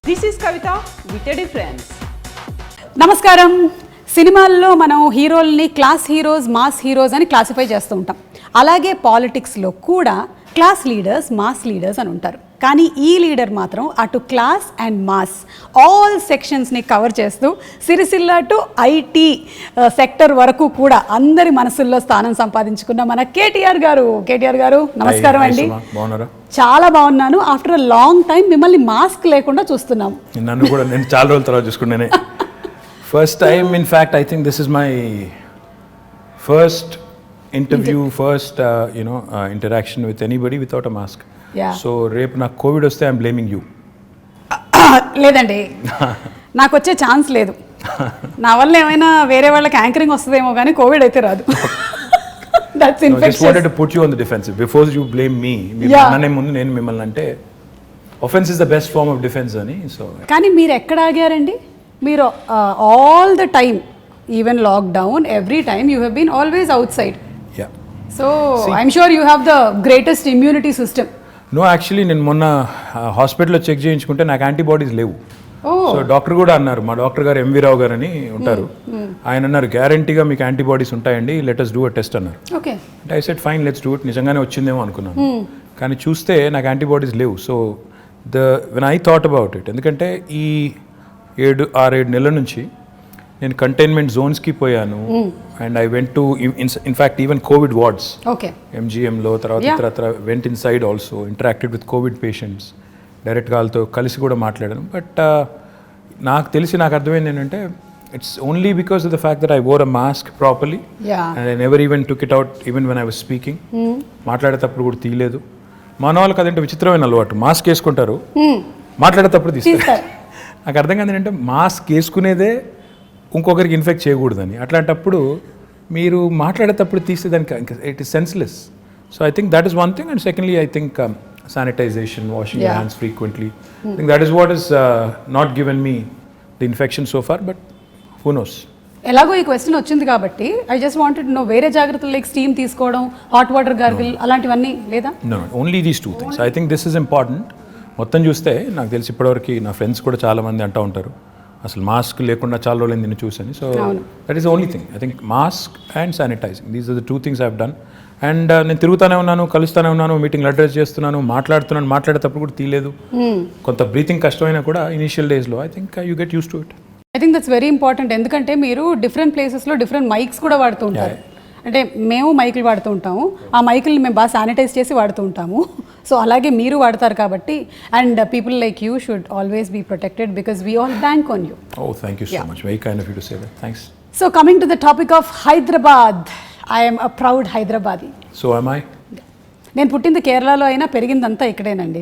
This is Kavitha with a difference. నమస్కారం. సినిమాల్లో మనం హీరోల్ని క్లాస్ హీరోస్, మాస్ హీరోస్ అని క్లాసిఫై చేస్తూ ఉంటాం. అలాగే పాలిటిక్స్లో కూడా క్లాస్ లీడర్స్, మాస్ లీడర్స్ అని ఉంటారు. కానీ ఈ లీడర్ మాత్రం అటు క్లాస్ అండ్ మాస్ ఆల్ సెక్షన్స్ని కవర్ చేస్తూ సిరిసిల్ల టు ఐటీ సెక్టర్ వరకు కూడా అందరి మనసుల్లో స్థానం సంపాదించుకున్న మన కేటీఆర్ గారు నమస్కారం అండి. చాలా బాగున్నాను. ఆఫ్టర్ అ లాంగ్ టైం మిమ్మల్ని మాస్క్ లేకుండా చూస్తున్నాం. నన్ను కూడా నేను చాలా రోజుల తర్వాత చూసుకున్నానే. First time in fact I think this is my first interview, first interaction with anybody without a mask. So రేపు నాకు కోవిడ్ వస్తే ఐఎమ్ బ్లేమింగ్ యూ. లేదండి, నాకు వచ్చే ఛాన్స్ లేదు. నా వల్ల ఏమైనా వేరే వాళ్ళకి యాంకరింగ్ వస్తుందేమో కానీ కోవిడ్ అయితే రాదు. That's infectious. Just wanted to put you on the defensive before you blame me. నన్నే ముందు నేను మిమ్మల్ని అంటే offense is the best form of defense అని. సో కానీ మీరు ఎక్కడ ఆగారండి? మీరు all the time, even lockdown, every time you have been always outside. Yeah, so I'm sure you have the greatest immunity system. No, actually నేను మొన్న హాస్పిటల్లో check చేయించుకుంటే నాకు యాంటీబాడీస్ లేవు. సో డాక్టర్ కూడా అన్నారు, మా డాక్టర్ గారు ఎంవి రావు గారు అని ఉంటారు, ఆయన అన్నారు గ్యారంటీగా మీకు యాంటీబాడీస్ ఉంటాయండి, let us do a test అన్నారు. Okay, I said fine, let's do it. నిజంగానే వచ్చిందేమో అనుకున్నాను, కానీ చూస్తే నాకు యాంటీబాడీస్ లేవు. So when I thought about it, ఎందుకంటే ఈ 6-7 నెలల నుంచి నేను కంటైన్మెంట్ జోన్స్కి పోయాను. And I went to in fact even covid wards, ఎంజిఎంలో, తర్వాత went inside also, interacted with covid patients, డైరెక్ట్గా వాళ్ళతో కలిసి కూడా మాట్లాడాను. బట్ నాకు అర్థమైంది ఏంటంటే it's only because of the fact that I wore a mask properly and I never even took it out even when I was speaking. మాట్లాడేటప్పుడు కూడా తీయలేదు. మన వాళ్ళకి అదంటే విచిత్రమైన అలవాటు, మాస్క్ వేసుకుంటారు, మాట్లాడేటప్పుడు తీస్తారు. నాకు అర్థం కాదు ఏంటంటే మాస్క్ వేసుకునేదే ఇంకొకరికి ఇన్ఫెక్ట్ చేయకూడదని. అట్లాంటప్పుడు మీరు మాట్లాడేటప్పుడు తీస్తే దానికి it is senseless. So I think that is one thing. And secondly I think sanitization, washing your hands frequently. I think that is what is not given me the infection so far, but who knows. ఎలాగో ఈ question వచ్చింది కాబట్టి I just wanted no, వేరే జాగ్రత్తలు like steam తీసుకోవడం, hot water gargle అలాంటివన్నీ లేదా? No, only these two things. I think this is important. మొత్తం చూస్తే నాకు తెలిసి ఇప్పటివరకు నా ఫ్రెండ్స్ కూడా చాలా మంది అంటూ ఉంటారు అసలు మాస్క్ లేకుండా చాలా రోజులు నిన్ను చూసాను. So that is only thing. I think mask and sanitizing, these are the 2 things I have done. And నేను తిరుగుతూనే ఉన్నాను, కలుస్తూనే ఉన్నాను, మీటింగ్లు అడ్రస్ చేస్తున్నాను, మాట్లాడేటప్పుడు కూడా తీయలేదు. కొంత బ్రీతింగ్ కష్టమైనా కూడా ఇనిషియల్ డేస్లో I think you get use to it. I think that's very important. ఎందుకంటే మీరు డిఫరెంట్ ప్లేసెస్లో డిఫరెంట్ మైక్స్ కూడా వాడుతూ ఉంటారు. అంటే మేము మైకులు వాడుతూ ఉంటాము, ఆ మైకుల్ని మేము బాగా శానిటైజ్ చేసి వాడుతూ ఉంటాము. సో అలాగే మీరు వాడతారు కాబట్టి, and people like you should always be protected because we all bank on you. Oh, thank you so much, very kind of you to say that. Thanks. So coming to the topic of Hyderabad, I'm a proud Hyderabadi. So am I? నేను పుట్టింది కేరళలో అయినా పెరిగిందంతా ఇక్కడేనండి.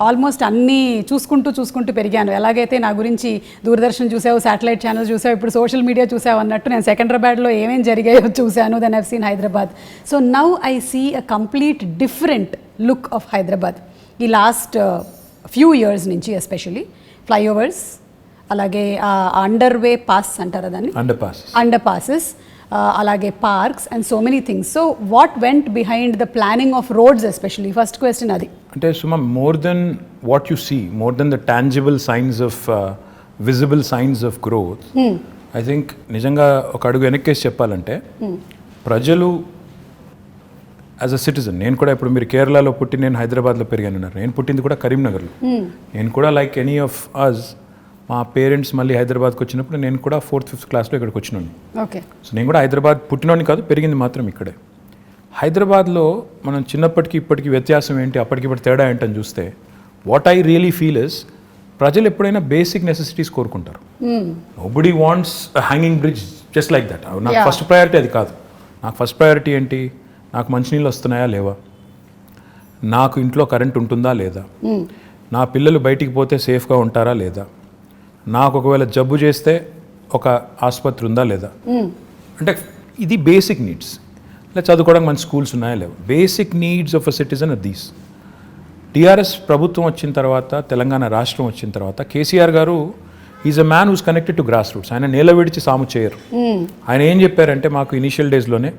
Almost అన్నీ చూసుకుంటూ పెరిగాను. ఎలాగైతే నా గురించి దూరదర్శన్ చూసావు, శాటిలైట్ ఛానల్స్ చూసావు, ఇప్పుడు సోషల్ మీడియా చూసావు అన్నట్టు నేను సెకండ్రాబాద్లో ఏమేం జరిగాయో చూశాను. Then I've seen Hyderabad. So now I see a complete different look of Hyderabad. ఈ లాస్ట్ ఫ్యూ ఇయర్స్ నుంచి ఎస్పెషలీ ఫ్లైఓవర్స్, అలాగే అండర్వే పాస్ అంటారా దాన్ని, అండర్ పాసెస్, అలాగే parks and so many things. So what went behind the planning of roads especially? First question అది. అంటే Suma, more than what you see, more than the tangible signs of visible signs of growth, I think నిజంగా ఒక అడుగు వెనక్కేసి చెప్పాలంటే ప్రజలు as a citizen, నేను కూడా ఇప్పుడు మీరు కేరళలో పుట్టి నేను హైదరాబాద్లో పెరిగాను, నేను పుట్టింది కూడా కరీంనగర్లో. నేను కూడా లైక్ ఎనీ ఆఫ్ అస్, మా పేరెంట్స్ మళ్ళీ హైదరాబాద్కి వచ్చినప్పుడు నేను కూడా 4th 5th క్లాస్లో ఇక్కడికి వచ్చినాను. ఓకే. సో నేను కూడా హైదరాబాద్ పుట్టినోని కాదు, పెరిగింది మాత్రం ఇక్కడే. హైదరాబాద్లో మనం చిన్నప్పటికి ఇప్పటికి వ్యత్యాసం ఏంటి, అప్పటికిప్పటి తేడా ఏంటని చూస్తే what I really feel is, ప్రజలు ఎప్పుడైనా బేసిక్ నెసెసిటీస్ కోరుకుంటారు. Nobody wants hanging bridge just like that. నాకు ఫస్ట్ ప్రయారిటీ అది కాదు. నాకు ఫస్ట్ ప్రయారిటీ ఏంటి, నాకు మంచినీళ్ళు వస్తున్నాయా లేవా, నాకు ఇంట్లో కరెంట్ ఉంటుందా లేదా, నా పిల్లలు బయటికి పోతే సేఫ్గా ఉంటారా లేదా, నాకు ఒకవేళ జబ్బు చేస్తే ఒక ఆసుపత్రి ఉందా లేదా. అంటే ఇది బేసిక్ నీడ్స్. ఇలా చదువుకోవడానికి మంచి స్కూల్స్ ఉన్నాయా లేవా, basic needs of a citizen are these. TRS ప్రభుత్వం వచ్చిన తర్వాత, తెలంగాణ రాష్ట్రం వచ్చిన తర్వాత, కేసీఆర్ గారు is a man who's connected to grass roots. ఆయన నేల విడిచి సాము చేయరు. ఆయన ఏం చెప్పారంటే మాకు ఇనీషియల్ డేస్లోనే,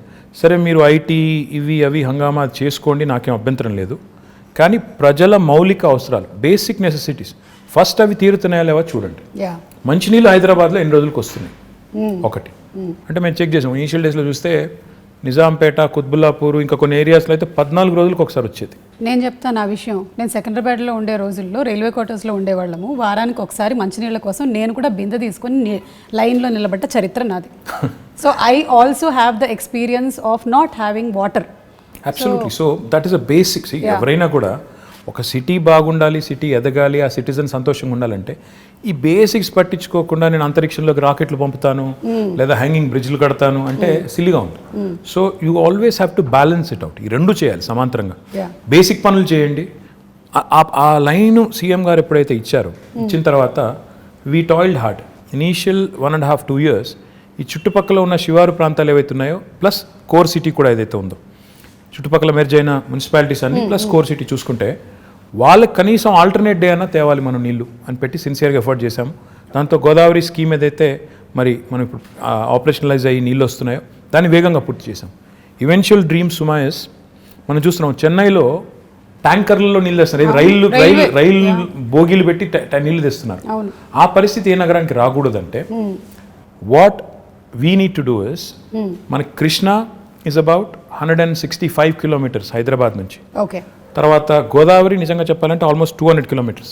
సరే మీరు ఐటీ ఇవి అవి హంగామా చేసుకోండి, నాకేం అభ్యంతరం లేదు, కానీ ప్రజల మౌలిక అవసరాలు, బేసిక్ నెసెసిటీస్, ఫస్ట్ అవి తీరుతున్నాయా లేవా చూడండి. యా మంచినీళ్ళు హైదరాబాద్లో ఎన్ని రోజులకు వస్తున్నాయి ఒకటి అంటే మేము చెక్ చేసాం. ఇనీషియల్ డేస్లో చూస్తే నిజాంపేట, కుత్బుల్లాపూర్ ఇంకా కొన్ని ఏరియాస్లో అయితే 14 రోజులకు ఒకసారి వచ్చేది. నేను చెప్తాను ఆ విషయం. నేను సికింద్రాబాద్లో ఉండే రోజుల్లో రైల్వే క్వార్టర్స్లో ఉండేవాళ్ళము. వారానికి ఒకసారి మంచినీళ్ళ కోసం నేను కూడా బిందె తీసుకొని లైన్లో నిలబడ్డ చరిత్ర నాది. So I also have the experience of not having water. Absolutely. So that is a basics. ఎవరైనా కూడా ఒక సిటీ బాగుండాలి, సిటీ ఎదగాలి, ఆ సిటిజన్ సంతోషంగా ఉండాలంటే ఈ బేసిక్స్ పట్టించుకోకుండా నేను అంతరిక్షంలోకి రాకెట్లు పంపుతాను లేదా హ్యాంగింగ్ బ్రిడ్జ్లు కడతాను అంటే సిల్లీగా ఉంది. So you always have to balance it out. ఈ రెండు చేయాలి సమాంతరంగా. బేసిక్ పనులు చేయండి. ఆ లైన్ సీఎం గారు ఎప్పుడైతే ఇచ్చారో, ఇచ్చిన తర్వాత we toiled hard. Initial 1.5-2 years ఈ చుట్టుపక్కల ఉన్న శివారు ప్రాంతాలు ఏవైతే ఉన్నాయో ప్లస్ కోర్ సిటీ కూడా ఏదైతే ఉందో, చుట్టుపక్కల మెర్జ్ అయిన మున్సిపాలిటీస్ అన్ని ప్లస్ కోర్ సిటీ చూసుకుంటే వాళ్ళకి కనీసం ఆల్టర్నేట్ డే అన్నా తేవాలి మనం నీళ్లు అని పెట్టి సిన్సియర్గా ఎఫర్ట్ చేశాము. దాంతో గోదావరి స్కీమ్ ఏదైతే మరి మనం ఇప్పుడు ఆపరేషనలైజ్ అయ్యి నీళ్ళు వస్తున్నాయో దాన్ని వేగంగా పూర్తి చేశాం. ఈవెన్చువల్ డ్రీమ్ సుమాయస్ మనం చూస్తున్నాం. చెన్నైలో ట్యాంకర్లలో నీళ్ళు తెస్తున్నారు. రైలు బోగీలు పెట్టి నీళ్లు తెస్తున్నారు. ఆ పరిస్థితి ఏ నగరానికి రాకూడదంటే what we need to do is, మనకి Krishna is about 165 kilometers Hyderabad నుంచి. ఓకే. తర్వాత గోదావరి నిజంగా చెప్పాలంటే ఆల్మోస్ట్ 200 kilometers.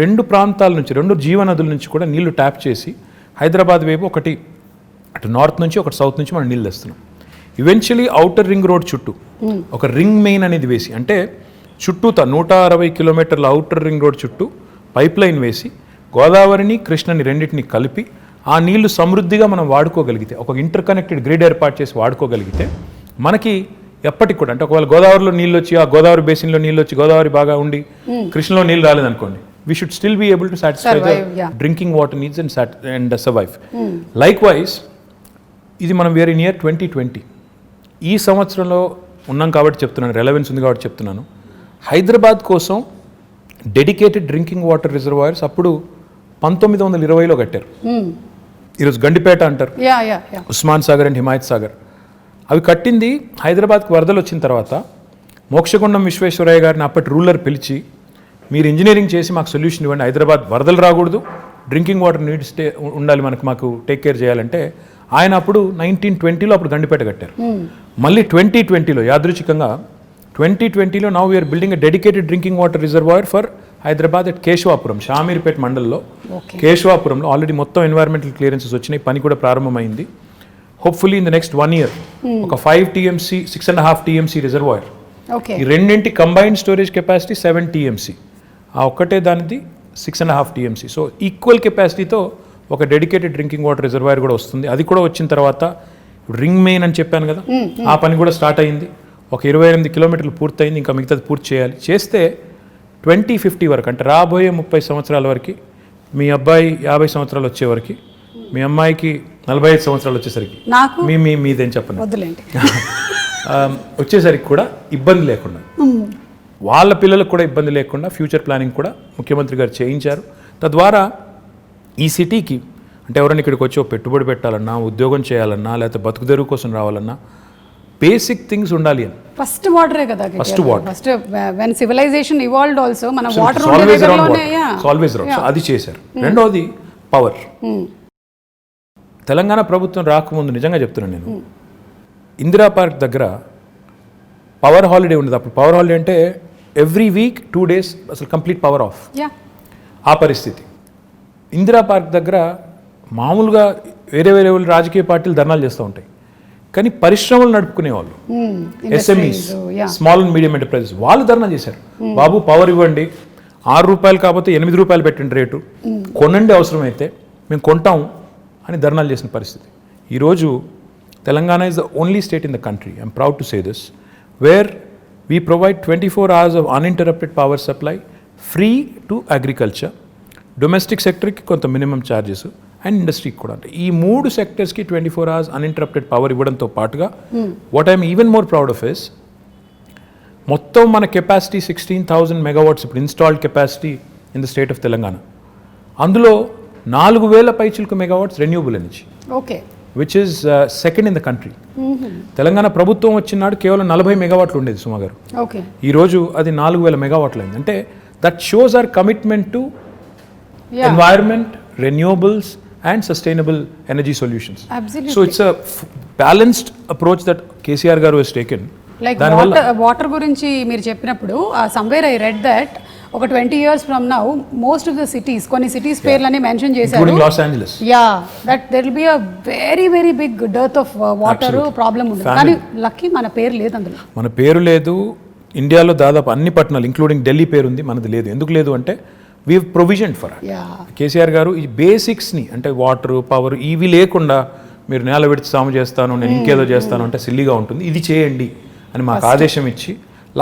రెండు ప్రాంతాల నుంచి, రెండు జీవనదుల నుంచి కూడా నీళ్లు ట్యాప్ చేసి హైదరాబాద్ వైపు ఒకటి అటు నార్త్ నుంచి ఒకటి సౌత్ నుంచి మనం నీళ్ళు తెస్తున్నాం. ఈవెన్చువలీ ఔటర్ రింగ్ రోడ్ చుట్టూ ఒక రింగ్ మెయిన్ అనేది వేసి, అంటే చుట్టూతా 160 kilometers ఔటర్ రింగ్ రోడ్ చుట్టూ పైప్ లైన్ వేసి గోదావరిని కృష్ణని రెండింటిని కలిపి ఆ నీళ్లు సమృద్ధిగా మనం వాడుకోగలిగితే, ఒక ఇంటర్ కనెక్టెడ్ గ్రిడ్ ఏర్పాటు చేసి వాడుకోగలిగితే మనకి ఎప్పటికి కూడా, అంటే ఒకవేళ గోదావరిలో నీళ్ళు వచ్చి ఆ గోదావరి బేసిన్లో నీళ్ళు వచ్చి గోదావరి బాగా ఉండి కృష్ణలో నీళ్ళు రాలేదనుకోండి, we should still be able to satisfy the drinking water needs and survive. Likewise ఇది మనం వేర్ ఇన్ ఇయర్ 2020 ఈ సంవత్సరంలో ఉన్నాం కాబట్టి చెప్తున్నాను, రెలవెన్స్ ఉంది కాబట్టి చెప్తున్నాను. హైదరాబాద్ కోసం డెడికేటెడ్ డ్రింకింగ్ వాటర్ రిజర్వాయర్స్ అప్పుడు 1920లో కట్టారు. ఈరోజు గండిపేట అంటారు, ఉస్మాన్ సాగర్ అండ్ హిమాయత్ సాగర్. అవి కట్టింది హైదరాబాద్కి వరదలు వచ్చిన తర్వాత. మోక్షగుండం విశ్వేశ్వరయ్య గారిని అప్పటి రూలర్ పిలిచి, మీరు ఇంజనీరింగ్ చేసి మాకు సొల్యూషన్ ఇవ్వండి, హైదరాబాద్ వరదలు రాకూడదు, డ్రింకింగ్ వాటర్ నీడ్స్ ఉండాలి, మాకు టేక్ కేర్ చేయాలంటే ఆయన అప్పుడు 1920లో అప్పుడు గండిపేట కట్టారు. మళ్ళీ 2020లో యాదృచ్ఛికంగా 2020లో now we're building a dedicated drinking water reservoir for Hyderabad at Keshavapuram, Shamirpet మండల్లో కేశవాపురంలో ఆల్రెడీ మొత్తం ఎన్వైరన్మెంటల్ క్లియరెన్సెస్ వచ్చినాయి, పని కూడా ప్రారంభమైంది. Hopefully in the next 1 year ఒక 5 TMC 6.5 TMC రిజర్వాయర్, ఈ రెండింటి కంబైన్డ్ స్టోరేజ్ కెపాసిటీ 7 TMC, ఆ ఒక్కటే దానిది 6.5 TMC. సో ఈక్వల్ కెపాసిటీతో ఒక డెడికేటెడ్ డ్రింకింగ్ వాటర్ రిజర్వాయర్ కూడా వస్తుంది. అది కూడా వచ్చిన తర్వాత రింగ్ మెయిన్ అని చెప్పాను కదా, ఆ పని కూడా స్టార్ట్ అయింది. ఒక 28 kilometers పూర్తయింది, ఇంకా మిగతాది పూర్తి చేయాలి. చేస్తే 2050 వరకు, అంటే రాబోయే 30 సంవత్సరాల వరకు, మీ అబ్బాయి 50 సంవత్సరాలు వచ్చే వరకు, మీ అమ్మాయికి 45 సంవత్సరాలు వచ్చేసరికి, మీదేం చెప్పండి వచ్చేసరికి కూడా ఇబ్బంది లేకుండా, వాళ్ళ పిల్లలకు కూడా ఇబ్బంది లేకుండా ఫ్యూచర్ ప్లానింగ్ కూడా ముఖ్యమంత్రి గారు చేయించారు. తద్వారా ఈ సిటీకి, అంటే ఎవరైనా ఇక్కడికి వచ్చి పెట్టుబడి పెట్టాలన్నా, ఉద్యోగం చేయాలన్నా, లేకపోతే బతుకుదెరువు కోసం రావాలన్నా బేసిక్ థింగ్స్ ఉండాలి అని. ఫస్ట్ వాటరే కదా, first water. First when civilization evolved also మన వాటర్ ఆల్వేస్ రౌండ్, అది చేశారు. రెండోది పవర్. తెలంగాణ ప్రభుత్వం రాకముందు నిజంగా చెప్తున్నాను నేను, ఇందిరా పార్క్ దగ్గర పవర్ హాలిడే ఉండేది. అప్పుడు పవర్ హాలిడే అంటే ఎవ్రీ వీక్ 2 days అసలు కంప్లీట్ పవర్ ఆఫ్. ఆ పరిస్థితి. ఇందిరా పార్క్ దగ్గర మామూలుగా వేరే రాజకీయ పార్టీలు ధర్నాలు చేస్తూ ఉంటాయి, కానీ పరిశ్రమలు నడుపుకునేవాళ్ళు, SMEs, small and medium enterprises, వాళ్ళు ధర్నా చేశారు. బాబు పవర్ ఇవ్వండి, 6 రూపాయలు కాకపోతే 8 రూపాయలు పెట్టండి రేటు, కొనండి అవసరమైతే మేము కొంటాం అని ధర్నాలు చేసిన పరిస్థితి. ఈరోజు Telangana is the only state in the country, I'm proud to say this, where we provide 24 hours of uninterrupted power supply free to agriculture, domestic సెక్టర్కి కొంత మినిమం ఛార్జెస్ అండ్ ఇండస్ట్రీకి కూడా. అంటే ఈ 3 సెక్టర్స్కి 24 hours అన్ఇంటరప్టెడ్ పవర్ ఇవ్వడంతో పాటుగా what I'm even more proud of is, మొత్తం మన కెపాసిటీ 16,000 megawatts ఇప్పుడు installed capacity in the state of Telangana. అందులో 4,000 పైచిలకు megawatts renewable energy, which is second in the country. Telangana ప్రభుత్వం వచ్చినాడు కేవలం 40 megawatts ఉండేది సుమా గారు, ఈరోజు అది 4,000 megawatts అయింది. అంటే that shows our commitment to environment, renewables and sustainable energy solutions. Absolutely. So it's a balanced approach that KCR garu has taken. Like water గురించి మీరు చెప్పినప్పుడు somewhere I read that ఒక 20 years from now most of the cities కొన్ని cities పేర్లని mention చేశారు, including Los Angeles. that there will be a very big dearth of water problem ఉంది. కానీ lucky మన పేరు లేదు అందులో. మన పేరు లేదు. ఇండియాలో దాదాపు అన్ని పట్టణాలు ఇంక్లూడింగ్ ఢిల్లీ పేరు ఉంది, మనది లేదు. ఎందుకు లేదు అంటే we have provisioned for it. KCR గారు ఈ బేసిక్స్ని అంటే వాటర్, పవర్ ఇవి లేకుండా మీరు నేల విడిచి సాము చేస్తాను, నేను ఇంకేదో చేస్తాను అంటే సిల్లీగా ఉంటుంది, ఇది చేయండి అని మాకు ఆదేశం ఇచ్చి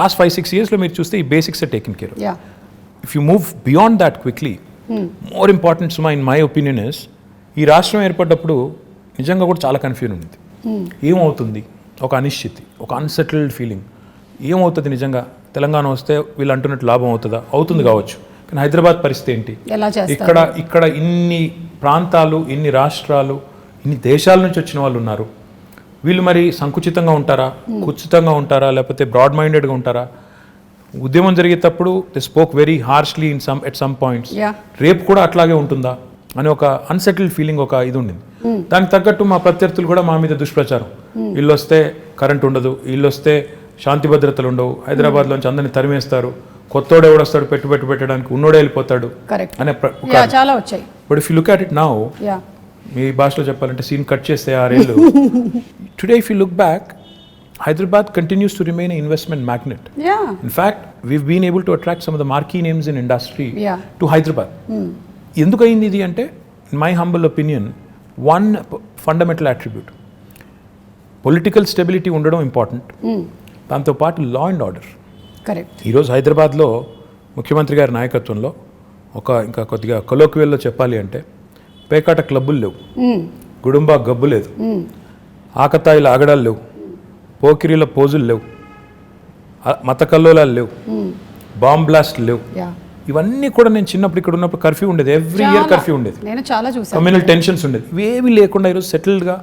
లాస్ట్ 5-6 yearsలో మీరు చూస్తే ఈ basics are taken care. If you move beyond that quickly, more important సుమా ఇన్ మై ఒపీనియన్ ఇస్, ఈ రాష్ట్రం ఏర్పడ్డప్పుడు నిజంగా కూడా చాలా కన్ఫ్యూజన్ ఉంది. ఏమవుతుంది, ఒక అనిశ్చితి, ఒక అన్సెటిల్డ్ ఫీలింగ్, ఏమవుతుంది నిజంగా తెలంగాణ వస్తే వీళ్ళు అంటున్నట్టు లాభం అవుతుందా, అవుతుంది కావచ్చు, కానీ హైదరాబాద్ పరిస్థితి ఏంటి, ఇక్కడ ఇన్ని ప్రాంతాలు, ఇన్ని రాష్ట్రాలు, ఇన్ని దేశాల నుంచి వచ్చిన వాళ్ళు ఉన్నారు, వీళ్ళు మరి సంకుచితంగా ఉంటారా, కుచితంగా ఉంటారా, లేకపోతే బ్రాడ్ మైండెడ్గా ఉంటారా, ఉద్యమం జరిగేటప్పుడు they spoke very harshly at some points, రేపు కూడా అట్లాగే ఉంటుందా అని ఒక అన్సెటిల్డ్ ఫీలింగ్, ఒక ఇది ఉండింది. దానికి తగ్గట్టు మా ప్రత్యర్థులు కూడా మా మీద దుష్ప్రచారం, వీళ్ళు వస్తే కరెంట్ ఉండదు, వీళ్ళు వస్తే శాంతి భద్రతలు ఉండవు, హైదరాబాద్లోంచి అందరిని తరిమేస్తారు, కొత్తోడు ఎవడొస్తాడు పెట్టుబడి పెట్టడానికి, ఉన్నోడే వెళ్ళిపోతాడు అనే చాలా వచ్చాయి. But if you look at it now, మీ భాషలో చెప్పాలంటే సీన్ కట్ చేస్తే 6 ఏళ్ళు, today if you look back, Hyderabad continues to remain an investment magnet. In fact, we've been able to attract some of the marquee names in industry to Hyderabad. ఎందుకు అయింది ఇది అంటే, in my humble opinion, one fundamental attribute, political stability ఉండడం important, దాంతోపాటు law and order. ఈరోజు హైదరాబాద్లో ముఖ్యమంత్రి గారి నాయకత్వంలో ఇంకా కొద్దిగా కొలోక్వియల్లో చెప్పాలి అంటే, పేకాట క్లబ్బులు లేవు, గుడుంబా గబ్బు లేదు, ఆకతాయిల ఆగడాలు లేవు, పోకిరీల పోజులు లేవు, మత కల్లోలాలు లేవు, బాంబ్ బ్లాస్ట్లు లేవు. ఇవన్నీ కూడా నేను చిన్నప్పుడు ఇక్కడ ఉన్నప్పుడు కర్ఫ్యూ ఉండేది, ఎవ్రీ ఇయర్ కర్ఫ్యూ ఉండేది, కమ్యూనల్ టెన్షన్స్ ఉండేది, ఇవేవి లేకుండా ఈరోజు సెటిల్డ్గా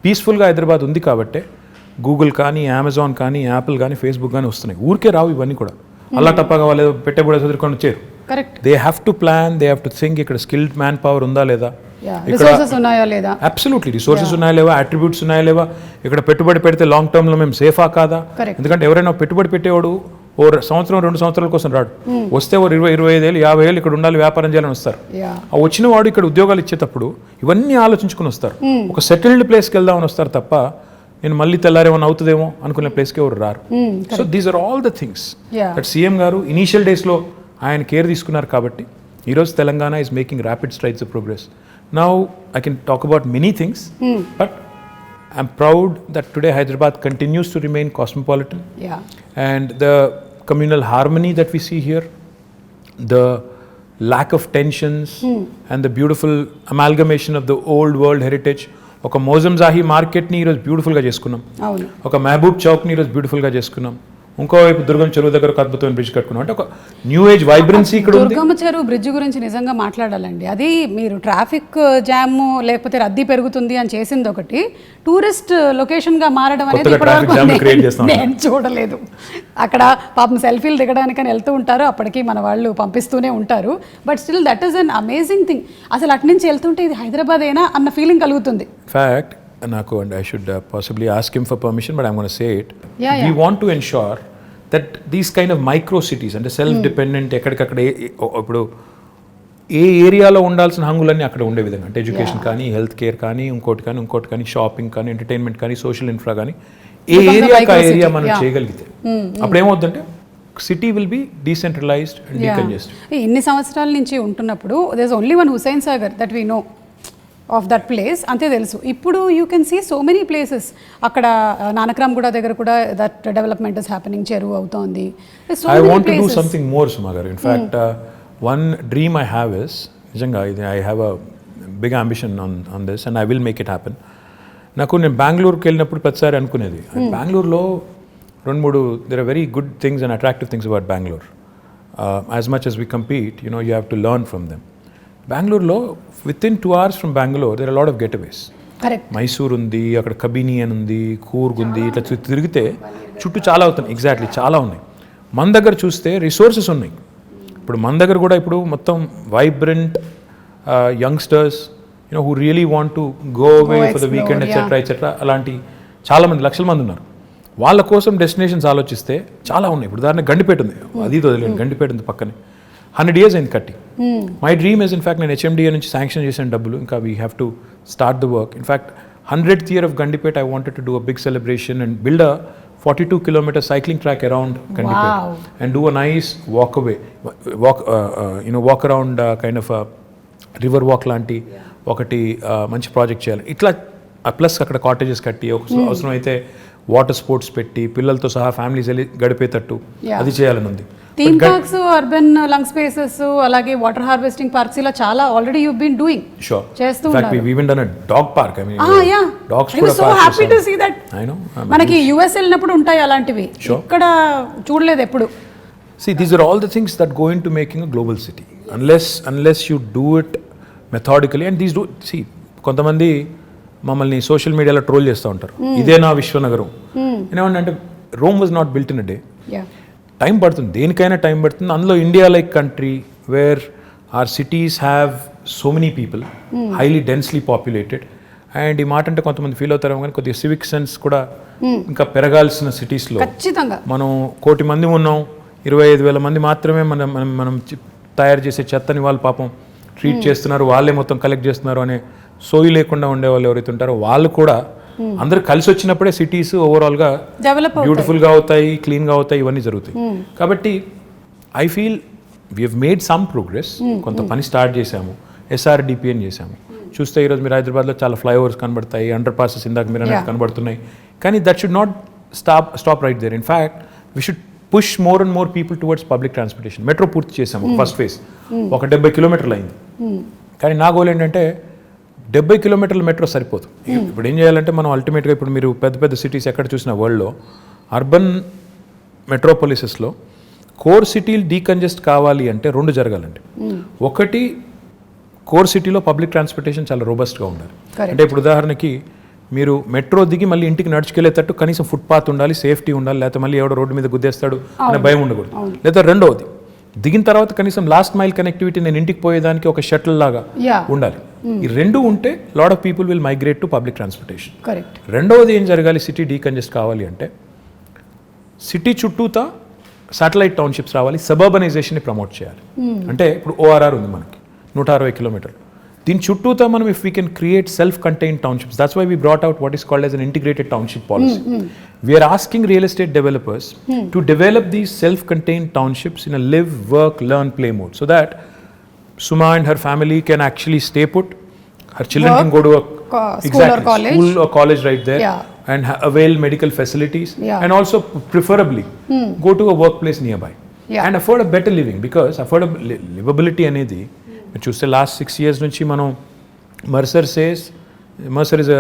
పీస్ఫుల్గా హైదరాబాద్ ఉంది. కాబట్టి గూగుల్ కానీ, అమెజాన్ కానీ, యాపిల్ కానీ, ఫేస్బుక్ కానీ వస్తున్నాయి. ఊరికే రావు ఇవన్నీ కూడా, అల్లా టప్పగా వాళ్ళు పెట్టబడే చదువుకొని వచ్చారు. They have to plan, they have to think, ఇక్కడ స్కిల్డ్ మ్యాన్ పవర్ ఉందా లేదా, అబ్సల్యూట్లీ రిసోర్సెస్ ఉన్నాయా లేవా, అట్రిబ్యూట్స్ ఉన్నాయా లేవా, ఇక్కడ పెట్టుబడి పెడితే లాంగ్ టర్మ్లో మేము సేఫా కాదా. ఎందుకంటే ఎవరైనా పెట్టుబడి పెట్టేవాడు ఓ సంవత్సరం 2 సంవత్సరాల కోసం రాడు, వస్తే ఓ 20-25 ఏళ్ళు 50 ఏళ్ళు ఇక్కడ ఉండాలి, వ్యాపారం చేయాలని వస్తారు. ఆ వచ్చిన వాడు ఇక్కడ ఉద్యోగాలు ఇచ్చేటప్పుడు ఇవన్నీ ఆలోచించుకుని వస్తారు, ఒక సెటిల్డ్ ప్లేస్కి వెళ్దామని వస్తారు తప్ప నేను మళ్ళీ తెల్లారేమన్నా అవుతుందేమో అనుకునే ప్లేస్కి ఎవరు రారు. So these are all the things that CM గారు ఇనీషియల్ డేస్లో ఆయన కేర్ తీసుకున్నారు. కాబట్టి ఈరోజు Telangana is making rapid strides of progress. Now I can talk about many things, but I'm proud that today Hyderabad continues to remain cosmopolitan. And the communal harmony that we see here, the lack of tensions, and the beautiful amalgamation of the old world heritage. ఒక మోజంజాహి మార్కెట్ని ఈరోజు బ్యూటిఫుల్గా చేసుకున్నాం, ఒక మహబూబ్ చౌక్ని ఈరోజు బ్యూటిఫుల్గా చేసుకున్నాం, ఇంకోవైపు దుర్గం చెరువు దగ్గర ఒక అద్భుతమైన బ్రిడ్జ్ కట్టుకున్నాం. అంటే ఒక న్యూ ఏజ్ వైబ్రెన్సీ ఇక్కడ ఉంది. దుర్గం చెరువు బ్రిడ్జ్ గురించి నిజంగా మాట్లాడాలండి. అది మీరు ట్రాఫిక్ జామ్ లేకపోతే రద్దీ పెరుగుతుంది అని చేసింది ఒకటి, టూరిస్ట్ లొకేషన్ గా మారడం అనేది నేను చూడలేదు. అక్కడ పాపం సెల్ఫీలు దిగడానికని వెళ్తూ ఉంటారు, అప్పటికి మన వాళ్ళు పంపిస్తూనే ఉంటారు. But still that is an amazing thing. అసలు అటు నుంచి వెళ్తుంటే ఇది హైదరాబాద్ అయినా అన్న ఫీలింగ్ కలుగుతుంది. ఫ్యాక్ట్ నాకు, and I should possibly ask him for permission, but I'm going to say it. We want to ensure that these kind of micro cities అంటే సెల్ఫ్ డిపెండెంట్, ఎక్కడికక్కడ ఇప్పుడు ఏ ఏరియాలో ఉండాల్సిన హంగులన్నీ అక్కడ ఉండే విధంగా, అంటే ఎడ్యుకేషన్ కానీ, హెల్త్ కేర్ కానీ, ఇంకోటి కానీ, షాపింగ్ కానీ, ఎంటర్టైన్మెంట్ కానీ, సోషల్ ఇన్ఫ్రా కానీ, ఏ ఏరియా మనం చేయగలిగితే అప్పుడు ఏమవుతుందంటే city will be decentralized and decongested. ఇన్ని సంవత్సరాల నుంచి ఉంటున్నప్పుడు there is only one Hussain Sagar that we know of that place, అంతే తెలుసు. ఇప్పుడు you can see so many places. అక్కడ నానక్రామ్ గూడ దగ్గర కూడా దట్ డెవలప్మెంట్ ఇస్ హ్యాపెనింగ్, చెరువు అవుతోంది. I want to do something more Suma garu. In fact one dream I have is, నిజంగా ఇది I have a big ambition on this and I will make it happen. నేను బెంగళూరుకి వెళ్ళినప్పుడు ప్రతిసారి అనుకునేది, బెంగళూరులో 2-3 there are very good things and attractive things about Bangalore. As much as we compete, you have to learn from them. బెంగళూరులో within 2 hours from Bangalore there are a lot of getaways. Mysore ఉంది, అక్కడ కబిని అని ఉంది, కూర్గ్ ఉంది, ఇట్లా తిరిగితే చుట్టూ చాలా అవుతున్నాయి. ఎగ్జాక్ట్లీ చాలా ఉన్నాయి. మన దగ్గర చూస్తే రిసోర్సెస్ ఉన్నాయి, ఇప్పుడు మన దగ్గర కూడా ఇప్పుడు మొత్తం vibrant youngsters who really want to go away for the weekend etcetera అలాంటి చాలామంది లక్షల మంది ఉన్నారు. వాళ్ళ కోసం డెస్టినేషన్స్ ఆలోచిస్తే చాలా ఉన్నాయి. ఇప్పుడు ఉదాహరణ గండిపేట ఉంది, అది వదిలేండి, గండిపేట ఉంది పక్కనే. 100 years అయింది కట్టి. మై డ్రీమ్ ఇస్ ఇన్ఫాక్ట్ నేను HMDA నుంచి శాంక్షన్ చేసిన డబ్బులు, ఇంకా we have to start the work. In fact 100th year of Gandipet, I wanted to do a big celebration and build a 42-kilometer cycling track around Gandipet and do a nice walk around kind of a river walk లాంటి ఒకటి మంచి project చేయాలి. ఇట్లా plus అక్కడ cottages కట్టి అవసరం అయితే water sports పెట్టి పిల్లలతో సహా ఫ్యామిలీస్ వెళ్ళి గడిపేటట్టు అది చేయాలని ఉంది. Theme parks, urban lung spaces, అలాగే వాటర్ హార్వెస్టింగ్ పార్క్స్ ఇలా చాలా ఆల్రెడీ యు బీన్ డూయింగ్ చేస్తూ ఉన్నారు. We even done a dog park. I mean, dogs I was so happy to see that. I know. మనకి US వెళ్ళినప్పుడు ఉంటాయి అలాంటివి, ఇక్కడ చూడలేదు ఎప్పుడు. See, these are all the things that go into making a global city. Unless you do it methodically, and these do, see, కొంతమంది మమ్మల్ని social మీడియాలో ట్రోల్ చేస్తూ ఉంటారు, ఇదే నా విశ్వనగరం. ఏమంటే Rome was not built in a day. Time పడుతుంది, దేనికైనా టైం పడుతుంది. అందులో India like country where are cities have so many people, highly densely populated. And ఈ మాట అంటే కొంతమంది ఫీల్ అవుతారేమో కానీ కొద్దిగా సివిక్ సెన్స్ కూడా ఇంకా పెరగాల్సిన సిటీస్లో. మనం 1 కోటి మంది ఉన్నాం, 25,000 మంది మాత్రమే మనం తయారు చేసే చెత్తని వాళ్ళు పాపం ట్రీట్ చేస్తున్నారు, వాళ్ళే మొత్తం కలెక్ట్ చేస్తున్నారు అనే సోయి లేకుండా ఉండేవాళ్ళు ఎవరైతే ఉంటారో వాళ్ళు కూడా అందరూ కలిసి వచ్చినప్పుడే సిటీస్ ఓవరాల్గా బ్యూటిఫుల్గా అవుతాయి, క్లీన్గా అవుతాయి, ఇవన్నీ జరుగుతాయి. కాబట్టి I feel we have made some progress. కొంత పని స్టార్ట్ చేశాము, SRDP అని చేశాము. చూస్తే ఈరోజు మీరు హైదరాబాద్లో చాలా ఫ్లైఓవర్స్ కనబడతాయి, అండర్ పాసెస్ ఇందాక మీరు అనేది కనబడుతున్నాయి. కానీ that should not stop right there. In fact we should push more and more people towards public transportation. Metro పూర్తి చేసాము, ఫస్ట్ ఫేజ్ ఒక 70 కిలోమీటర్లు అయింది. కానీ నా గోల్ ఏంటంటే 70 కిలోమీటర్ల మెట్రో సరిపోదు. ఇప్పుడు ఏం చేయాలంటే మనం అల్టిమేట్గా ఇప్పుడు మీరు పెద్ద పెద్ద సిటీస్ ఎక్కడ చూసిన వరల్డ్లో అర్బన్ మెట్రోపాలిసెస్లో కోర్ సిటీలు డీకంజెస్ట్ కావాలి అంటే 2 జరగాలండి. ఒకటి, కోర్ సిటీలో పబ్లిక్ ట్రాన్స్పోర్టేషన్ చాలా రోబస్ట్గా ఉండాలి. అంటే ఇప్పుడు ఉదాహరణకి మీరు మెట్రో దిగి మళ్ళీ ఇంటికి నడుచుకెళ్ళేటట్టు కనీసం ఫుట్పాత్ ఉండాలి, సేఫ్టీ ఉండాలి, లేకపోతే మళ్ళీ ఎవడో రోడ్డు మీద గుద్దేస్తాడు అనే భయం ఉండకూడదు. లేదా రెండవది, దిగిన తర్వాత కనీసం లాస్ట్ మైల్ కనెక్టివిటీ, నేను ఇంటికి పోయేదానికి ఒక షటిల్ లాగా ఉండాలి. ఈ 2 ఉంటే lot of people will migrate to public transportation. రెండవది ఏం జరగాలి, సిటీ డీకంజెస్ట్ కావాలి అంటే సిటీ చుట్టూతా శాటిలైట్ టౌన్షిప్స్ రావాలి, సబర్బనైజేషన్ని ప్రమోట్ చేయాలి. అంటే ఇప్పుడు ORR ఉంది మనకి 160 కిలోమీటర్లు, దీని చుట్టూతా మనం if we can create self contained townships, that's why we brought out what is called as an integrated township policy. We are asking real estate developers to develop these self contained townships in a live, work, learn, play mode, so that Suma and her family can actually stay put, her children can go to a school or college right there, and avail medical facilities, and also preferably go to a workplace nearby, and afford a better living, because livability అనేది మీరు చూస్తే last 6 years నుంచి మనం Mercer is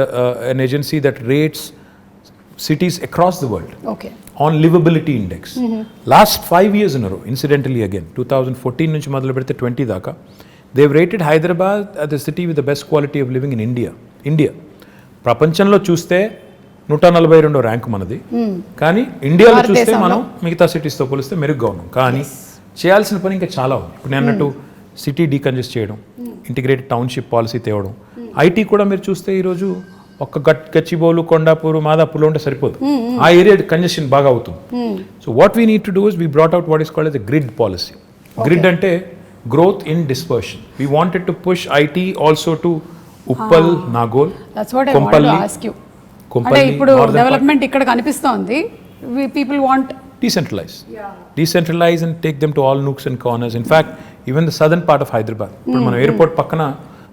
an agency that rates cities across the world on livability index. Last 5 years in a row, incidentally again 2014 నుంచి మొదలు పెడితే 20 దాకా, they've rated Hyderabad as the city with the best quality of living in India. ప్రపంచంలో చూస్తే 142వ rank మనది, కానీ ఇండియాలో చూస్తే మనం మిగతా సిటీస్తో పోలిస్తే మెరుగ్గా ఉన్నాం. కానీ చేయాల్సిన పని ఇంకా చాలా ఉంది. ఇప్పుడు నేను అన్నట్టు సిటీ డీకంజెస్ట్ చేయడం, ఇంటిగ్రేటెడ్ టౌన్షిప్ పాలసీ తేవడం, ఐటీ కూడా మీరు చూస్తే ఈరోజు ఒక్క గచ్చిబౌలు, కొండాపూరు, మాదాపూర్లో ఉంటే సరిపోదు, ఆ ఏరియా కంజెషన్ బాగా అవుతుంది. So what we need to do is we brought out what is called as a grid policy. Grid అంటే growth in dispersion. We wanted to push IT also to Uppal, Nagole, Kompally. ఇప్పుడు డెవలప్మెంట్ ఇక్కడ కనిపిస్తోంది, people want decentralize and take them to all nooks and corners. In fact, even the southern part of Hyderabad, ఇప్పుడు మన airport పక్కన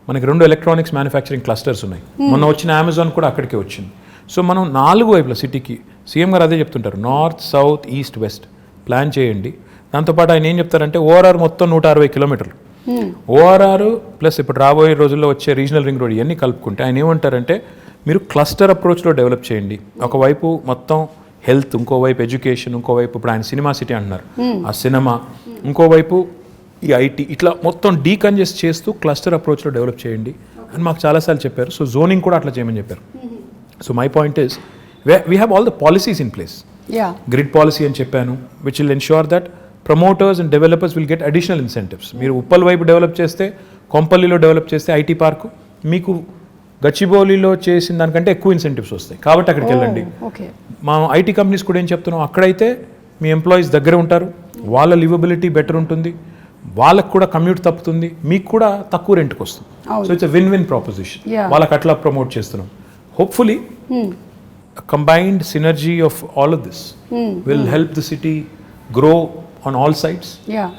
మనకి 2 electronics manufacturing clusters ఉన్నాయి. మొన్న వచ్చిన అమెజాన్ కూడా అక్కడికే వచ్చింది. సో మనం 4 వైపుల సిటీకి, సీఎం గారు అదే చెప్తుంటారు, north, south, east, west plan చేయండి. దాంతోపాటు ఆయన ఏం చెప్తారంటే ORR మొత్తం 160 కిలోమీటర్లు, ORR ప్లస్ ఇప్పుడు రాబోయే రోజుల్లో వచ్చే రీజనల్ రింగ్ రోడ్ ఇవన్నీ కలుపుకుంటే ఆయన ఏమంటారంటే మీరు క్లస్టర్ అప్రోచ్లో డెవలప్ చేయండి. ఒకవైపు మొత్తం హెల్త్, ఇంకోవైపు ఎడ్యుకేషన్, ఇంకోవైపు ఇప్పుడు ఆయన సినిమా సిటీ అంటున్నారు, ఆ సినిమా, ఇంకోవైపు ఈ ఐటీ, ఇట్లా మొత్తం డీకంజెస్ట్ చేస్తూ క్లస్టర్ అప్రోచ్లో డెవలప్ చేయండి అని మాకు చాలాసార్లు చెప్పారు. సో జోనింగ్ కూడా అట్లా చేయమని చెప్పారు. So my point is we have all the policies in place. Grid policy అని చెప్పాను, which will ensure that promoters and developers will get additional incentives. మీరు ఉప్పల్ వైపు డెవలప్ చేస్తే, కొంపల్లిలో డెవలప్ చేస్తే ఐటీ పార్కు, మీకు గచ్చిబౌలిలో చేసిన దానికంటే ఎక్కువ ఇన్సెంటివ్స్ వస్తాయి. కాబట్టి అక్కడికి వెళ్ళండి. మా ఐటీ కంపెనీస్ కూడా ఏం చెప్తున్నాం, అక్కడైతే మీ ఎంప్లాయీస్ దగ్గర ఉంటారు, వాళ్ళ లివబిలిటీ బెటర్ ఉంటుంది, వాళ్ళకు కూడా కమ్యూట్ తప్పుతుంది, మీకు కూడా తక్కువ రెంట్కి వస్తుంది. So it's win win proposition. వాళ్ళకి అట్లా ప్రమోట్ చేస్తున్నాం. Hopefully combined synergy of all of this will help the city grow on all sides,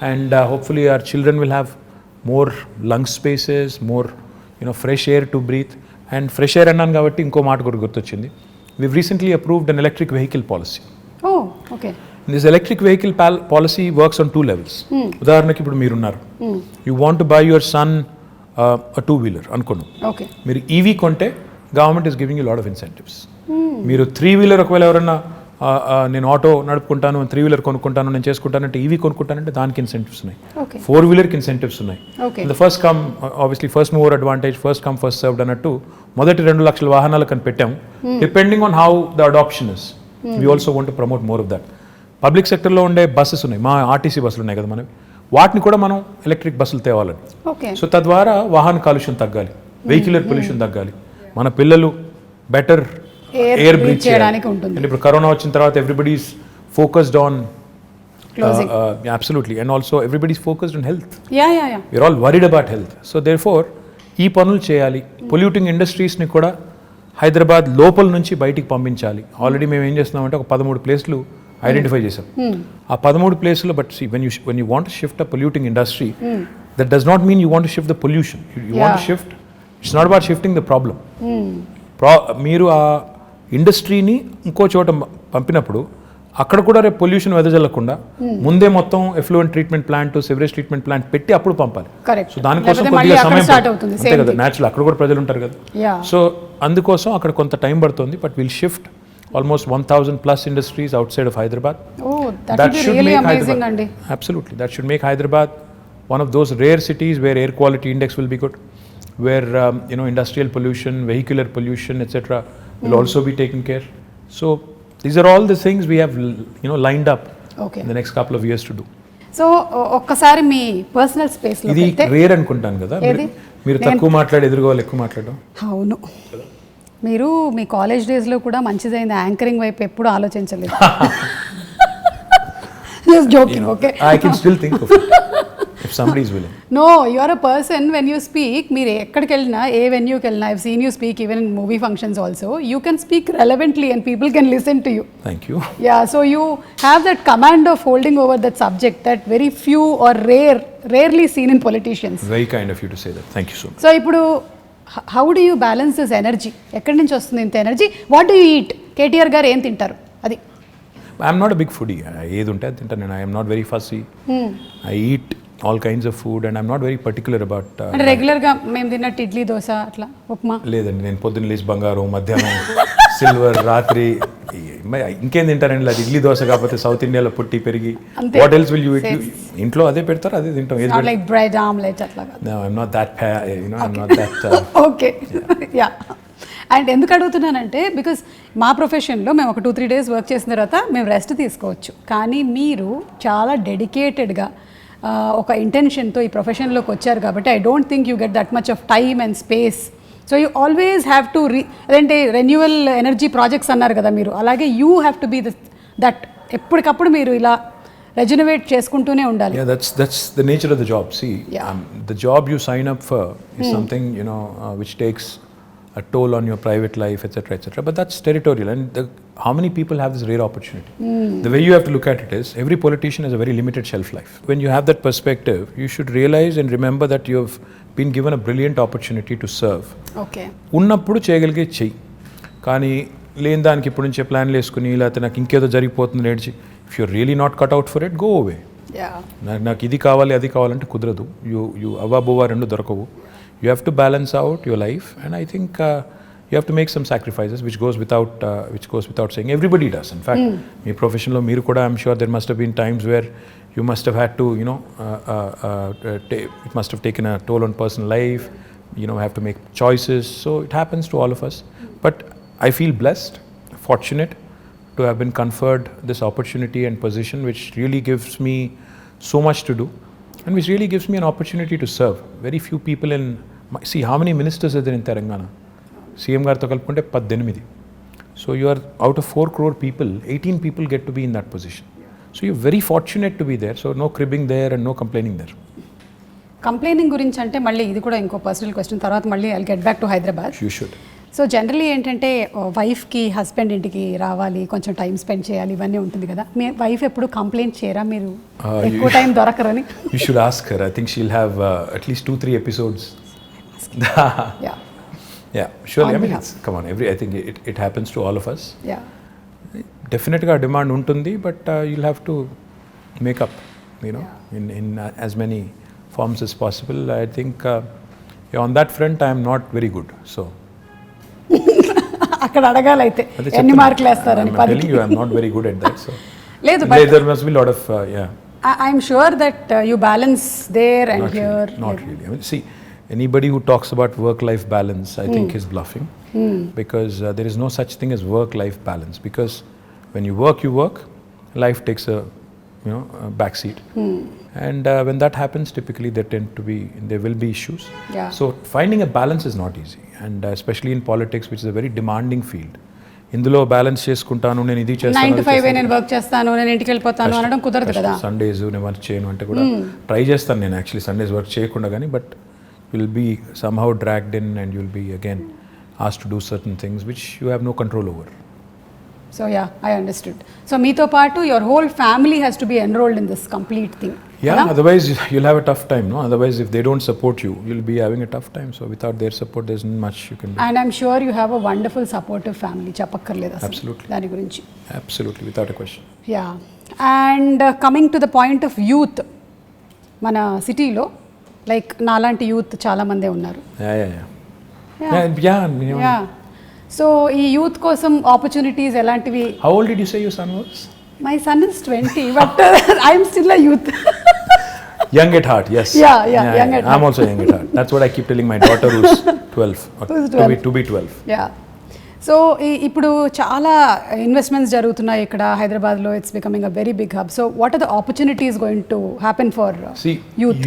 and hopefully our children will have more lung spaces, more fresh air to breathe. And fresh air annan kabatti inko maat kuda gurtochindi, we've recently approved an electric vehicle policy. This electric vehicle policy works on two levels. ఉదాహరణకి ఇప్పుడు మీరు ఉన్నారు, you want to buy your son a two wheeler అనుకోను, మీరు EV కొంటే government is giving you a lot of incentives. మీరు 3-wheeler ఒకవేళ ఎవరన్నా నేను ఆటో నడుపుకుంటాను, 3-wheeler కొనుక్కుంటాను, నేను చేసుకుంటానంటే, ఈవీ కొనుక్కుంటానంటే దానికి ఇన్సెంటివ్స్ ఉన్నాయి, 4-wheelerకి ఇన్సెంటివ్స్ ఉన్నాయి. First come obviously first mover advantage, first come first served అన్నట్టు మొదటి 2 లక్షల వాహనాలకు అని పెట్టాము. Depending on how the adoption is, we also want to promote more of that. Public సెక్టర్లో ఉండే బస్సెస్ ఉన్నాయి, మా ఆర్టీసీ బస్సులు ఉన్నాయి కదా మనవి, వాటిని కూడా మనం ఎలక్ట్రిక్ బస్సులు తేవాలని. సో తద్వారా వాహన కాలుష్యం తగ్గాలి, వెహిక్యులర్ పొల్యూషన్ తగ్గాలి, మన పిల్లలు బెటర్ ఎయిర్ బ్రీత్ చేయడానికి ఉంటుంది. ఇప్పుడు కరోనా వచ్చిన తర్వాత everybody's focused on absolutely, and also everybody's focused on health. We are all worried about health. So therefore ఈ పనులు చేయాలి. పొల్యూటింగ్ ఇండస్ట్రీస్ని కూడా హైదరాబాద్ లోపల నుంచి బయటికి పంపించాలి. ఆల్రెడీ మేము ఏం చేస్తున్నామంటే ఒక 13 ప్లేస్లు ఐడెంటిఫై చేసాం. ఆ 13 ప్లేస్లో but when you want to shift a polluting industry, that does not mean you want to shift the pollution. You want to shift, it's not about shifting the problem. మీరు ఆ ఇండస్ట్రీని ఇంకో చోట పంపినప్పుడు అక్కడ కూడా రేపు పొల్యూషన్ వెదజల్లకుండా ముందే మొత్తం effluent treatment plant, sewerage treatment plant పెట్టి అప్పుడు పంపాలి. సో దానికోసం కొద్దిగా సమయం అంతే కదా, న్యాచురల్ అక్కడ కూడా ప్రజలు ఉంటారు కదా. సో అందుకోసం అక్కడ కొంత టైం పడుతుంది. But will shift almost 1,000 plus industries outside of Hyderabad. That should really make amazing, Hyderabad, absolutely, that should make Hyderabad one of those rare cities where air quality index will be good, where industrial pollution, vehicular pollution, etc. will also be taken care. So these are all the things we have lined up in the next couple of years to do. So ఒక్కసారి మీ personal space లో ఇది rare అనుకుంటాను కదా, మీరు తక్కువ మాట్లాడి ఎదురుగా ఎక్కువ మాట్లాడడం. అవును, మీరు మీ కాలేజ్ డేస్లో కూడా మంచిదైంది, యాంకరింగ్ వైపు ఎప్పుడు ఆలోచించలేదు. Just joking, okay? I can still think of it if somebody is willing. No, you are a person, when you speak, మీరు ఎక్కడికి వెళ్ళినా, ఏ వెన్యూకి వెళ్ళినా, I've seen you speak even in movie functions also, you can speak relevantly and people can listen to you. Thank you. Yeah, so you have that command of holding over that subject that very few or rarely seen in politicians. Very kind of you to say that. Thank you so much. So ఇప్పుడు how do you balance this energy? ఎక్కడి నుంచి వస్తుంది ఇంత energy? What do you eat? KTR గారు ఏం తింటారు? అది I'm not a big foodie. ఏది ఉంటే అది తింటాను నేను. I am not very fussy. I eat all kinds of food and I'm not very particular about అంటే రెగ్యులర్ గా మేము తిన్నట్టు ఇడ్లీ, దోశ, అట్లా ఉప్మా లేదండి. నేను పొద్దున్న లేచి బంగారం, మధ్యాహ్నం సిల్వర్, రాత్రి ఇంకేం తింటారండి? అది ఇడ్లీ దోశ కాకపోతే సౌత్ ఇండియాలో పుట్టి పెరిగి what else will you eat? ఇంట్లో అదే పెడతారు, అదే తింటాం. ఏది లైక్ బ్రెడ్ ఆమ్లెట్ అట్లా కాదు. No, I'm not that I'm not that okay yeah. And ఎందుకు అడుగుతున్నానంటే బికాస్ మా ప్రొఫెషన్లో మేము ఒక 2-3 days వర్క్ చేసిన తర్వాత మేము రెస్ట్ తీసుకోవచ్చు, కానీ మీరు చాలా డెడికేటెడ్గా ఒక ఇంటెన్షన్తో ఈ ప్రొఫెషన్లోకి వచ్చారు కాబట్టి I don't think you get that much of time and space. So you always have to అదేంటే రెన్యువల్ ఎనర్జీ ప్రాజెక్ట్స్ అన్నారు కదా మీరు, అలాగే you have to be that ఎప్పటికప్పుడు మీరు ఇలా రెజనవేట్ చేసుకుంటూనే ఉండాలి. Yeah, that's the nature of the job. See, the job you sign up for is something which takes a toll on your private life, etc. But that's territorial, and how many people have this rare opportunity? The way you have to look at it is, every politician has a very limited shelf life. When you have that perspective, you should realize and remember that you have been given a brilliant opportunity to serve. Okay. ఉన్నప్పుడు చేయగలిగే చెయ్యి, కానీ లేని దానికి ఇప్పుడు నుంచే ప్లాన్లు వేసుకుని లేకపోతే నాకు ఇంకేదో జరిగిపోతుంది నేర్చి, if you're really not cut out for it, go away. నాకు ఇది కావాలి అది కావాలంటే కుదరదు. యూ అవ్వబోవా రెండు దొరకవు. You have to balance out your life, and I think you have to make some sacrifices, which goes without saying. Everybody does. In fact, me professional meeru kuda, I'm sure there must have been times where you must have had to, it must have taken a toll on personal life. Have to make choices. So it happens to all of us. But I feel blessed, fortunate to have been conferred this opportunity and position, which really gives me so much to do, and which really gives me an opportunity to serve. Very few people see how many ministers are there in Telangana. CM గారితో కలుపుకుంటే 18. So you are out of 4 crore people, 18 people get to be in that position. So you're very fortunate to be there. So no cribbing there and no complaining there. Complaining గురించి అంటే మళ్ళీ ఇది కూడా ఇంకో personal question, తర్వాత మళ్ళీ I'll get back to Hyderabad. You should. So generally ఏంటంటే వైఫ్కి హస్బెండ్ ఇంటికి రావాలి, కొంచెం టైం స్పెండ్ చేయాలి, ఇవన్నీ ఉంటుంది కదా. మీ వైఫ్ ఎప్పుడు కంప్లైంట్ చేయరా మీరు ఎక్కువ time దొరకరని? You should ask her. I think she'll have at least 2-3 episodes. Yeah, surely. I mean, come on, I think it happens to all of us. Yeah. Definitely a demand untundi, but you'll have to make up, in as many forms as possible. I think on that front I am not very good. So అక్కడ అడగాలైతే ఎన్ని మార్కులు వేస్తారని? I'm telling you, I'm not very good at that. So లేదు, but there must be a lot of I'm sure that you balance there and not here. Really, not really. I mean, see, anybody who talks about work-life balance, I think is bluffing, because there is no such thing as work-life balance. Because when you work, life takes a backseat, and when that happens, typically there will be issues. Yeah. So finding a balance is not easy, and especially in politics, which is a very demanding field. ఇందులో balance చేసుకుంటాను, నేను ఇది చేస్తాను, 9 to 5 నేను work చేస్తాను, నేను ఇంటికి వెళ్ళిపోతాను అనడం కుదరదు కదా. సండేస్ నేను వర్క్ చేయను అంటే కూడా ట్రై చేస్తాను నేను యాక్చువల్లీ సండేస్ వర్క్ చేయకుండా, కానీ but you'll be somehow dragged in and you'll be again asked to do certain things which you have no control over. So yeah, I understood. So meeto paatu your whole family has to be enrolled in this complete thing. Yeah, otherwise you'll have a tough time, no? Otherwise if they don't support you, you'll be having a tough time. So without their support there's not much you can do. And I'm sure you have a wonderful supportive family. Chapakkarleda asalu. Absolutely. Dani gurinchi. Absolutely, without a question. Yeah. And coming to the point of youth, mana city lo like నాలాంటి youth చాలా మందే ఉన్నారు. Yeah. So ఈ youth కోసం opportunities ఎలాంటివి? How old did you say your son was? My son is 20, but I am still a youth. Young at heart, yes. Yeah, young at heart. I'm also young at heart. That's what I keep telling my daughter who's 12. Who's 12? To be 12. Yeah. So ఇప్పుడు చాలా investments జరుగుతున్నాయి ఇక్కడ హైదరాబాద్లో. It's becoming a very big hub. So what are the opportunities going to happen for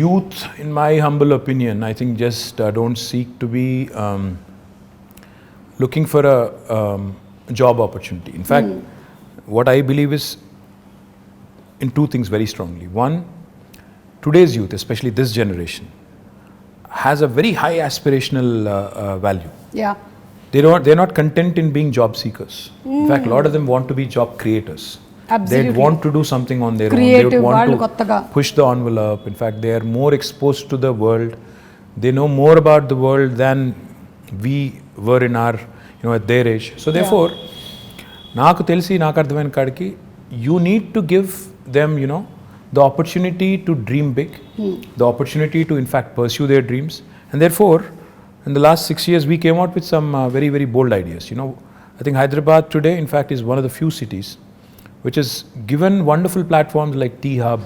youth? In my humble opinion, I think just don't seek to be looking for a job opportunity. In fact, what I believe is in two things very strongly. One, today's youth, especially this generation, has a very high aspirational value. Yeah. They're not content in being job seekers. In fact, a lot of them want to be job creators. Absolutely. They want to do something on their Creative, own. They want to kottaga push the envelope. In fact, they are more exposed to the world. They know more about the world than we were in our, at their age. So therefore, నాకు తెలిసి నాకు అర్థమైన కాడికి you need to give them, the opportunity to dream big, the opportunity to in fact pursue their dreams. And therefore, in the last 6 years, we came out with some very, very bold ideas. I think Hyderabad today, in fact, is one of the few cities which has given wonderful platforms like T-Hub,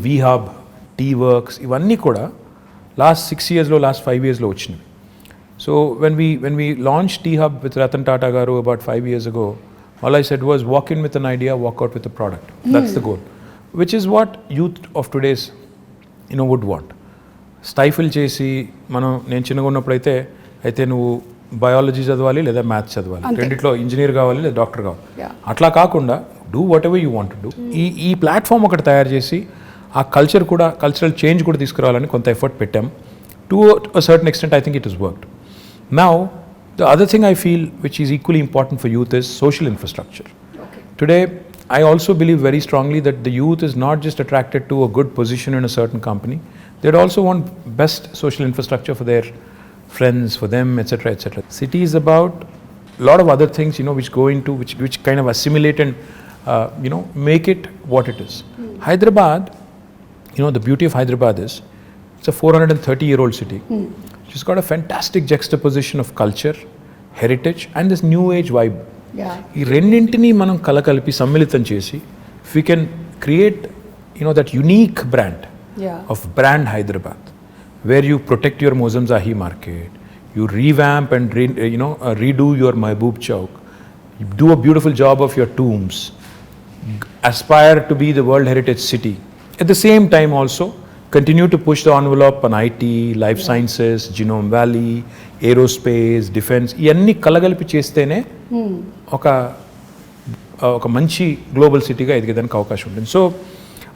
V-Hub, T-Works, ivanni kuda last 6 years lo, last 5 years lo vachinayi. So when we launched T-Hub with Ratan Tata garu about 5 years ago, all I said was walk in with an idea, walk out with a product. That's the goal, which is what youth of today's would want. స్టైఫిల్ చేసి నేను చిన్నగా ఉన్నప్పుడు అయితే నువ్వు biology చదవాలి లేదా maths చదవాలి, రెండిట్లో ఇంజనీర్ కావాలి లేదా డాక్టర్ కావాలి, అట్లా కాకుండా do what ever you want to do. ఈ ప్లాట్ఫామ్ ఒకటి తయారు చేసి ఆ కల్చరల్ చేంజ్ కూడా తీసుకురావాలని కొంత ఎఫర్ట్ పెట్టాం. To a certain extent I think it is worked. Now the other thing I feel which is equally important for youth is social infrastructure. Today I also believe very strongly that the youth is not just attracted to a good position in a certain company. They'd also want best social infrastructure for their friends, for them, etc., etc. City is about a lot of other things, which go into, which kind of assimilate and, make it what it is. Hyderabad, the beauty of Hyderabad is, it's a 430-year-old city. It's got a fantastic juxtaposition of culture, heritage, and this new age vibe. ఈ రెండింటినీ మనం కలకలిపి సమ్మిళితం చేసి if we can create that unique brand of brand Hyderabad, where you protect your Mozamzahi market, you revamp and redo your Mahbub Chowk, you do a beautiful job of your tombs, aspire to be the World Heritage City, At the same time also continue to push the envelope on IT, life sciences, Genome Valley, aerospace, defense, ఇవన్నీ కలగలిపి చేస్తేనే ఒక మంచి global సిటీగా ఎదిగేదానికి అవకాశం ఉంటుంది. So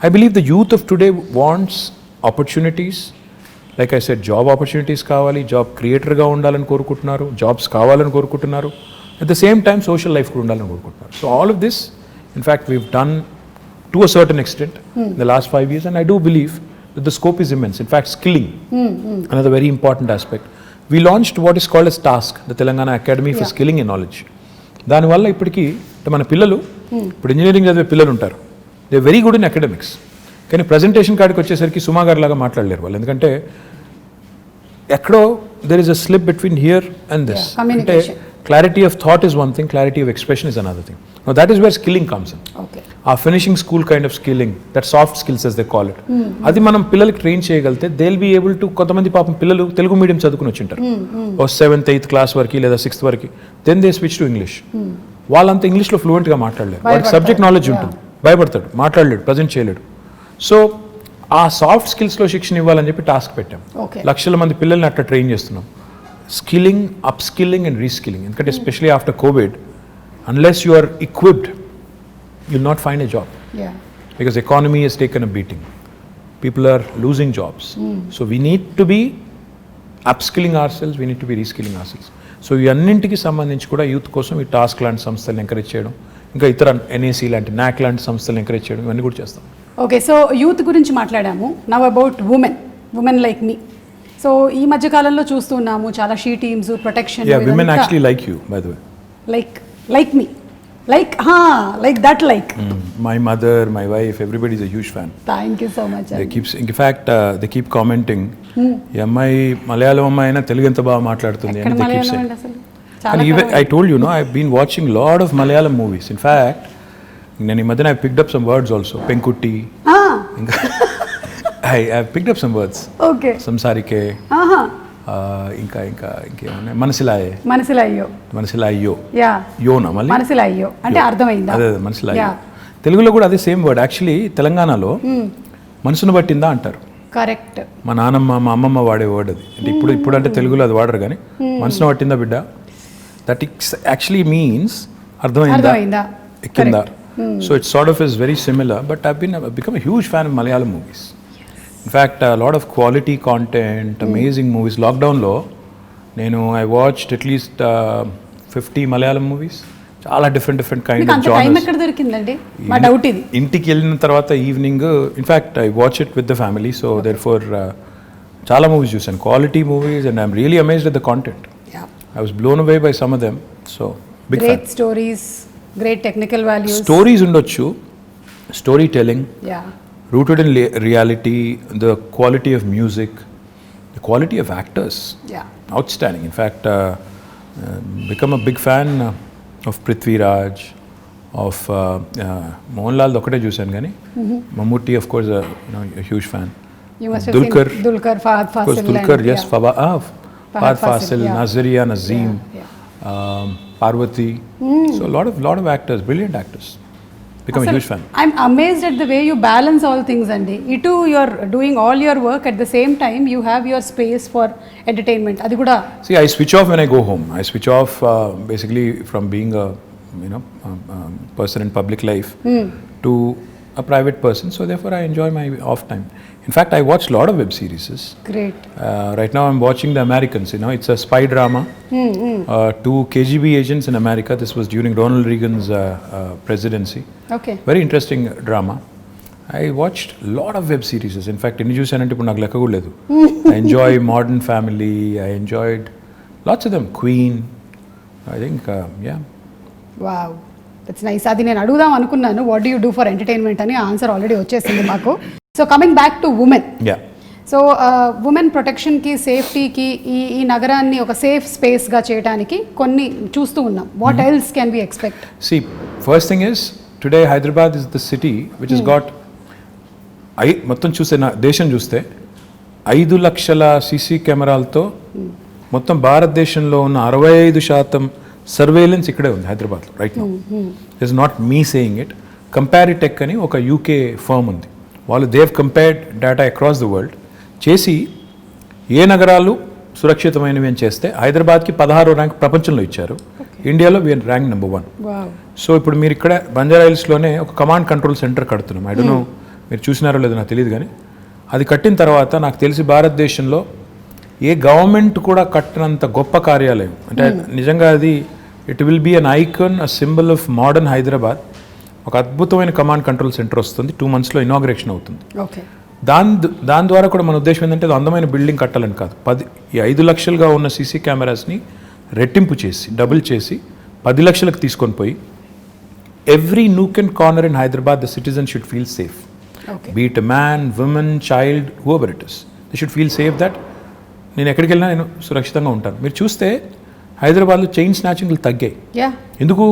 I believe the youth of today wants opportunities. Like I said, job opportunities కావాలి, job క్రియేటర్గా ఉండాలని కోరుకుంటున్నారు, జాబ్స్ కావాలని కోరుకుంటున్నారు. At the same time social life కూడా ఉండాలని కోరుకుంటున్నారు. So all of this in fact weave done to a certain extent in the last 5 years, and I do believe that the scope is immense. In fact, skilling, another very important aspect. We launched what is called as TASK, the Telangana Academy for Skilling and Knowledge. దానివల్ల ఇప్పటికీ మన పిల్లలు, ఇప్పుడు engineering చదివే పిల్లలు ఉంటారు, they very good in academics, కానీ presentation కాడికి వచ్చేసరికి సుమా గారి లాగా మాట్లాడలేరు వాళ్ళు. ఎందుకంటే ఎక్కడో there is a slip between here and this. అంటే clarity of thought is one thing, clarity of expression is another thing. Now that is where skilling comes in. Okay. Our finishing school kind of skilling, that soft skills as they call it. అది మనం పిల్లలకి train చేయగలిగితే they will be able to. కొంతమంది పాపం పిల్లలు Telugu medium చదువుకుని వచ్చింటారు, ఓ 7th 8th class వరకు లేదా 6th వరకు, then they switch to English. వాళ్ళంతా ఇంగ్లీష్లో ఫ్లూయెంట్గా మాట్లాడలేరు, వాళ్ళకి సబ్జెక్ట్ నాలెడ్జ్ ఉంటుంది, భయపడతాడు, మాట్లాడలేడు, ప్రజెంట్ చేయలేడు. సో ఆ సాఫ్ట్ స్కిల్స్లో శిక్షణ ఇవ్వాలని చెప్పి టాస్క్ పెట్టాం. లక్షల మంది పిల్లల్ని అట్లా ట్రైన్ చేస్తున్నాం. Skilling, upskilling and reskilling. And especially after COVID, unless you are equipped, you'll not find a job. Yeah. Because economy has taken a beating. People are losing jobs. So we need to be upskilling ourselves, we need to be reskilling ourselves. So ఈ అన్నింటికి సంబంధించి కూడా youth కోసం ఈ task లాంటి సంస్థలను encourage చేయడం, ఇంకా ఇతర NAC లాంటి NAC లాంటి సంస్థలను ఎంకరేజ్ చేయడం, ఇవన్నీ కూడా చేస్తాం. ఓకే, సో యూత్ గురించి మాట్లాడాము. Now about women like me. So ఈ మధ్య కాలంలో చూస్తున్నాము చాలా she teams, protection. Yeah, women actually like you, by the way. Like me. Like that. My mother, my wife, everybody is a huge fan. Thank you so much. They keep commenting, ఈ అమ్మాయి మలయాళం అమ్మాయి అయినా తెలుగు ఎంత బాగా మాట్లాడుతుంది అని they keep saying. And even I told you, no, I've been watching a lot of Malayalam movies. In fact, నేను ఈ మధ్యన I picked up some words also. Penkutti. I have picked up some words. Okay. Samsarike. ఇంకేమన్నా మనసిలాయో. యోనా మళ్ళీ మనసిలాయో అంటే అర్థమైందా? అదే మనసిలాయో. తెలుగులో కూడా అదే సేమ్ వర్డ్. యాక్చువల్లీ తెలంగాణలో మనసును పట్టిందా అంటారు. కరెక్ట్. మా నాన్నమ్మ, మా అమ్మమ్మ వాడే వర్డ్ అది. అంటే ఇప్పుడు అంటే తెలుగులో అది వాడరు, కానీ మనసును పట్టిందా బిడ్డ, దట్ యాక్చువల్లీ మీన్స్ అర్థమైందా, ఎక్కిందా. So it's sort of is very similar, but I've become a huge fan of Malayalam movies. In fact, a lot of quality content, amazing movies. Lockdown lo I watched at least 50 Malayalam movies. Chaala different kind of genres. Time ekkada dorikindandi? Ma doubt idi. Intiki ellina tarvata evening, in fact I watch it with the family, so therefore chaala movies chusanu, quality movies, and I'm really amazed at the content. Yeah. I was blown away by some of them. So big great fan. Stories, great technical values. Stories undochu, storytelling. Yeah. Rooted in reality, the quality of music, the quality of actors. Yeah. Outstanding. In fact, become a big fan of Prithvi Raj, of Mohanlal ఒకటే చూశాను కానీ Mammootty of course a huge fan. You must have seen Dulquer, Fahad Fasil. Of course Dulquer, yes, Fahad Fasil, Nazaria Nazim, Parvati. So a lot of actors, brilliant actors. Become a huge fan. I'm amazed at the way you balance all things, Andy. Itu you're doing all your work at the same time you have your space for entertainment. Adi kuda. See, I switch off when I go home. I switch off basically from being a person in public life to a private person. So therefore I enjoy my off time. In fact, I watch a lot of web series. Great. Right now I'm watching The Americans. It's a spy drama. 2 KGB agents in America. This was during Ronald Reagan's presidency. Okay. Very interesting drama. I watched a lot of web series. In fact, inni chusanante ippudu naaku lekka kuda ledu. I enjoy Modern Family. I enjoyed lots of them. Queen. I think, yeah. Wow. That's nice. Adi nenu adugudam anukunnanu, what do you do for entertainment ani answer already vachesindi maaku. So coming back to women. Yeah. So women ప్రొటెక్షన్కి, సేఫ్టీకి, ఈ నగరాన్ని ఒక safe స్పేస్గా చేయడానికి కొన్ని చూస్తూ ఉన్నాం. What else can we expect? See, first thing is, today Hyderabad is the city which has got మొత్తం చూస్తే దేశం చూస్తే 5 లక్షల సీసీ కెమెరాలతో మొత్తం భారతదేశంలో ఉన్న 65% సర్వేలెన్స్ ఇక్కడే ఉంది హైదరాబాద్లో right now. It's not me saying it. Comparitech అని ఒక UK ఫర్మ్ ఉంది, వాళ్ళు they've compared data across the world చేసి ఏ నగరాలు సురక్షితమైనవి అని చేస్తే హైదరాబాద్కి 16వ ర్యాంక్ ప్రపంచంలో ఇచ్చారు. ఇండియాలో వీఆర్ ర్యాంక్ నెంబర్ 1. సో ఇప్పుడు మీరు ఇక్కడ బంజారా హిల్స్లోనే ఒక కమాండ్ కంట్రోల్ సెంటర్ కడుతున్నాం. ఐ డోంట్ నో మీరు చూసినారో లేదో నాకు తెలియదు, కానీ అది కట్టిన తర్వాత నాకు తెలిసి భారతదేశంలో ఏ గవర్నమెంట్ కూడా కట్టినంత గొప్ప కార్యాలయం. అంటే నిజంగా అది it will be an icon, a symbol of modern Hyderabad. ఒక అద్భుతమైన కమాండ్ కంట్రోల్ సెంటర్ వస్తుంది. 2 monthsలో ఇనాగ్రేషన్ అవుతుంది. దాని ద్వారా కూడా మన ఉద్దేశం ఏంటంటే అది అందమైన బిల్డింగ్ కట్టాలని కాదు, 5 లక్షలుగా ఉన్న సీసీ కెమెరాస్ని రెట్టింపు చేసి డబుల్ చేసి 10 లక్షలకు తీసుకొని పోయి every nook and corner in Hyderabad the citizen should feel safe. Be it man, women, child, whoever it is, they should feel safe that నేను ఎక్కడికి వెళ్ళినా నేను సురక్షితంగా ఉంటాను. మీరు చూస్తే హైదరాబాద్లో చైన్ స్నాచింగ్లు తగ్గాయి. ఎందుకు?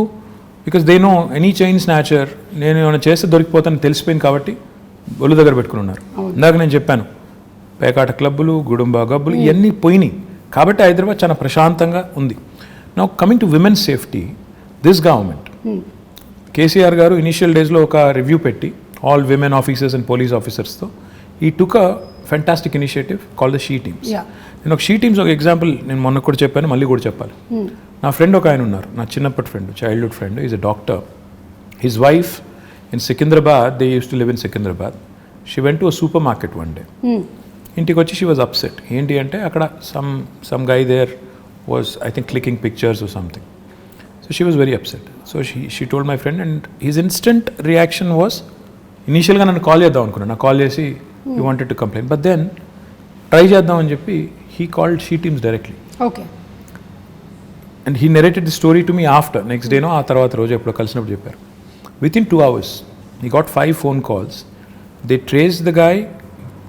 Because they know any chain snatcher నేను ఏమైనా చేస్తే దొరికిపోతానని తెలిసిపోయింది కాబట్టి ఒళ్ళు దగ్గర పెట్టుకుని ఉన్నారు. ఇందాక నేను చెప్పాను పేకాట క్లబ్బులు, గుడుంబ గబ్బులు ఇవన్నీ పోయినాయి కాబట్టి హైదరాబాద్ చాలా ప్రశాంతంగా ఉంది. Now coming to women safety, this government KCR garu initial డేస్లో ఒక రివ్యూ పెట్టి all women officers and police ఆఫీసర్స్తో ఈ took a fantastic initiative call the she teams. నేను ఒక షీ టీమ్స్ ఒక ఎగ్జాంపుల్ నేను మొన్న కూడా చెప్పాను, మళ్ళీ కూడా చెప్పాలి. నా ఫ్రెండ్ ఒక ఆయన ఉన్నారు, నా చిన్నప్పటి friend, childhood friend, is a doctor. His wife in Secunderabad, they use to live in Secunderabad. She went to a supermarket one day. ఇంటికి వచ్చి షీ వాజ్ అప్సెట్. ఏంటి అంటే అక్కడ some guy there was I think clicking pictures or something. So she was very upset. So she told my friend and his instant reaction was, ఇనీషియల్గా నన్ను call చేద్దాం అనుకున్నాను, నాకు కాల్ చేసి you wanted to complaint, but then try చేద్దామని చెప్పి he called she teams directly. Okay. And he narrated the story to me after, next డేనో ఆ తర్వాత రోజు ఎప్పుడో కలిసినప్పుడు చెప్పారు. Within 2 hours he got 5 phone calls. They traced the guy,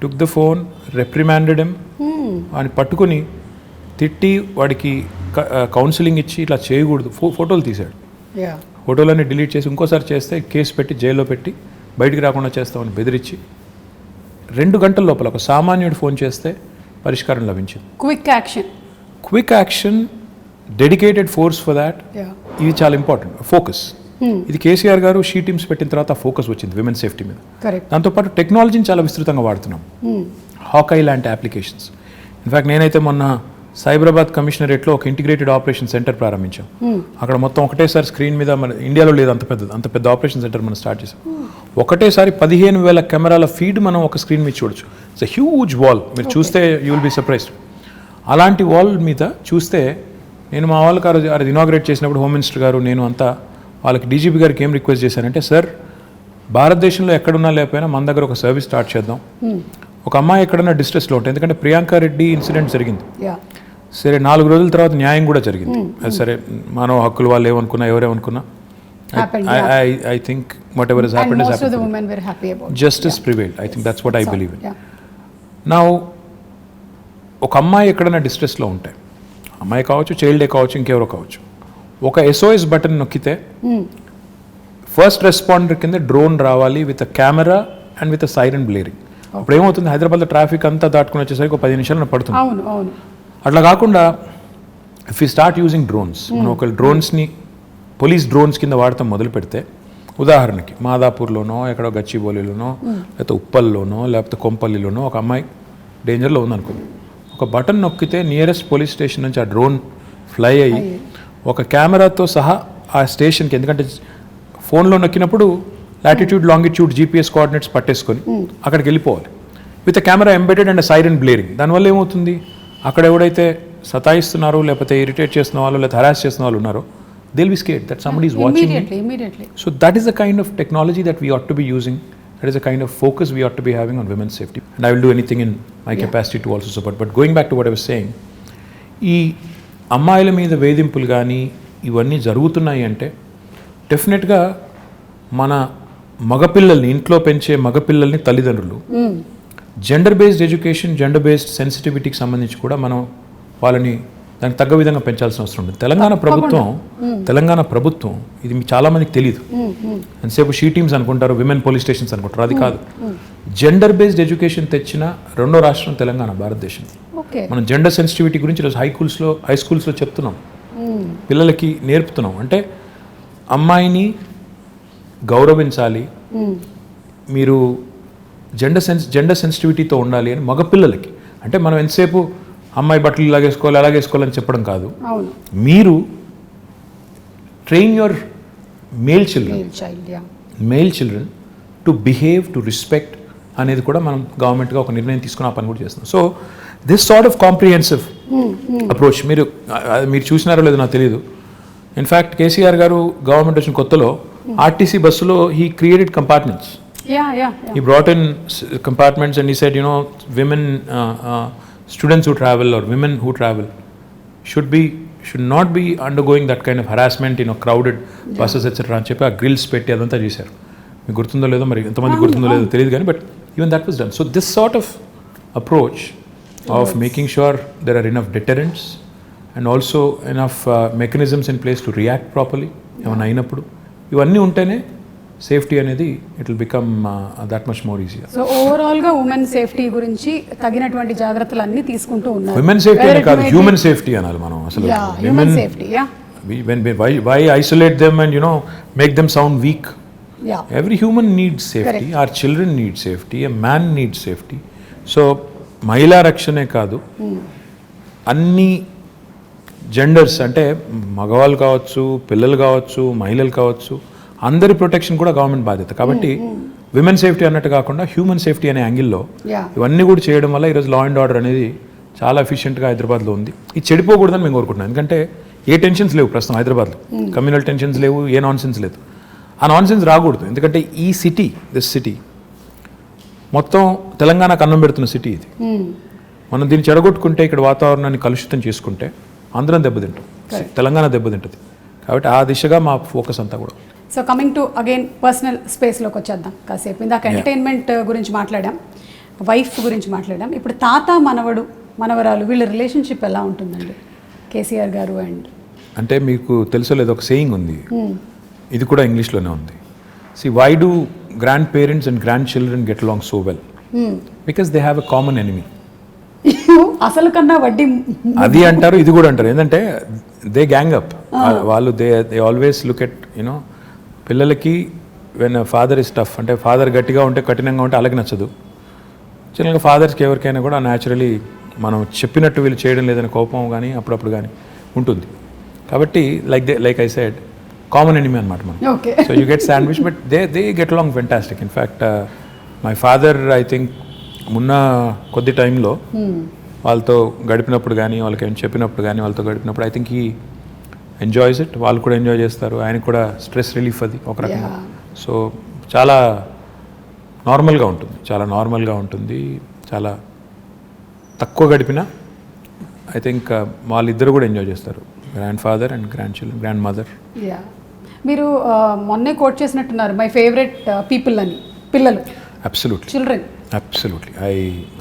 took the phone, reprimanded him, అని పట్టుకుని తిట్టి వాడికి కౌన్సిలింగ్ ఇచ్చి ఇట్లా చేయకూడదు, ఫోటోలు తీశాడు. ఫోటోలన్నీ డిలీట్ చేసి ఇంకోసారి చేస్తే కేసు పెట్టి జైల్లో పెట్టి బయటికి రాకుండా చేస్తామని బెదిరించి 2 గంటల లోపల ఒక సామాన్యుడు ఫోన్ చేస్తే పరిష్కారం లభించింది. Quick action, dedicated force for that. ఇది చాలా ఇంపార్టెంట్. ఫోకస్, ఇది కేసీఆర్ గారు షీ టీమ్స్ పెట్టిన తర్వాత ఫోకస్ వచ్చింది విమెన్ సేఫ్టీ మీద. దాంతోపాటు టెక్నాలజీని చాలా విస్తృతంగా వాడుతున్నాం. హాకై లాంటి అప్లికేషన్స్. ఇన్ఫ్యాక్ట్ నేనైతే మొన్న సైబరాబాద్ కమిషనరేట్లో ఒక ఇంటిగ్రేటెడ్ ఆపరేషన్ సెంటర్ ప్రారంభించాం. అక్కడ మొత్తం ఒకటేసారి స్క్రీన్ మీద, మన ఇండియాలో లేదు అంత పెద్ద ఆపరేషన్ సెంటర్ మనం స్టార్ట్ చేసాం. ఒకటేసారి 15,000 కెమెరాల ఫీడ్ మనం ఒక స్క్రీన్ మీద చూడొచ్చు. It's a huge wall. మీరు చూస్తే యూ విల్ బి సర్ప్రైజ్డ్. అలాంటి వాల్ మీద చూస్తే నేను మా వాళ్ళకి అది ఇనాగ్రేట్ చేసినప్పుడు హోమ్ మినిస్టర్ గారు నేను అంతా వాళ్ళకి డీజీపీ గారికి ఏం రిక్వెస్ట్ చేశానంటే, సార్ భారతదేశంలో ఎక్కడున్నా లేకపోయినా మన దగ్గర ఒక సర్వీస్ స్టార్ట్ చేద్దాం. ఒక అమ్మాయి ఎక్కడన్నా డిస్ట్రెస్లో ఉంటుంది, ఎందుకంటే ప్రియాంక రెడ్డి ఇన్సిడెంట్ జరిగింది. సరే 4 రోజుల తర్వాత న్యాయం కూడా జరిగింది. అది సరే మానవ హక్కులు వాళ్ళు ఏమనుకున్నా ఎవరేమనుకున్నా I think whatever has happened has happened. Most of the women were happy about it. Justice prevailed. I think that's what I believe in. Now ఒక అమ్మాయి ఎక్కడైనా డిస్ట్రెస్లో ఉంటే, అమ్మాయి కావచ్చు, చైల్డే కావచ్చు, ఇంకెవరో కావచ్చు, ఒక SOS బటన్ నొక్కితే ఫస్ట్ రెస్పాండర్ కింద డ్రోన్ రావాలి with a camera and with a siren blaring. అప్పుడు ఏమవుతుంది, హైదరాబాద్లో ట్రాఫిక్ అంతా దాటుకుని వచ్చేసరికి ఒక 10 నిమిషాలు పడుతుంది. అట్లా కాకుండా if you start using drones, మనం ఒక డ్రోన్స్ని పోలీస్ డ్రోన్స్ కింద వాడటం మొదలు పెడితే, ఉదాహరణకి మాదాపూర్లోనో ఎక్కడో గచ్చిబౌలిలోనో లేకపోతే ఉప్పల్లోనో లేకపోతే కొంపల్లిలోనో ఒక అమ్మాయి డేంజర్లో ఉందనుకో, ఒక బటన్ నొక్కితే నియరెస్ట్ పోలీస్ స్టేషన్ నుంచి ఆ డ్రోన్ ఫ్లై అయ్యి ఒక కెమెరాతో సహా ఆ స్టేషన్కి, ఎందుకంటే ఫోన్లో నొక్కినప్పుడు లాటిట్యూడ్ లాంగిట్యూడ్ GPS కోఆర్డినేట్స్ పట్టేసుకొని అక్కడికి వెళ్ళిపోవాలి with camera embedded and siren blaring. దానివల్ల ఏమవుతుంది, అక్కడ ఎవడైతే సతాయిస్తున్నారో లేకపోతే ఇరిటేట్ చేస్తున్న వాళ్ళు లేకపోతే హరాస్ చేస్తున్న వాళ్ళు ఉన్నారో, they'll be scared that somebody is watching immediately. So that is the kind of technology that we ought to be using. That is the kind of focus we ought to be having on women's safety. And I will do anything in my capacity to also support. But going back to what I was saying, ఈ అమ్మాయిల మీద వేధింపులు కానీ ఇవన్నీ జరుగుతున్నాయి అంటే డెఫినెట్గా మన మగపిల్లల్ని, ఇంట్లో పెంచే మగపిల్లల్ని తల్లిదండ్రులు gender based education, gender based సెన్సిటివిటీకి సంబంధించి కూడా మనం వాళ్ళని దానికి తగ్గ విధంగా పెంచాల్సిన అవసరం ఉంది. తెలంగాణ ప్రభుత్వం ఇది చాలా మందికి తెలియదు. ఎంతసేపు షీ టీమ్స్ అనుకుంటారు, విమెన్ పోలీస్ స్టేషన్స్ అనుకుంటారు. అది కాదు. జెండర్ బేస్డ్ ఎడ్యుకేషన్ తెచ్చిన 2వ రాష్ట్రం తెలంగాణ, భారతదేశం. మనం జెండర్ సెన్సిటివిటీ గురించి ఈరోజు హై స్కూల్స్లో చెప్తున్నాం, పిల్లలకి నేర్పుతున్నాం. అంటే అమ్మాయిని గౌరవించాలి, మీరు జెండర్ సెన్సిటివిటీతో ఉండాలి అని మగపిల్లలకి. అంటే మనం ఎంతసేపు అమ్మాయి బట్టలు ఇలాగేసుకోవాలని చెప్పడం కాదు. మీరు train your male children to behave, to respect అనేది కూడా మనం గవర్నమెంట్గా ఒక నిర్ణయం తీసుకుని ఆ పని కూడా చేస్తున్నాం. So this sort of comprehensive approach మీరు చూసినారో లేదో నాకు తెలియదు. ఇన్ఫ్యాక్ట్ కేసీఆర్ గారు గవర్నమెంట్ వచ్చిన కొత్తలో ఆర్టీసీ బస్సులో he created compartments. He brought in compartments and he said, women, students who travel or women who travel should not be undergoing that kind of harassment, crowded buses, etc. అని చెప్పి ఆ grills పెట్టి అదంతా చేశారు. మీకు గుర్తుందో లేదో, మరి ఎంతమంది గుర్తుందో లేదో తెలియదు కానీ, but even that was done. So this sort of approach of making sure there are enough deterrents and also enough mechanisms in place to react properly ఏమైనా అయినప్పుడు, ఇవన్నీ ఉంటేనే సేఫ్టీ అనేది it will become that much more easy. So overall గా women safety గురించి తగినటువంటి జాగ్రత్తలు అన్ని తీసుకుంటూ ఉన్నారు. ఉమెన్ సేఫ్టీ అనే కాదు, హ్యూమన్ సేఫ్టీ అనాలి మనం. అసలు human safety, why isolate them and make them sound weak? Every human needs safety. Correct. Our children need safety, a man needs safety. So మహిళా రక్షణే కాదు, అన్ని జెండర్స్ అంటే మగవాళ్ళు కావచ్చు, పిల్లలు కావచ్చు, మహిళలు కావచ్చు, అందరి ప్రొటెక్షన్ కూడా గవర్నమెంట్ బాధ్యత. కాబట్టి విమెన్ సేఫ్టీ అన్నట్టు కాకుండా హ్యూమన్ సేఫ్టీ అనే యాంగిల్లో ఇవన్నీ కూడా చేయడం వల్ల ఈరోజు లా అండ్ ఆర్డర్ అనేది చాలా ఎఫిషియెంట్గా హైదరాబాద్లో ఉంది. ఇది చెడిపోకూడదని మేము కోరుకుంటున్నాం. ఎందుకంటే ఏ టెన్షన్స్ లేవు ప్రస్తుతం హైదరాబాద్లో, కమ్యూనల్ టెన్షన్స్ లేవు, ఏ నాన్సెన్స్ లేదు. ఆ నాన్సెన్స్ రాకూడదు. ఎందుకంటే ఈ సిటీ, దిస్ సిటీ మొత్తం తెలంగాణకు అన్నం పెడుతున్న సిటీ ఇది. మనం దీన్ని చెడగొట్టుకుంటే, ఇక్కడ వాతావరణాన్ని కలుషితం చేసుకుంటే అందరం దెబ్బతింటాం, తెలంగాణ దెబ్బతింటుంది. కాబట్టి ఆ దిశగా మా ఫోకస్ అంతా కూడా. So coming to again personal స్పేస్లోకి వచ్చేద్దాం కాసేపు. ఇందాక ఎంటర్టైన్మెంట్ గురించి మాట్లాడాం, వైఫ్ గురించి మాట్లాడాం. ఇప్పుడు తాత మనవడు మనవరాలు వీళ్ళ రిలేషన్షిప్ ఎలా ఉంటుందండి కేసీఆర్ గారు అండ్? అంటే మీకు తెలుసో లేదో ఒక సేయింగ్ ఉంది, ఇది కూడా ఇంగ్లీష్లోనే ఉంది. Why do grandparents and grandchildren get along so well? Because they have a common enemy. అసలు కన్నా వడ్డీ అది అంటారు, ఇది కూడా అంటారు. ఏంటంటే దే గ్యాంగ్ అప్. వాళ్ళు దే ఆల్వేస్ లుక్ ఎట్ పిల్లలకి వెన్ ఫాదర్ ఇస్ టఫ్, అంటే ఫాదర్ గట్టిగా ఉంటే, కఠినంగా ఉంటే అలాగే నచ్చదు. చిన్నగా ఫాదర్స్కి ఎవరికైనా కూడా న్యాచురలీ మనం చెప్పినట్టు వీళ్ళు చేయడం లేదని కోపం కానీ అప్పుడప్పుడు కానీ ఉంటుంది. కాబట్టి like I said, common enemy అనమాట మనం. So you get sandwich, but they get along fantastic. In fact my father I think మొన్న కొద్ది టైంలో వాళ్ళతో గడిపినప్పుడు కానీ, వాళ్ళకి ఏమైనా చెప్పినప్పుడు కానీ, వాళ్ళతో గడిపినప్పుడు I think he enjoys it. వాళ్ళు కూడా ఎంజాయ్ చేస్తారు, ఆయనకు కూడా స్ట్రెస్ రిలీఫ్ అది ఒక రకంగా. సో చాలా నార్మల్గా ఉంటుంది, చాలా నార్మల్గా ఉంటుంది. చాలా తక్కువ గడిపినా ఐ థింక్ వాళ్ళిద్దరు కూడా ఎంజాయ్ చేస్తారు, grand father and grand children, grand mother. మీరు మొన్నే కోట్ చేసినట్టున్నారు, మై ఫేవరెట్ పీపుల్ అని, పిల్లలు. Absolutely, children. Absolutely, I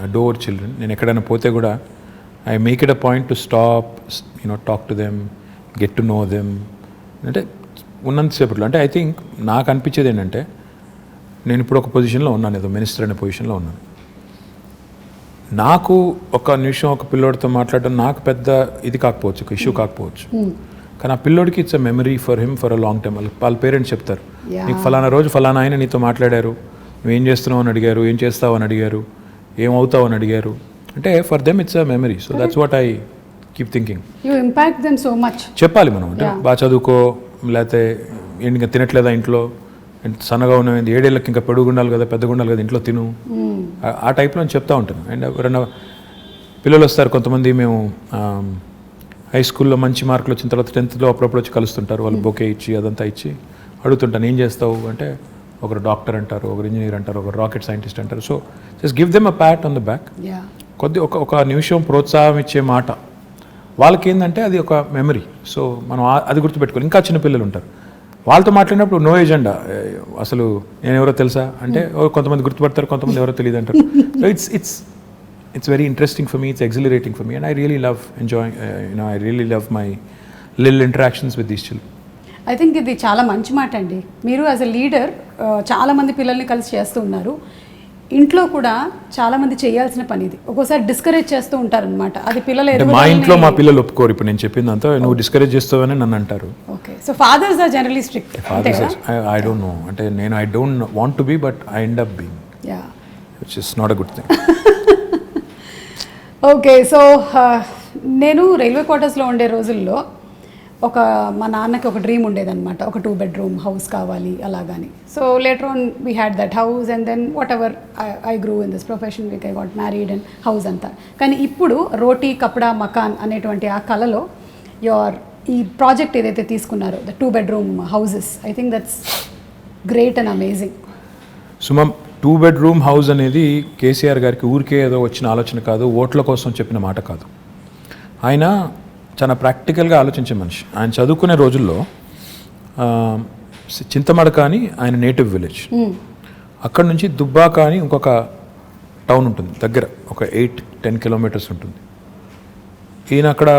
adore children. నేను ఎక్కడైనా పోతే కూడా I make it a point to stop, talk to them, get to know them. అంటే ఉన్నంతసేపట్లో అంటే ఐ థింక్ నాకు అనిపించేది ఏంటంటే, నేను ఇప్పుడు ఒక పొజిషన్లో ఉన్నాను, ఏదో మినిస్టర్ అనే పొజిషన్లో ఉన్నాను. నాకు ఒక నిమిషం ఒక పిల్లోడితో మాట్లాడడం నాకు పెద్ద ఇది కాకపోవచ్చు, ఒక ఇష్యూ కాకపోవచ్చు. కానీ ఆ పిల్లోడికి it's a memory for him for a long time. వాళ్ళ పేరెంట్స్ చెప్తారు, నీకు ఫలానా రోజు ఫలానా ఆయన నీతో మాట్లాడారు, నువ్వేం చేస్తున్నావు అని అడిగారు, ఏం చేస్తావు అని అడిగారు, ఏమవుతావు అని అడిగారు. అంటే for them it's a memory. So that's what I keep thinking. You impact them so much. చెప్పాలి మనం, అంటే బాగా చదువుకో, లేకపోతే ఇంకా తినట్లేదా ఇంట్లో, సన్నగా ఉన్నది 7 ఏళ్ళకి ఇంకా పెరుగుండాలి కదా, పెద్దగా ఉండాలి కదా, ఇంట్లో తిను, ఆ టైప్లో చెప్తూ ఉంటాను. అండ్ ఎవరైనా పిల్లలు వస్తారు కొంతమంది, మేము హై స్కూల్లో మంచి మార్కులు వచ్చిన తర్వాత 10th అప్పుడప్పుడు వచ్చి కలుస్తుంటారు. వాళ్ళు బొకే ఇచ్చి అదంతా ఇచ్చి అడుగుతుంటాను, ఏం చేస్తావు అంటే, ఒకరు డాక్టర్ అంటారు, ఒకరు ఇంజనీర్ అంటారు, ఒకరు రాకెట్ సైంటిస్ట్ అంటారు. So just give them a Pat on the back. ఒక నిమిషం ప్రోత్సాహం ఇచ్చే మాట వాళ్ళకి ఏంటంటే అది ఒక మెమరీ. సో మనం అది గుర్తుపెట్టుకోవాలి. ఇంకా చిన్న పిల్లలు ఉంటారు, వాళ్ళతో మాట్లాడినప్పుడు నో ఎజెండా, అసలు నేను ఎవరో తెలుసా అంటే కొంతమంది గుర్తుపడతారు, కొంతమంది ఎవరో తెలియదు అంటారు. So it's very interesting for me, it's exhilarating for me, and I really love enjoying, I really love my little interactions with these children. I think ఇది చాలా మంచి మాట అండి. మీరు యాజ్ ఎ లీడర్ చాలామంది పిల్లల్ని కలిసి చేస్తూ ఉన్నారు. ఇంట్లో కూడా చాలా మంది చేయాల్సిన పని ఇది. ఒక్కోసారి డిస్కరేజ్ చేస్తూ ఉంటారనమాట. అది పిల్లలు మా ఇంట్లో మా పిల్లలు ఒప్పుకోరు. ఇప్పుడు నేను చెప్పిందంతా నువ్వు డిస్కరేజ్ చేస్తావని నన్ను అంటారు. Okay, so fathers are generally strict. I don't know, అంటే నేను I don't want to be, but I end up being. Which is not a good thing. Okay, so నేను రైల్వే క్వార్టర్స్లో ఉండే రోజుల్లో మా నాన్నకి ఒక డ్రీమ్ ఉండేదన్నమాట, ఒక 2 bedroom హౌస్ కావాలి అలాగని. So later on we had that house and then whatever I grew in this profession, I got married and house అంతా. కానీ ఇప్పుడు రోటీ కపడా మకాన్ అనేటువంటి ఆ కళలో ఈ ప్రాజెక్ట్ ఏదైతే తీసుకున్నారో the 2 bedroom houses, I think that's great and amazing. సుమం, 2 bedroom హౌస్ అనేది కేసీఆర్ గారికి ఊరికే ఏదో వచ్చిన ఆలోచన కాదు, ఓట్ల కోసం చెప్పిన మాట కాదు. ఆయన చాలా ప్రాక్టికల్గా ఆలోచించే మనిషి. ఆయన చదువుకునే రోజుల్లో చింతమడక అని ఆయన నేటివ్ విలేజ్, అక్కడ నుంచి దుబ్బాక అని ఇంకొక టౌన్ ఉంటుంది దగ్గర, ఒక 8-10 kilometers ఉంటుంది. ఈయన అక్కడ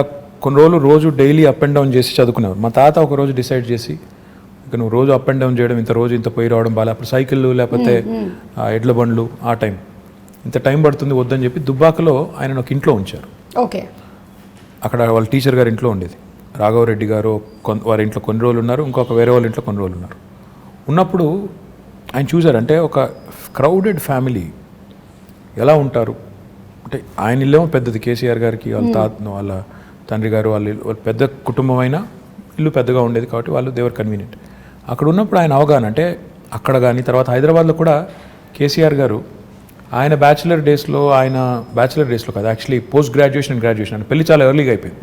కొన్ని రోజులు రోజు డైలీ అప్ అండ్ డౌన్ చేసి చదువుకునేవారు. మా తాత ఒక రోజు డిసైడ్ చేసి, ఇక నువ్వు రోజు అప్ అండ్ డౌన్ చేయడం, ఇంత పోయి రావడం బాగా, అప్పుడు సైకిళ్ళు లేకపోతే ఎడ్ల బండ్లు, ఆ టైం ఇంత టైం పడుతుంది వద్దని చెప్పి దుబ్బాకలో ఆయన ఒక ఇంట్లో ఉంచారు. ఓకే, అక్కడ వాళ్ళ టీచర్ గారి ఇంట్లో ఉండేది. రాఘవరెడ్డి గారు వారి ఇంట్లో కొన్ని రోజులు ఉన్నారు, ఇంకొక వేరే వాళ్ళ ఇంట్లో కొన్ని రోజులు ఉన్నారు. ఉన్నప్పుడు ఆయన చూశారంటే ఒక క్రౌడెడ్ ఫ్యామిలీ ఎలా ఉంటారు అంటే, ఆయన ఇల్లేమో పెద్దది, కేసీఆర్ గారికి వాళ్ళ తండ్రి గారు వాళ్ళ పెద్ద కుటుంబం అయినా ఇల్లు పెద్దగా ఉండేది కాబట్టి వాళ్ళు దేవర్ కన్వీనియంట్. అక్కడ ఉన్నప్పుడు ఆయన అవగాహన అంటే, అక్కడ కానీ తర్వాత హైదరాబాద్లో కూడా కేసీఆర్ గారు ఆయన బ్యాచిలర్ డేస్లో కాదు, actually post graduation and graduation అంటే పెళ్లి చాలా ఎర్లీగా అయిపోయింది.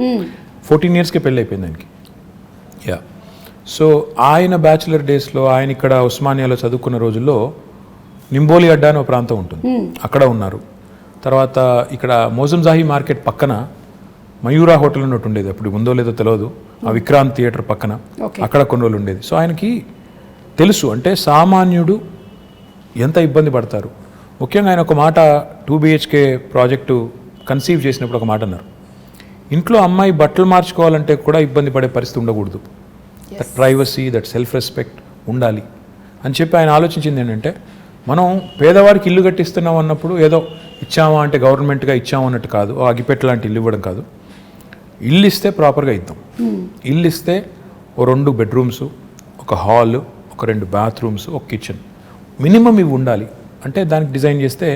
14 yearsకే పెళ్ళి అయిపోయింది ఆయనకి. సో ఆయన బ్యాచిలర్ డేస్లో ఆయన ఇక్కడ ఉస్మానియాలో చదువుకున్న రోజుల్లో నింబోలి అడ్డా అని ఒక ప్రాంతం ఉంటుంది, అక్కడ ఉన్నారు. తర్వాత ఇక్కడ మోజంజాహి మార్కెట్ పక్కన మయూరా హోటల్ అన్నట్టు ఉండేది, అప్పుడు ఉందో లేదో తెలియదు, ఆ విక్రాంత్ థియేటర్ పక్కన, అక్కడ కొన్ని రోజులు ఉండేది. సో ఆయనకి తెలుసు అంటే సామాన్యుడు ఎంత ఇబ్బంది పడతారు. ముఖ్యంగా ఆయన ఒక మాట 2 BHK ప్రాజెక్టు కన్సీవ్ చేసినప్పుడు ఒక మాట అన్నారు, ఇంట్లో అమ్మాయి బట్టలు మార్చుకోవాలంటే కూడా ఇబ్బంది పడే పరిస్థితి ఉండకూడదు, that privacy, that self respect ఉండాలి అని చెప్పి ఆయన ఆలోచించింది ఏంటంటే, మనం పేదవాడికి ఇల్లు కట్టిస్తున్నాం అన్నప్పుడు ఏదో ఇచ్చామా అంటే గవర్నమెంట్గా ఇచ్చాము అన్నట్టు కాదు, అగిపెట్ట లాంటి ఇల్లు ఇవ్వడం కాదు. ఇల్లు ఇస్తే ప్రాపర్గా ఇద్దాం. ఇల్లు ఇస్తే ఓ 2 bedrooms, ఒక హాల్, ఒక 2 bathrooms, ఒక కిచెన్ మినిమం ఇవి ఉండాలి అంటే దానికి డిజైన్ చేస్తే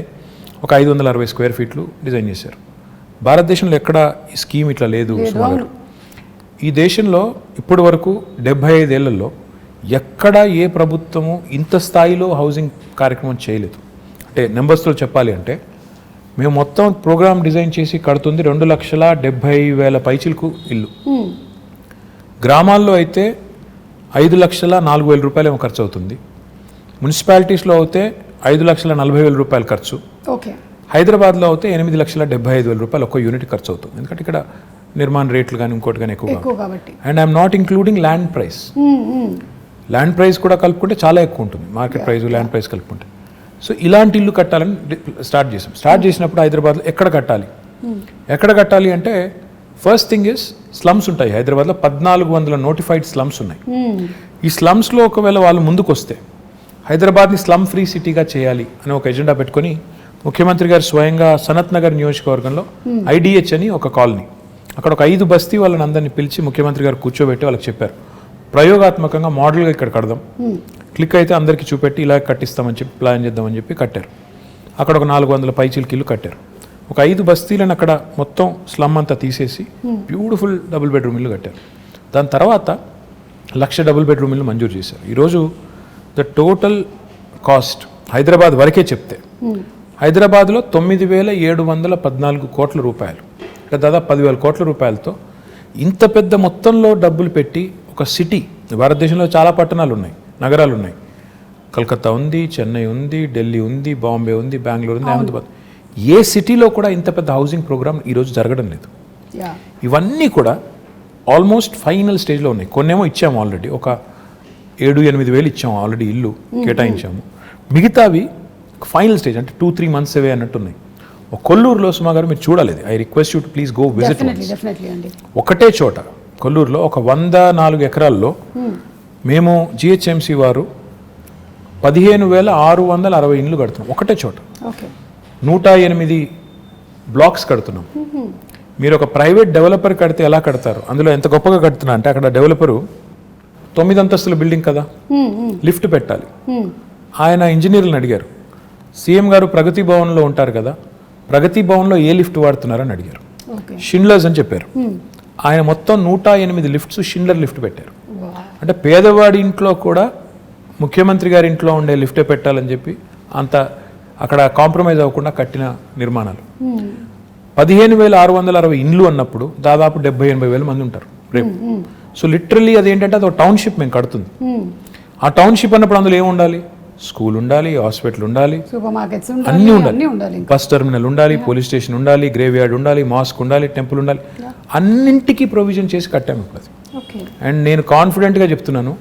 ఒక 560 square feet డిజైన్ చేశారు. భారతదేశంలో ఎక్కడ ఈ స్కీమ్ ఇట్లా లేదు సుమారు. ఈ దేశంలో ఇప్పటి వరకు 75 ఏళ్లలో ఎక్కడ ఏ ప్రభుత్వము ఇంత స్థాయిలో హౌసింగ్ కార్యక్రమం చేయలేదు. అంటే నెంబర్స్తో చెప్పాలి అంటే, మేము మొత్తం ప్రోగ్రామ్ డిజైన్ చేసి కడుతుంది 2,70,000 పైచిలకు ఇల్లు. గ్రామాల్లో అయితే 5,04,000 రూపాయలు ఏమో ఖర్చు అవుతుంది. మున్సిపాలిటీస్లో అయితే 5,40,000 రూపాయలు ఖర్చు. ఓకే, హైదరాబాద్లో అయితే 8,75,000 రూపాయలు ఒక్క యూనిట్ ఖర్చు అవుతుంది. ఎందుకంటే ఇక్కడ నిర్మాణ రేట్లు కానీ ఇంకోటి కానీ ఎక్కువ కాబట్టి. And I'm not including land price. Land price కూడా కలుపుకుంటే చాలా ఎక్కువ ఉంటుంది, మార్కెట్ ప్రైస్ ల్యాండ్ ప్రైస్ కలుపుకుంటే. సో ఇలాంటి ఇల్లు కట్టాలని స్టార్ట్ చేసినప్పుడు హైదరాబాద్లో ఎక్కడ కట్టాలి అంటే, ఫస్ట్ థింగ్ ఇస్ స్లమ్స్ ఉంటాయి హైదరాబాద్లో. 1400 నోటిఫైడ్ స్లమ్స్ ఉన్నాయి. ఈ స్లమ్స్లో ఒకవేళ వాళ్ళు ముందుకు వస్తే హైదరాబాద్ని స్లమ్ ఫ్రీ సిటీగా చేయాలి అని ఒక ఎజెండా పెట్టుకొని ముఖ్యమంత్రి గారు స్వయంగా సనత్ నగర్ నియోజకవర్గంలో IDH అని ఒక కాలనీ, అక్కడ ఒక 5 బస్తీ వాళ్ళని అందరినీ పిలిచి ముఖ్యమంత్రి గారు కూర్చోబెట్టి వాళ్ళకి చెప్పారు, ప్రయోగాత్మకంగా మోడల్గా ఇక్కడ కడదాం, క్లిక్ అయితే అందరికీ చూపెట్టి ఇలా కట్టిస్తామని చెప్పి ప్లాన్ చేద్దామని చెప్పి కట్టారు. అక్కడ ఒక 400 పైచిలకి ఇల్లు కట్టారు. ఒక 5 బస్తీలను అక్కడ మొత్తం స్లమ్ అంతా తీసేసి బ్యూటిఫుల్ డబుల్ బెడ్రూమ్ ఇల్లు కట్టారు. దాని తర్వాత 1,00,000 డబుల్ బెడ్రూమ్ ఇల్లు మంజూరు చేశారు. ఈరోజు ద టోటల్ కాస్ట్ హైదరాబాద్ వరకే చెప్తే హైదరాబాద్లో 9,714 కోట్ల రూపాయలు, అంటే దాదాపు 10,000 కోట్ల రూపాయలతో ఇంత పెద్ద మొత్తంలో డబ్బులు పెట్టి ఒక సిటీ, భారతదేశంలో చాలా పట్టణాలు ఉన్నాయి, నగరాలు ఉన్నాయి, కలకత్తా ఉంది, చెన్నై ఉంది, ఢిల్లీ ఉంది, బాంబే ఉంది, బెంగళూరు ఉంది, అహ్మదాబాద్, ఏ సిటీలో కూడా ఇంత పెద్ద హౌసింగ్ ప్రోగ్రామ్ ఈరోజు జరగడం లేదు. ఇవన్నీ కూడా ఆల్మోస్ట్ ఫైనల్ స్టేజ్లో ఉన్నాయి. కొన్నేమో ఇచ్చాము ఆల్రెడీ, ఒక 7-8 వేలు ఇచ్చాము ఆల్రెడీ, ఇల్లు కేటాయించాము. మిగతావి ఫైనల్ స్టేజ్, అంటే 2-3 months అవే అన్నట్టు ఉన్నాయి. కొల్లూరులో సుమా గారు మీరు చూడాలి, I request you to please go visit. ఒకటే చోట కొల్లూరులో ఒక 104 ఎకరాల్లో మేము GHMC వారు 15,660 ఇండ్లు కడుతున్నాం ఒకటే చోట. 108 బ్లాక్స్ కడుతున్నాం. మీరు ఒక ప్రైవేట్ డెవలపర్ కడితే ఎలా కడతారు, అందులో ఎంత గొప్పగా కడుతున్నా అంటే, అక్కడ డెవలపరు 9 అంతస్తుల బిల్డింగ్ కదా, లిఫ్ట్ పెట్టాలి. ఆయన ఇంజనీర్లను అడిగారు, సీఎం గారు ప్రగతి భవన్లో ఉంటారు కదా, ప్రగతి భవన్లో ఏ లిఫ్ట్ వాడుతున్నారని అడిగారు. ఓకే. షిండ్లర్స్ అని చెప్పారు. ఆయన మొత్తం 108 లిఫ్ట్స్ షిండ్లర్ లిఫ్ట్ పెట్టారు. అంటే పేదవాడి ఇంట్లో కూడా ముఖ్యమంత్రి గారి ఇంట్లో ఉండే లిఫ్టే పెట్టాలని చెప్పి అంత అక్కడ కాంప్రమైజ్ అవ్వకుండా కట్టిన నిర్మాణాలు. 15,660 ఇండ్లు అన్నప్పుడు దాదాపు 70,000-80,000 మంది ఉంటారు రేపు. సో లిటరల్లీ అదేంటంటే అది ఒక టౌన్షిప్ మేము కడుతుంది. ఆ టౌన్షిప్ అన్నప్పుడు అందులో ఏముండాలి? స్కూల్ ఉండాలి, హాస్పిటల్ ఉండాలి, సూపర్ మార్కెట్స్ అన్నీ ఉండాలి, బస్ టెర్మినల్ ఉండాలి, పోలీస్ స్టేషన్ ఉండాలి, గ్రేవ్ యార్డ్ ఉండాలి, మాస్క్ ఉండాలి, టెంపుల్ ఉండాలి, అన్నింటికీ ప్రొవిజన్ చేసి కట్టాము ఇప్పుడు. అండ్ నేను కాన్ఫిడెంట్గా చెప్తున్నాను,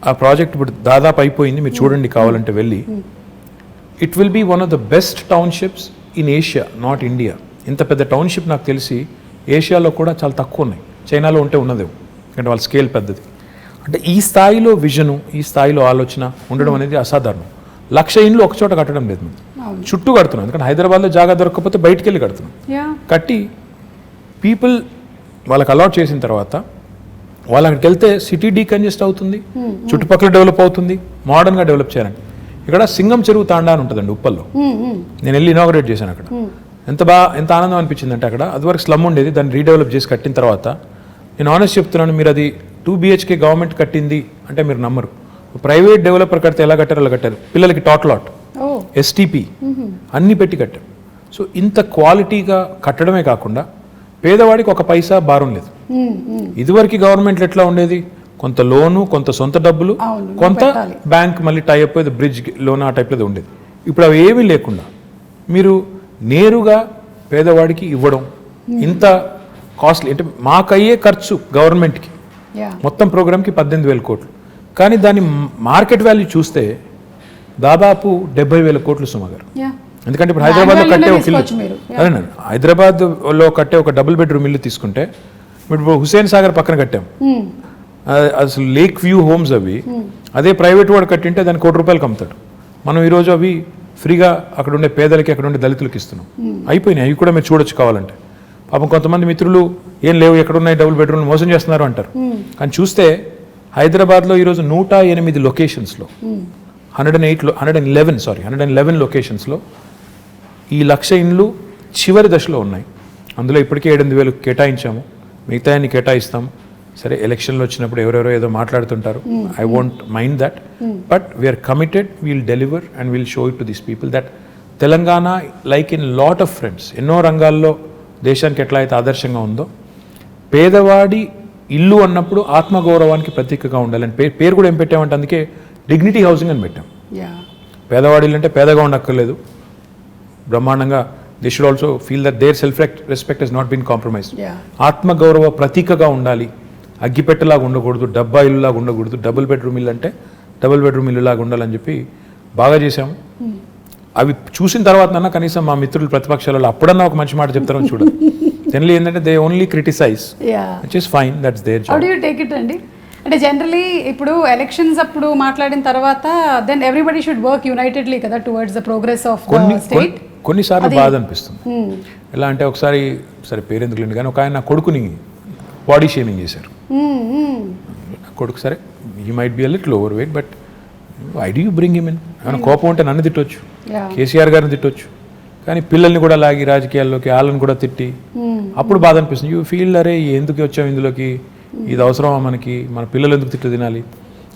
ఆ ప్రాజెక్ట్ ఇప్పుడు దాదాపు అయిపోయింది. మీరు చూడండి కావాలంటే వెళ్ళి. It will be one of the best townships in Asia, not India. ఇంత పెద్ద టౌన్షిప్ నాకు తెలిసి ఏషియాలో కూడా చాలా తక్కువ ఉన్నాయి. చైనాలో ఉంటే ఉన్నదేమో, ఎందుకంటే వాళ్ళ స్కేల్ పెద్దది. అంటే ఈ స్థాయిలో విజను, ఈ స్థాయిలో ఆలోచన ఉండడం అనేది అసాధారణం. 1,00,000 ఇండ్లు ఒక చోట కట్టడం లేదు, మేము చుట్టూ కడుతున్నాం. ఎందుకంటే హైదరాబాద్లో జాగా దొరకకపోతే బయటికి వెళ్ళి కడుతున్నాం. కట్టి పీపుల్ వాళ్ళకి అలాట్ చేసిన తర్వాత వాళ్ళు అక్కడికి వెళ్తే సిటీ డీకంజెస్ట్ అవుతుంది, చుట్టుపక్కల డెవలప్ అవుతుంది, మోడర్న్గా డెవలప్ చేయాలండి. ఇక్కడ సింగం చెరువు తాండా అని ఉంటుందండి ఉప్పల్లో. నేను వెళ్ళి ఇనాగరేట్ చేశాను అక్కడ. ఎంత ఆనందం అనిపించింది అంటే, అక్కడ అదివరకు స్లమ్ ఉండేది, దాన్ని రీడెవలప్ చేసి కట్టిన తర్వాత నేను ఆనెస్ట్ చెప్తున్నాను, మీరు అది 2 BHK గవర్నమెంట్ కట్టింది అంటే మీరు నమ్మరు. ప్రైవేట్ డెవలపర్ కడితే ఎలా కట్టారో అలా కట్టారు. పిల్లలకి టాట్లాట్, STP అన్నీ పెట్టి కట్టారు. సో ఇంత క్వాలిటీగా కట్టడమే కాకుండా పేదవాడికి ఒక పైసా భారం లేదు. ఇదివరకు గవర్నమెంట్లు ఎట్లా ఉండేది? కొంత లోను, కొంత సొంత డబ్బులు, కొంత బ్యాంక్ మళ్ళీ టైప్ ఏదో బ్రిడ్జ్ లోన్ ఆ టైప్లో ఉండేది. ఇప్పుడు అవి ఏమీ లేకుండా మీరు నేరుగా పేదవాడికి ఇవ్వడం, ఇంత కాస్ట్లీ అంటే మాకయ్యే ఖర్చు గవర్నమెంట్కి మొత్తం ప్రోగ్రామ్కి 18,000 కోట్లు. కానీ దాని మార్కెట్ వాల్యూ చూస్తే దాదాపు 70,000 కోట్లు సుమారు. ఎందుకంటే ఇప్పుడు హైదరాబాద్లో కట్టే ఒక ఇల్లు, అదేనండి, హైదరాబాద్లో కట్టే ఒక డబుల్ బెడ్రూమ్ ఇల్లు తీసుకుంటే ఇప్పుడు హుసేన్ సాగర్ పక్కన కట్టాం, అసలు లేక్ వ్యూ హోమ్స్ అవి. అదే ప్రైవేట్ వాడు కట్టింటే దాన్ని ₹1,00,00,000 అమ్ముతాడు. మనం ఈరోజు అవి ఫ్రీగా అక్కడ ఉండే పేదలకి, అక్కడ ఉండే దళితులకి ఇస్తున్నాం. అయిపోయినాయి, అవి కూడా మీరు చూడొచ్చు కావాలంటే. పాపం కొంతమంది మిత్రులు ఏం లేవు, ఎక్కడున్నాయి డబుల్ బెడ్రూమ్, మోసం చేస్తున్నారు అంటారు. కానీ చూస్తే హైదరాబాద్లో ఈరోజు 108 లొకేషన్స్లో 111 లొకేషన్స్లో ఈ 1,00,000 ఇండ్లు చివరి దశలో ఉన్నాయి. అందులో ఇప్పటికే 7,000 కేటాయించాము, మిగతా అన్ని కేటాయిస్తాము. సరే, ఎలక్షన్లు వచ్చినప్పుడు ఎవరెవరో ఏదో మాట్లాడుతుంటారు, I won't mind that, but we are committed, we'll deliver and we'll show it to these people that Telangana like in lot of friends ఎన్నో రంగాల్లో దేశానికి ఎట్లా అయితే ఆదర్శంగా ఉందో, పేదవాడి ఇల్లు అన్నప్పుడు ఆత్మగౌరవానికి ప్రతీకగా ఉండాలని పేరు కూడా ఏం పెట్టామంటే అందుకే డిగ్నిటీ హౌసింగ్ అని పెట్టాం. పేదవాడి ఇల్లు అంటే పేదగా ఉండక్కర్లేదు, బ్రహ్మాండంగా they should also feel that their self respect has not been compromised. ఆత్మగౌరవ ప్రతీకగా ఉండాలి, అగ్గిపెట్టలాగా ఉండకూడదు, డబ్బా ఇల్లులాగా ఉండకూడదు, డబుల్ బెడ్రూమ్ ఇల్లు అంటే డబుల్ బెడ్రూమ్ ఇల్లులాగా ఉండాలని చెప్పి బాగా చేశాము. అవి చూసిన తర్వాత కనీసం మా మిత్రులు ప్రతిపక్షాలలో అప్పుడన్నా ఒక మంచి మాట చెప్తారని చూడాలి. జనరల్లీ ఏంటంటే they only criticize, which is fine, that's their job. How do you take it అండి? అంటే జనరలీ ఇప్పుడు ఎలక్షన్స్ అప్పుడు మాట్లాడిన తర్వాత then everybody should work unitedly కదా towards the progress of the state. కొన్నిసార్లు బాధ అనిపిస్తుంది. ఎలా అంటే ఒకసారి, సరే పేరెందుకు లేండి, కానీ ఒక ఆయన నా కొడుకుని బాడీ షేమింగ్ చేశారు. కొడుకు సరే, he might be a little overweight, but why do you bring him in? ఏమైనా కోపం ఉంటే నన్ను తిట్టొచ్చు, కేసీఆర్ గారిని తిట్టొచ్చు, కానీ పిల్లల్ని కూడా లాగి రాజకీయాల్లోకి వాళ్ళని కూడా తిట్టి అప్పుడు బాధ అనిపిస్తుంది. యూ ఫీల్ అరే ఎందుకు వచ్చాం ఇందులోకి, ఇది అవసరమా మనకి, మన పిల్లలు ఎందుకు తిట్లు తినాలి,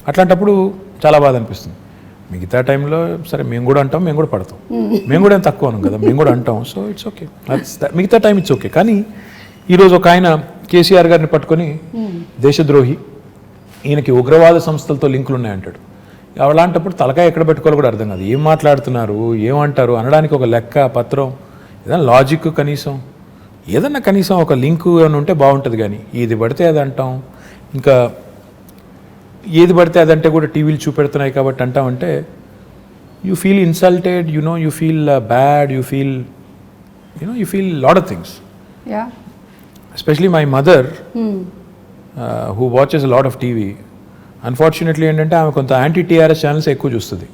అట్లాంటప్పుడు చాలా బాధ అనిపిస్తుంది. మిగతా టైంలో సరే మేము కూడా అంటాం, మేము కూడా పడతాం, మేము కూడా ఏం తక్కువ అనం కదా, మేము కూడా అంటాం. సో ఇట్స్ ఓకే, మిగతా టైం ఇట్స్ ఓకే. కానీ ఈరోజు ఒక ఆయన కేసీఆర్ గారిని పట్టుకొని దేశద్రోహి, ఈయనకి ఉగ్రవాద సంస్థలతో లింకులు ఉన్నాయంటాడు. అలాంటప్పుడు తలకాయ ఎక్కడ పెట్టుకోవాలో కూడా అర్థం కాదు. ఏం మాట్లాడుతున్నారు, ఏమంటారు అనడానికి ఒక లెక్క పత్రం, ఏదైనా లాజిక్ కనీసం, ఏదన్నా కనీసం ఒక లింకు అని ఉంటే బాగుంటుంది. కానీ ఏది పడితే అది అంటాం, ఇంకా ఏది పడితే అదంటే కూడా టీవీలు చూపెడుతున్నాయి కాబట్టి అంటామంటే you feel insulted, you feel bad, you feel lot of things. Especially my mother who watches lot of TV, unfortunately ఏంటంటే ఆమె కొంత యాంటీ TRS ఛానల్స్ ఎక్కువ చూస్తుంది.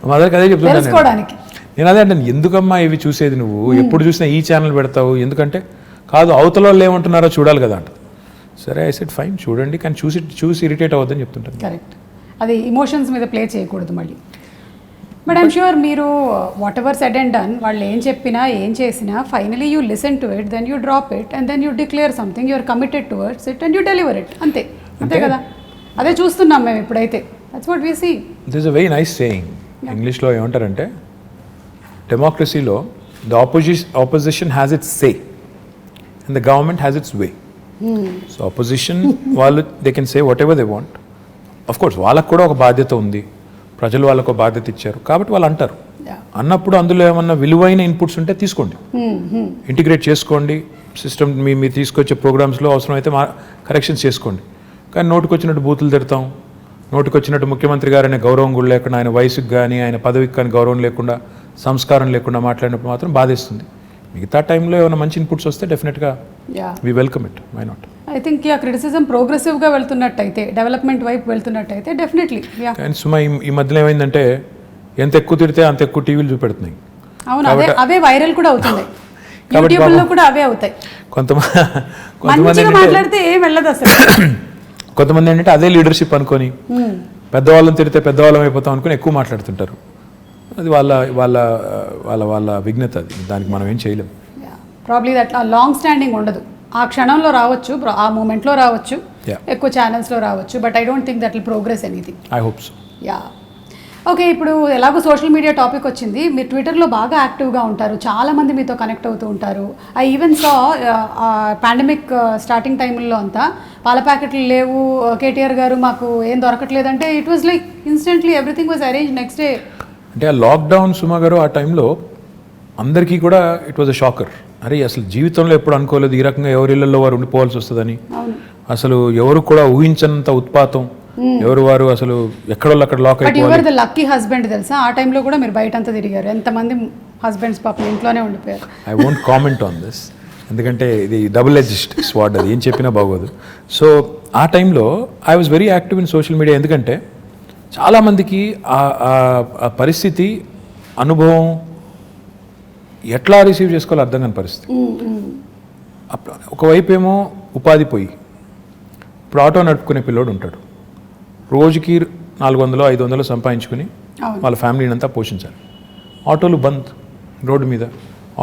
మా మదర్కి అదే చెప్తున్నాను నేను, అదే అంటే ఎందుకమ్మా ఇవి చూసేది నువ్వు, ఎప్పుడు చూసినా ఈ ఛానల్ పెడతావు, ఎందుకంటే కాదు అవతల వాళ్ళు ఏమంటున్నారో చూడాలి కదా అంట. సరే ఐ సెడ్ ఫైన్ చూడండి, కానీ చూసి ఇరిటేట్ అవ్వద్దని చెప్తుంటాను. కరెక్ట్, అది ఇమోషన్స్ మీద ప్లే చేయకూడదు. మళ్ళీ బట్ ఐమ్ షూర్ మీరు whatever said and done వాళ్ళు ఏం చెప్పినా ఏం చేసినా finally you listen to it, then you drop it and then you declare something, you're committed towards it and you deliver it. అంతే కదా, అదే చూస్తున్నాం మేము ఇప్పుడైతే. That's what we see. This is a very nice saying. ఇంగ్లీష్లో ఏమంటారంటే డెమోక్రసీలో the opposition has its say and the government has its way. So opposition వాళ్ళు they can say what ever they want. Of course వాళ్ళకు కూడా ఒక బాధ్యత ఉంది, ప్రజలు వాళ్ళకు ఒక బాధ్యత ఇచ్చారు కాబట్టి వాళ్ళు అంటారు. అన్నప్పుడు అందులో ఏమన్నా విలువైన ఇన్పుట్స్ ఉంటే తీసుకోండి, ఇంటిగ్రేట్ చేసుకోండి సిస్టమ్. మీరు తీసుకొచ్చే ప్రోగ్రామ్స్లో అవసరమైతే కరెక్షన్స్ చేసుకోండి. కానీ నోటుకొచ్చినట్టు బూతులు తిడతాం, నోటుకొచ్చినట్టు ముఖ్యమంత్రి గారు అనే గౌరవం కూడా లేకుండా, ఆయన వయసుకు కానీ ఆయన పదవికి కానీ గౌరవం లేకుండా, సంస్కారం లేకుండా మాట్లాడినప్పుడు మాత్రం బాధేస్తుంది. మిగతా టైంలో ఏమైనా మంచి ఇన్పుట్స్ వస్తే డెఫినెట్గా we welcome it, why not. I think criticism ప్రోగ్రెసివ్గా వెళ్తున్నట్టయితే, డెవలప్మెంట్ వైపు వెళ్తున్నట్టయితే డెఫినెట్లీ. కానీ సుమా ఈ మధ్యలో ఏమైందంటే ఎంత ఎక్కువ తిడితే అంత ఎక్కువ టీవీలు చూపెడుతున్నాయి. అవును, అవే వైరల్ కూడా అవుతున్నాయి, యూట్యూబ్లో కూడా అవే అవుతాయి. కొంతమంది మాట్లాడితే ఏం వెళ్ళదు అసలు. కొంతమంది ఏంటంటే అదే లీడర్షిప్ అనుకొని పెద్దవాళ్ళని తిడితే పెద్దవాళ్ళం అయిపోతాం అనుకుని ఎక్కువ మాట్లాడుతుంటారు. అది వాళ్ళ వాళ్ళ వాళ్ళ వాళ్ళ విఘ్నత, అది దానికి మనం ఏం చేయలేం. ప్రాబ్లీ అట్లా లాంగ్ స్టాండింగ్ ఉండదు. ఆ క్షణంలో రావచ్చు, ఆ మూమెంట్లో రావచ్చు, ఎక్కువ ఛానల్స్లో రావచ్చు, but I don't think that will progress anything. I hope so. Yeah, okay. ఇప్పుడు ఎలాగో సోషల్ మీడియా టాపిక్ వచ్చింది, మీరు ట్విట్టర్లో బాగా యాక్టివ్గా ఉంటారు, చాలామంది మీతో కనెక్ట్ అవుతూ ఉంటారు. I even saw pandemic starting టైంలో అంతా పాల ప్యాకెట్లు లేవు, కేటీఆర్ గారు మాకు ఏం దొరకట్లేదంటే it was like instantly everything was arrange next day. అంటే ఆ లాక్డౌన్ సుమా గారు ఆ టైంలో అందరికీ కూడా ఇట్ వాజ్ అ షాకర్. అరే అసలు జీవితంలో ఎప్పుడు అనుకోలేదు ఈ రకంగా ఎవరి ఇళ్లలో వారు ఉండిపోవాల్సి వస్తుందని. అసలు ఎవరు కూడా ఊహించనంత ఉత్పాతం, ఎవరు వారు అసలు ఎక్కడో అక్కడ లాక్ అయిపోయారు. లక్కీ హస్బెండ్ తెలుసా, ఆ టైంలో కూడా మీరు బయట అంతా తిరిగారు, ఎంతమంది హస్బెండ్స్ పాపం ఇంట్లోనే ఉండిపోయారు. I won't comment on this, ఎందుకంటే ఇది డబుల్ ఎడ్జ్డ్ స్వార్డ్, అది ఏం చెప్పినా బాగోదు. సో ఆ టైంలో I was very active in social media. ఎందుకంటే చాలామందికి ఆ పరిస్థితి, అనుభవం ఎట్లా రిసీవ్ చేసుకోవాలో అర్థం కాని పరిస్థితి. ఒకవైపు ఏమో ఉపాధి పోయి, ఇప్పుడు ఆటో నడుపుకునే పిల్లోడు ఉంటాడు, రోజుకి 400-500 సంపాదించుకుని వాళ్ళ ఫ్యామిలీని అంతా పోషించాలి. ఆటోలు బంద్ రోడ్డు మీద,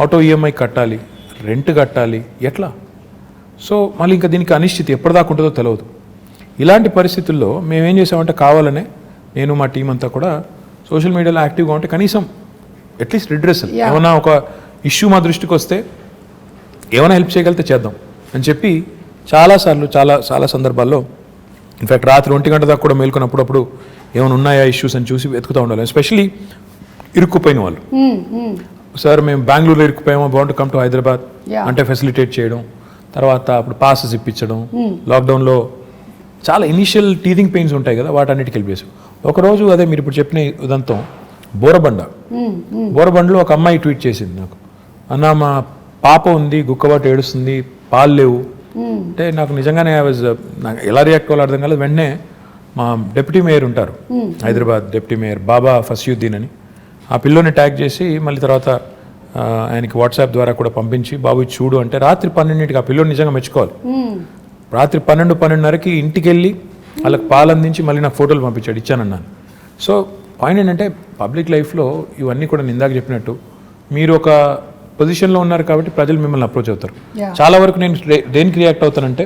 ఆటో ఈఎంఐ కట్టాలి, రెంట్ కట్టాలి, ఎట్లా? సో మళ్ళీ ఇంకా దీనికి అనిశ్చితి ఎప్పటిదాకా ఉంటుందో తెలియదు. ఇలాంటి పరిస్థితుల్లో మేమేం చేసామంటే కావాలనే నేను మా టీం అంతా కూడా సోషల్ మీడియాలో యాక్టివ్గా ఉంటే కనీసం అట్లీస్ట్ రిడ్రెసల్, ఏమైనా ఒక ఇష్యూ మా దృష్టికి వస్తే ఏమైనా హెల్ప్ చేయగలిగితే చేద్దాం అని చెప్పి చాలాసార్లు చాలా సందర్భాల్లో, ఇన్ఫ్యాక్ట్ రాత్రి 1 గంట దాకా కూడా మేల్కొన్నప్పుడు ఏమైనా ఉన్నాయా ఇష్యూస్ అని చూసి వెతుకుతూ ఉండాలి. ఎస్పెషలీ ఇరుక్కుపోయిన వాళ్ళు, సార్ మేము బెంగళూరులో ఇరుక్కుపోయామో, బాగుంటు కమ్ టు హైదరాబాద్ అంటే ఫెసిలిటేట్ చేయడం, తర్వాత అప్పుడు పాసెస్ ఇప్పించడం, లాక్డౌన్లో చాలా ఇనీషియల్ టీథింగ్ పెయిన్స్ ఉంటాయి కదా, వాటన్నిటికి హెల్ప్ చేసాం. ఒకరోజు అదే మీరు ఇప్పుడు చెప్పిన ఉదంతం, బోరబండలో ఒక అమ్మాయి ట్వీట్ చేసింది నాకు, అన్న మా పాప ఉంది, గుక్కబాటు ఏడుస్తుంది, పాలు లేవు అంటే. నాకు నిజంగానే నాకు ఎలా రియాక్ట్ అవ్వాలో అర్థం కాలేదు. వెంటనే మా డిప్యూటీ మేయర్ ఉంటారు హైదరాబాద్, డిప్యూటీ మేయర్ బాబా ఫస్యుద్దీన్ అని, ఆ పిల్లోని ట్యాగ్ చేసి మళ్ళీ తర్వాత ఆయనకి వాట్సాప్ ద్వారా కూడా పంపించి, బాబు చూడు అంటే రాత్రి 12ంటికి ఆ పిల్లోని నిజంగా మెచ్చుకోవాలి. రాత్రి 12-12:30కి ఇంటికి వెళ్ళి వాళ్ళకి పాలు అందించి మళ్ళీ నాకు ఫోటోలు పంపించాడు, ఇచ్చానన్నాను. సో పాయింట్ ఏంటంటే పబ్లిక్ లైఫ్లో ఇవన్నీ కూడా నేను ఇందాక చెప్పినట్టు మీరు ఒక పొజిషన్లో ఉన్నారు కాబట్టి ప్రజలు మిమ్మల్ని అప్రోచ్ అవుతారు. చాలా వరకు నేను దేనికి రియాక్ట్ అవుతానంటే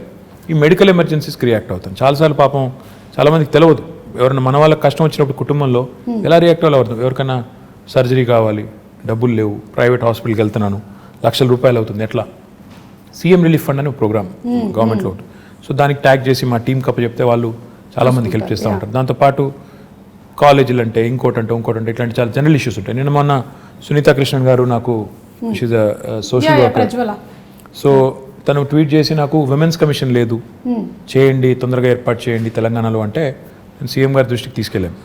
ఈ మెడికల్ ఎమర్జెన్సీస్కి రియాక్ట్ అవుతాను. చాలాసార్లు పాపం చాలామందికి తెలియదు, ఎవరైనా మన వాళ్ళకి కష్టం వచ్చినప్పుడు కుటుంబంలో ఎలా రియాక్ట్ అవ్వాలి. ఎవరికైనా సర్జరీ కావాలి, డబ్బులు లేవు, ప్రైవేట్ హాస్పిటల్కి వెళ్తున్నాను, ₹1,00,000 అవుతుంది, ఎట్లా? సీఎం రిలీఫ్ ఫండ్ అనే ప్రోగ్రామ్ గవర్నమెంట్లో ఉంటుంది. సో దానికి ట్యాగ్ చేసి మా టీం కప్ప చెప్తే వాళ్ళు చాలామందికి హెల్ప్ చేస్తూ ఉంటారు. దాంతోపాటు కాలేజీలు అంటే ఇంకోటంటే ఇట్లాంటి చాలా జనరల్ ఇష్యూస్ ఉంటాయి. నేను మొన్న సునీతా కృష్ణన్ గారు నాకు, she's a social worker, so తను ట్వీట్ చేసి నాకు విమెన్స్ కమిషన్ లేదు, చేయండి, తొందరగా ఏర్పాటు చేయండి తెలంగాణలో అంటే, నేను సీఎం గారి దృష్టికి తీసుకెళ్ళాను.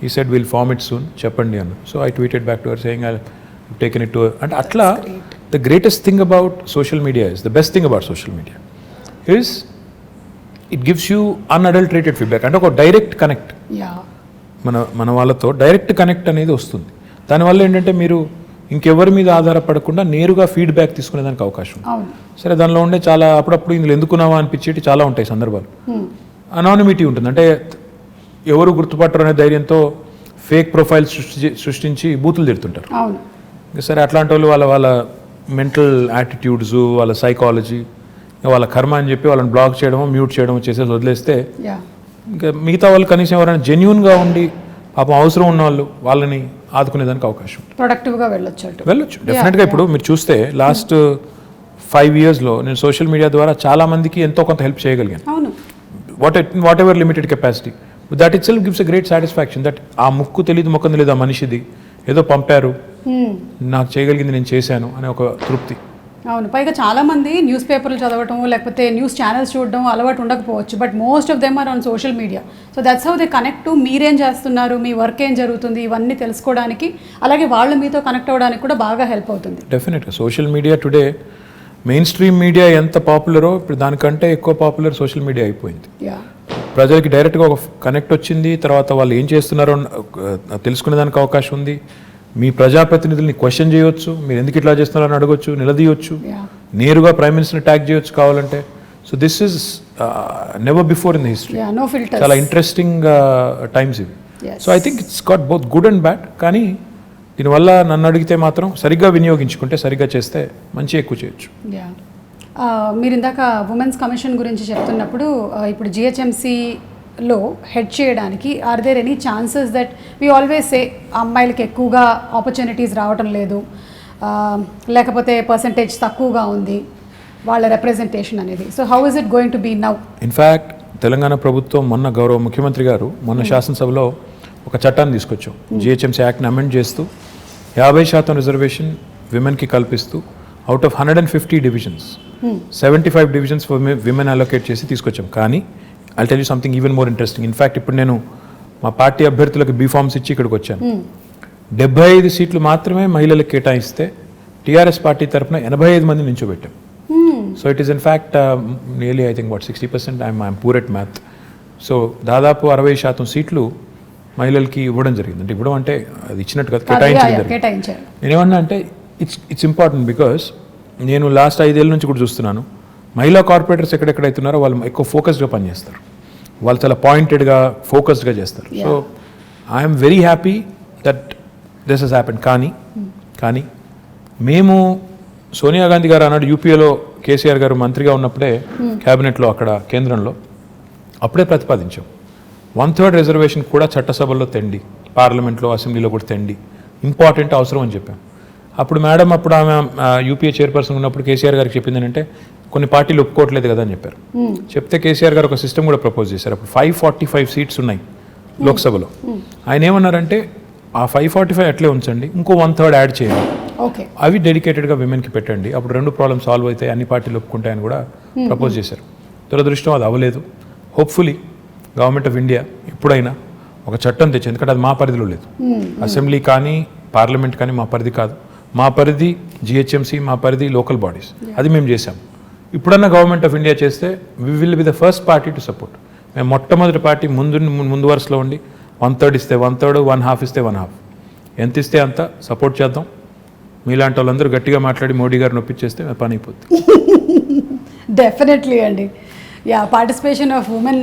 ఈ said will form it soon, చెప్పండి అన్న. So I tweeted back to her saying I taken it to, అంటే అట్లా the greatest thing about social media is, the best thing about social media is it gives you unadulterated feedback. అంటే ఒక direct connect, మన వాళ్ళతో direct connect అనేది వస్తుంది. దానివల్ల ఏంటంటే మీరు ఇంకెవరి మీద ఆధారపడకుండా నేరుగా ఫీడ్బ్యాక్ తీసుకునేదానికి అవకాశం. సరే, దానిలో ఉండే చాలా అప్పుడప్పుడు ఇందులో ఎందుకున్నావా అనిపించేటి చాలా ఉంటాయి సందర్భాలు. అనానిమిటీ ఉంటుంది, అంటే ఎవరు గుర్తుపట్టరు అనే ధైర్యంతో ఫేక్ ప్రొఫైల్స్ సృష్టించి బూతులు తిడుతుంటారు. అవును. సరే అట్లాంటి వాళ్ళు వాళ్ళ మెంటల్ యాటిట్యూడ్స్, వాళ్ళ సైకాలజీ, వాళ్ళ కర్మ అని చెప్పి వాళ్ళని బ్లాక్ చేయడమో మ్యూట్ చేయడమో చేసేసి వదిలేస్తే ఇంకా మిగతా వాళ్ళు కనీసం ఎవరైనా జెన్యూన్గా ఉండి పాపం అవసరం ఉన్న వాళ్ళని ఆదుకునేదానికి అవకాశం ప్రొడక్టివ్గా వెళ్ళొచ్చు డెఫినెట్గా. ఇప్పుడు మీరు చూస్తే లాస్ట్ 5 yearsలో నేను సోషల్ మీడియా ద్వారా చాలా మందికి ఎంతో కొంత హెల్ప్ చేయగలిగాను. అవును. What ever limited capacity, that it self gives a great satisfaction. That ఆ ముక్కు తెలియదు ముఖం తెలియదు ఆ మనిషిది, ఏదో పంపారు నాకు చేయగలిగింది నేను చేశాను అనే ఒక తృప్తి. అవును. పైగా చాలామంది న్యూస్ పేపర్లు చదవటం లేకపోతే న్యూస్ ఛానల్స్ చూడడం అలవాటు ఉండకపోవచ్చు, but most of them are on social media. So that's how they connect to మీరేం చేస్తున్నారు, మీ వర్క్ ఏం జరుగుతుంది, ఇవన్నీ తెలుసుకోవడానికి, అలాగే వాళ్ళు మీతో కనెక్ట్ అవ్వడానికి కూడా బాగా హెల్ప్ అవుతుంది. డెఫినెట్గా social media today main stream media ఎంత పాపులరో ఇప్పుడు దానికంటే ఎక్కువ పాపులర్ సోషల్ మీడియా అయిపోయింది. ప్రజలకి డైరెక్ట్గా ఒక కనెక్ట్ వచ్చింది, తర్వాత వాళ్ళు ఏం చేస్తున్నారో తెలుసుకునేదానికి అవకాశం ఉంది. మీ ప్రజాప్రతినిధుల్ని క్వశ్చన్ చేయొచ్చు, మీరు ఎందుకు ఇట్లా చేస్తున్నారని అడగొచ్చు, నిలదీయొచ్చు, నేరుగా ప్రైమ్ మినిస్టర్ని ట్యాగ్ చేయొచ్చు కావాలంటే. So this is never before in the history. చాలా ఇంట్రెస్టింగ్ టైమ్స్ ఇవి. So I think it's got both good and bad. కానీ దీనివల్ల నన్ను అడిగితే మాత్రం సరిగ్గా వినియోగించుకుంటే, సరిగ్గా చేస్తే మంచి ఎక్కువ చేయొచ్చు. మీరు ఇందాక ఉమెన్స్ కమిషన్ గురించి చెప్తున్నప్పుడు ఇప్పుడు జిహెచ్ఎంసీలో హెడ్ చేయడానికి are there any chances that we always say అమ్మాయిలకి ఎక్కువగా ఆపర్చునిటీస్ రావటం లేదు, లేకపోతే పర్సంటేజ్ తక్కువగా ఉంది వాళ్ళ రిప్రజెంటేషన్ అనేది. So how is it going to be now? In fact Telangana ప్రభుత్వం మొన్న గౌరవ ముఖ్యమంత్రి గారు మొన్న శాసనసభలో ఒక చట్టాన్ని తీసుకొచ్చాం. జిహెచ్ఎంసీ యాక్ట్ని అమెండ్ చేస్తూ 50% రిజర్వేషన్ విమెన్కి కల్పిస్తూ out of 150 divisions 75 divisions for women allocate చేసి తీసుకొచ్చాం. కానీ I'll tell you something even more interesting. In fact ఇప్పుడు నేను మా పార్టీ అభ్యర్థులకు బీఫామ్స్ ఇచ్చి ఇక్కడికి వచ్చాను. 75 సీట్లు మాత్రమే మహిళలకు కేటాయిస్తే టీఆర్ఎస్ పార్టీ తరఫున 85 మంది నించోబెట్టాం. So it is in fact nearly I think 60%. I'm poor at math. సో దాదాపు 60% సీట్లు మహిళలకి ఇవ్వడం జరిగింది. అంటే ఇవ్వడం అంటే అది ఇచ్చినట్టు కాదు, కేటాయించారు. నేనేమన్నా అంటే ఇట్స్ ఇంపార్టెంట్ బికాస్ నేను లాస్ట్ 5 ఏళ్ళ నుంచి కూడా చూస్తున్నాను మహిళా కార్పొరేటర్స్ ఎక్కడెక్కడైతున్నారో వాళ్ళు ఎక్కువ ఫోకస్డ్గా పనిచేస్తారు, వాళ్ళు చాలా పాయింటెడ్గా ఫోకస్డ్గా చేస్తారు. So I'm very happy that this has happened. కానీ మేము సోనియా గాంధీ గారు అన్నాడు యూపీఏలో కేసీఆర్ గారు మంత్రిగా ఉన్నప్పుడే క్యాబినెట్లో అక్కడ కేంద్రంలో అప్పుడే ప్రతిపాదించాం 1/3 రిజర్వేషన్ కూడా చట్టసభల్లో తెండి, పార్లమెంట్లో అసెంబ్లీలో కూడా తెండి, ఇంపార్టెంట్ అవసరం అని చెప్పాం. అప్పుడు మేడం ఆమె యూపీఏ చైర్పర్సన్ ఉన్నప్పుడు కేసీఆర్ గారికి చెప్పింది ఏంటంటే కొన్ని పార్టీలు ఒప్పుకోవట్లేదు కదా అని చెప్పారు. చెప్తే కేసీఆర్ గారు ఒక సిస్టమ్ కూడా ప్రపోజ్ చేశారు. అప్పుడు 545 సీట్స్ ఉన్నాయి లోక్సభలో. ఆయన ఏమన్నారంటే ఆ 545 అట్లే ఉంచండి, ఇంకో 1/3 యాడ్ చేయండి, అవి డెడికేటెడ్గా విమెన్కి పెట్టండి, అప్పుడు 2 ప్రాబ్లమ్ సాల్వ్ అవుతాయి, అన్ని పార్టీలు ఒప్పుకుంటాయని కూడా ప్రపోజ్ చేశారు. దురదృష్టం అది అవ్వలేదు. హోప్ఫుల్లీ గవర్నమెంట్ ఆఫ్ ఇండియా ఎప్పుడైనా ఒక చట్టం తెచ్చి, ఎందుకంటే అది మా పరిధిలో లేదు, అసెంబ్లీ కానీ పార్లమెంట్ కానీ మా పరిధి కాదు, మా పరిధి జిహెచ్ఎంసీ, మా పరిధి లోకల్ బాడీస్, అది మేము చేసాం. ఇప్పుడన్నా గవర్నమెంట్ ఆఫ్ ఇండియా చేస్తే we will be the first party to support. మేము మొట్టమొదటి పార్టీ ముందు వరుసలో ఉండి 1/3 ఇస్తే 1/3, 1/2 ఇస్తే 1/2, ఎంత ఇస్తే అంత సపోర్ట్ చేద్దాం. మీలాంటి వాళ్ళందరూ గట్టిగా మాట్లాడి మోడీ గారిని ఒప్పించేస్తే పని అయిపోద్ది. డెఫినెట్లీ అండి. పార్టిసిపేషన్ ఆఫ్ ఉమెన్